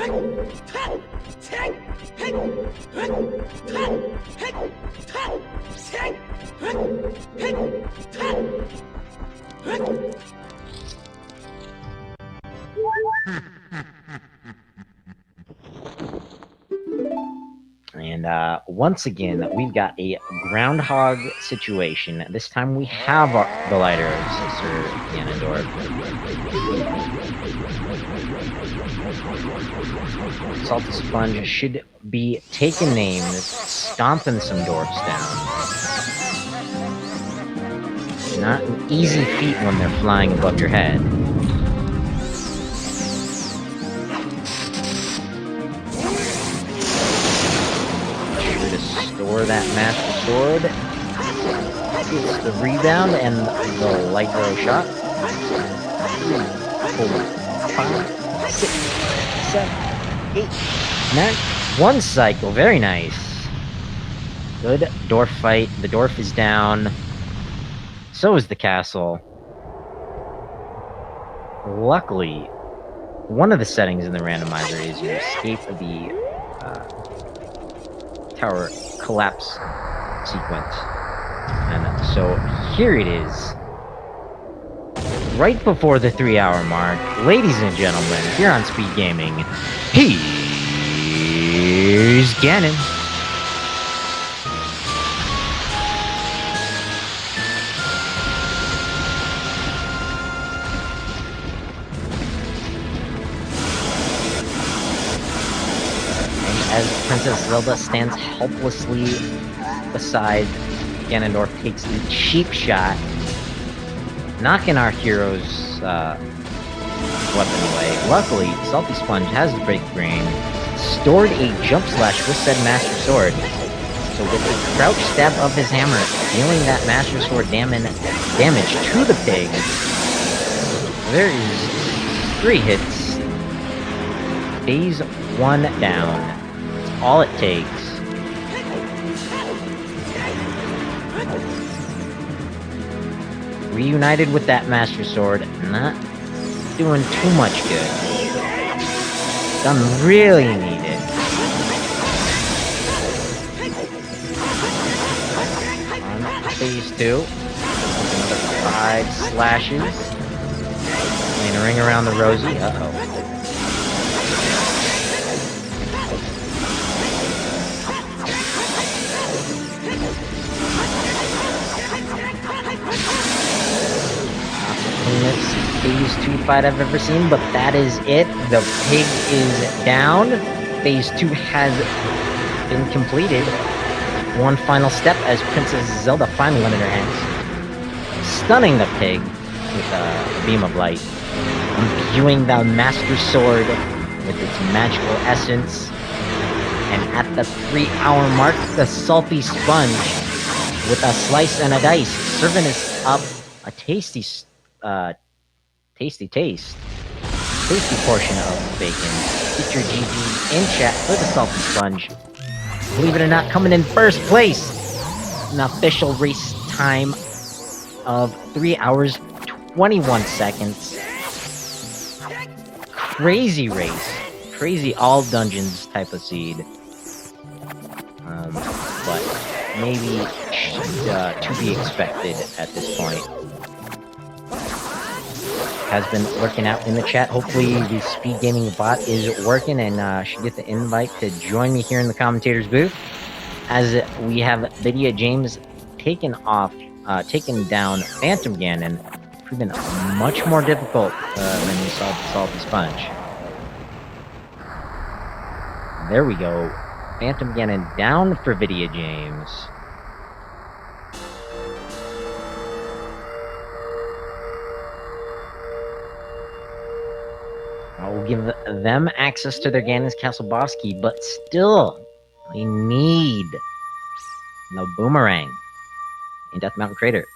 And once again, we've got a groundhog situation. This time we have the lighter of Sir Ganondorf. Salty Sponge should be taking names, stomping some dwarfs down. Not an easy feat when they're flying above your head. Store that Master Sword. Gets the rebound and the light arrow shot. 3, 4, 5, 6, 7, 8, 9. One cycle. Very nice. Good dwarf fight. The dwarf is down. So is the castle. Luckily, one of the settings in the randomizer is you escape the tower collapse sequence. And so here it is. Right before the 3-hour mark, ladies and gentlemen, here on Speed Gaming, here's Ganon. As Princess Zelda stands helplessly beside Ganondorf, takes a cheap shot, knocking our hero's weapon away. Luckily, Salty Sponge has the break brain, stored a jump slash with said Master Sword. So with a crouch stab of his hammer, dealing that Master Sword damage to the pig, there is 3 hits. Phase 1 down. All it takes. Reunited with that Master Sword, not doing too much good. Doesn't really need it. On phase 2. Another 5 slashes. Playing a ring around the rosy. Uh-oh. Phase 2 fight I've ever seen, but that is it. The pig is down. Phase 2 has been completed. One final step as Princess Zelda finally went in her hands, stunning the pig with a beam of light, imbuing the Master Sword with its magical essence. And at the 3-hour mark, the Salty Sponge with a slice and a dice, serving us up a tasty portion of bacon. Get your GG in chat for the Salty Sponge. Believe it or not, coming in first place. An official race time of 3 hours, 21 seconds. Crazy race. Crazy all dungeons type of seed. But maybe to be expected at this point. Has been working out in the chat. Hopefully the Speed Gaming bot is working and should get the invite to join me here in the commentators booth as we have Lydia James taken down Phantom Ganon proven much more difficult than you saw the Salty Sponge. There we go. Phantom Ganon down for Vidya James. I will give them access to their Ganon's Castle boss key, but still, we need no boomerang in Death Mountain Crater.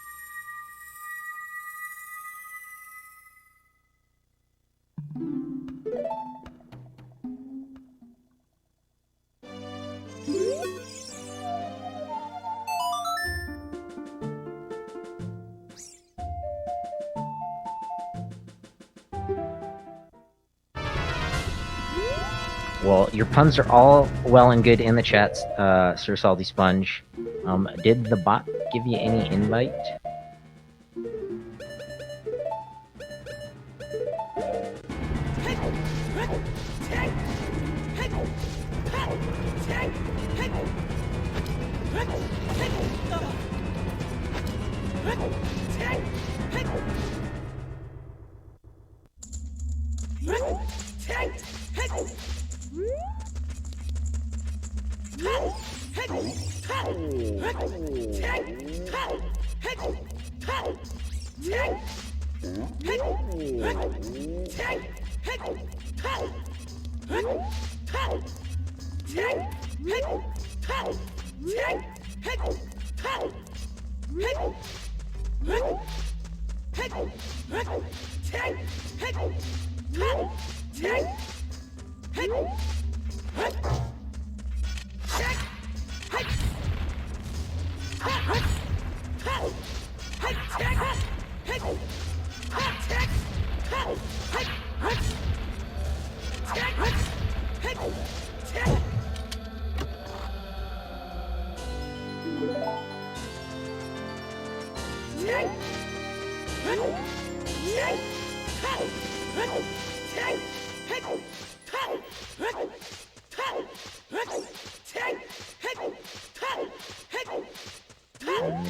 Well, your puns are all well and good in the chats, Sir Salty Sponge. Did the bot give you any invite?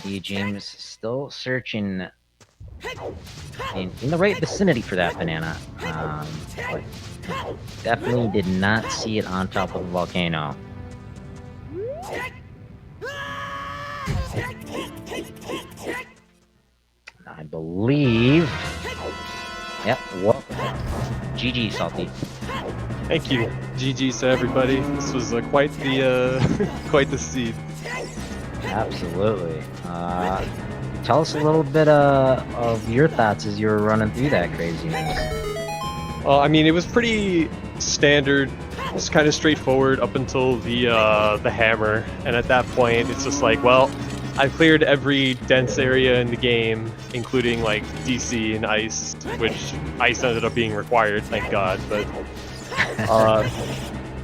Vidya James still searching in the right vicinity for that banana, but definitely did not see it on top of the volcano. I believe. Yep, welcome. GG, Salty. Thank you. GG's to everybody. This was quite the scene. Absolutely. Tell us a little bit of your thoughts as you were running through that craziness. Well, I mean, it was pretty standard. It was kind of straightforward up until the hammer, and at that point, it's just like, well, I've cleared every dense area in the game, including like DC and ice, which ice ended up being required, thank God. But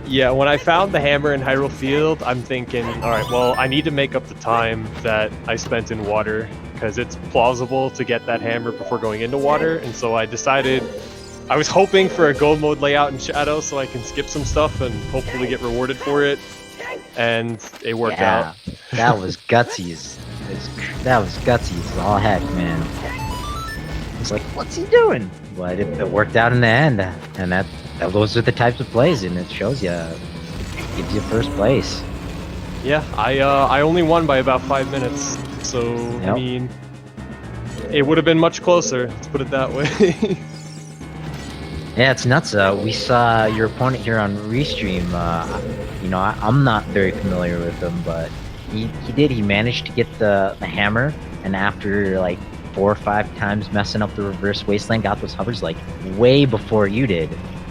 yeah, when I found the hammer in Hyrule Field, I'm thinking, all right, well, I need to make up the time that I spent in water, because it's plausible to get that hammer before going into water, and so I decided, I was hoping for a gold mode layout in Shadow so I can skip some stuff and hopefully get rewarded for it, and it worked out. That was gutsy that was gutsy as all heck, man. It's like, what's he doing? But it worked out in the end, and those are the types of plays, and it shows you, gives you first place. Yeah, I only won by about 5 minutes, so yep. I mean, it would have been much closer, let's put it that way. Yeah, it's nuts. We saw your opponent here on Restream. You know, I'm not very familiar with him, but he managed to get the hammer, and after like 4 or 5 times messing up the reverse wasteland, got those hovers like way before you did.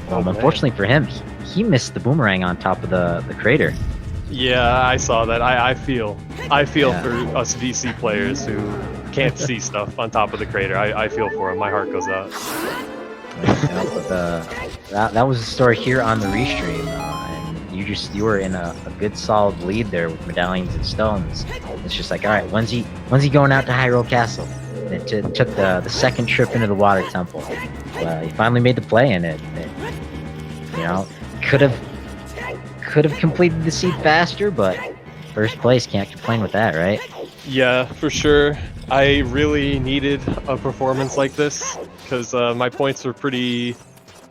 Unfortunately for him, he missed the boomerang on top of the crater. Yeah, I saw that. I feel for us VC players who can't see stuff on top of the crater. I feel for him. My heart goes out. Yeah, but that was the story here on the Restream, and you were in a good solid lead there with medallions and stones. It's just like, all right, when's he going out to Hyrule Castle? And it took the second trip into the Water Temple. He finally made the play in it. You know, could have completed the seed faster, but first place, can't complain with that, right? Yeah, for sure. I really needed a performance like this because my points were pretty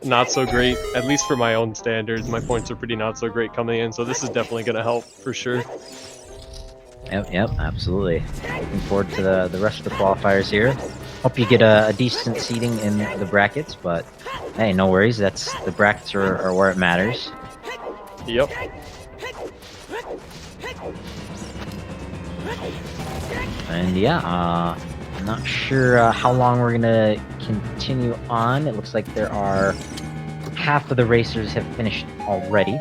not so great, at least for my own standards. My points are pretty not so great coming in, so this is definitely going to help for sure. Yep, absolutely. Looking forward to the rest of the qualifiers here. Hope you get a decent seating in the brackets, but hey, no worries. That's the brackets are where it matters. Yep. And yeah, I'm not sure how long we're gonna continue on. It looks like there are half of the racers have finished already.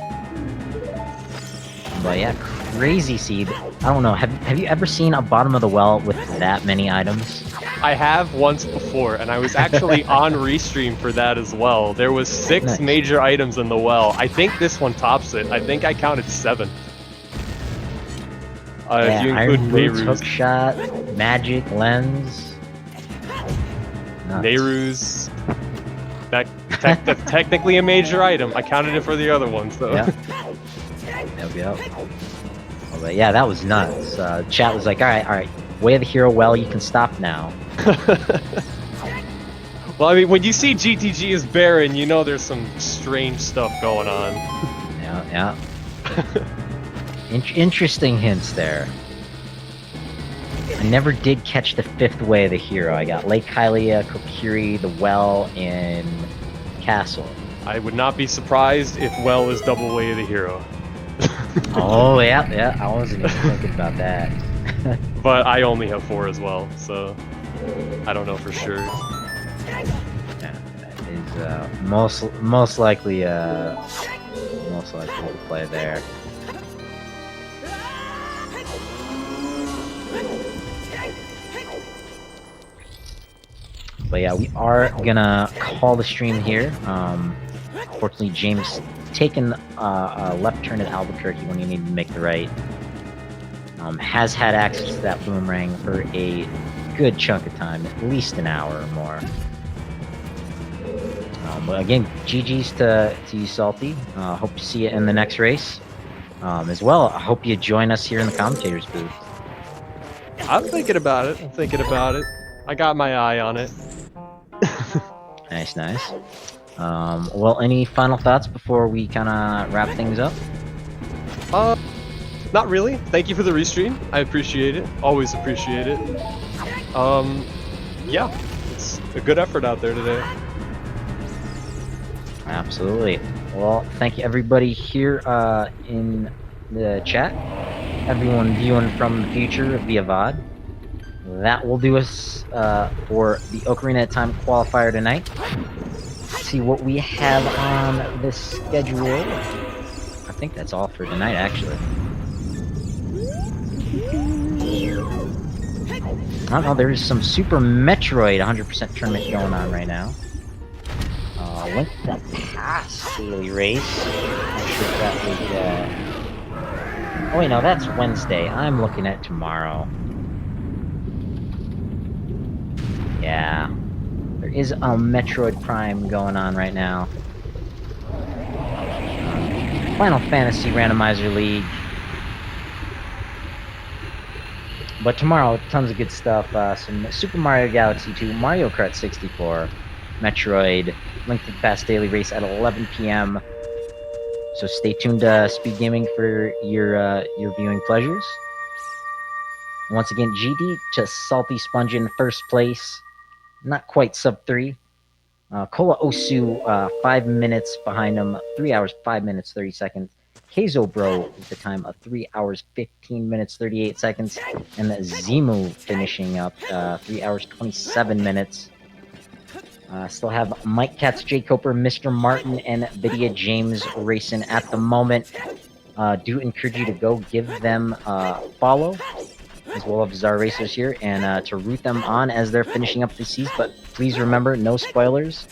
But yeah, crazy seed. I don't know. Have you ever seen a bottom of the well with that many items? I have once before, and I was actually on Restream for that as well. There was 6 Nice. major items in the well. I think this one tops it. I think I counted 7. Yeah, if you include Iron Boots, Nehru's. Hookshot, Magic, Lens. Nuts. Nehru's. That's technically a major item. I counted it for the other ones, though. Yeah. Yep. Oh, but yeah, that was nuts. Chat was like, all right. Way of the Hero well, you can stop now. Well, I mean, when you see GTG as Baron, you know there's some strange stuff going on. Yeah. Interesting hints there. I never did catch the 5th way of the hero. I got Lake Hylia, Kokiri, the well, and Castle. I would not be surprised if Well is double way of the hero. Oh, yeah. I wasn't even thinking about that. But I only have 4 as well, so I don't know for sure. Yeah, that is most likely to play there. But yeah, we are gonna call the stream here. Fortunately, James taken a left turn at Albuquerque when he needed to make the right. Has had access to that boomerang for a good chunk of time, at least an hour or more. But again, GG's to you, Salty. Hope to see you in the next race. As well, I hope you join us here in the commentators booth. I'm thinking about it. I got my eye on it. Nice. Well, any final thoughts before we kind of wrap things up? Not really. Thank you for the restream. I appreciate it. Always appreciate it. Yeah, it's a good effort out there today. Absolutely. Well, thank you everybody here in the chat. Everyone viewing from the future via VOD. That will do us for the Ocarina of Time qualifier tonight. Let's see what we have on the schedule. I think that's all for tonight, actually. I don't know, there's some Super Metroid 100% tournament going on right now. Link to the Past daily race. Not sure if that would, Oh wait, no, that's Wednesday. I'm looking at tomorrow. Yeah. There is a Metroid Prime going on right now. Final Fantasy Randomizer League. But tomorrow, tons of good stuff. Some Super Mario Galaxy 2, Mario Kart 64, Metroid, Link to the Past daily race at 11 p.m. So stay tuned to SpeedGaming for your viewing pleasures. Once again, GD to Salty Sponge in first place. Not quite sub 3. Kola Osu, 5 minutes behind him. 3 hours, 5 minutes, 30 seconds. Keizo Bro with the time of 3 hours, 15 minutes, 38 seconds. And Zimu finishing up 3 hours, 27 minutes. Still have Mike Katz, Jay Coper, Mr. Martin, and Vidya James racing at the moment. Do encourage you to go give them a follow, as well as our racers here, and to root them on as they're finishing up the season. But please remember, no spoilers,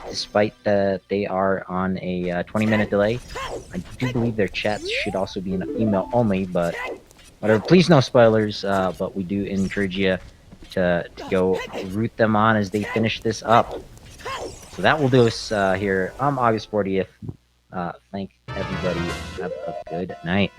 despite that they are on a 20-minute delay. I do believe their chats should also be in email only, but whatever. Please, no spoilers, but we do encourage you to go root them on as they finish this up. So that will do us here on August 40th. Thank everybody. Have a good night.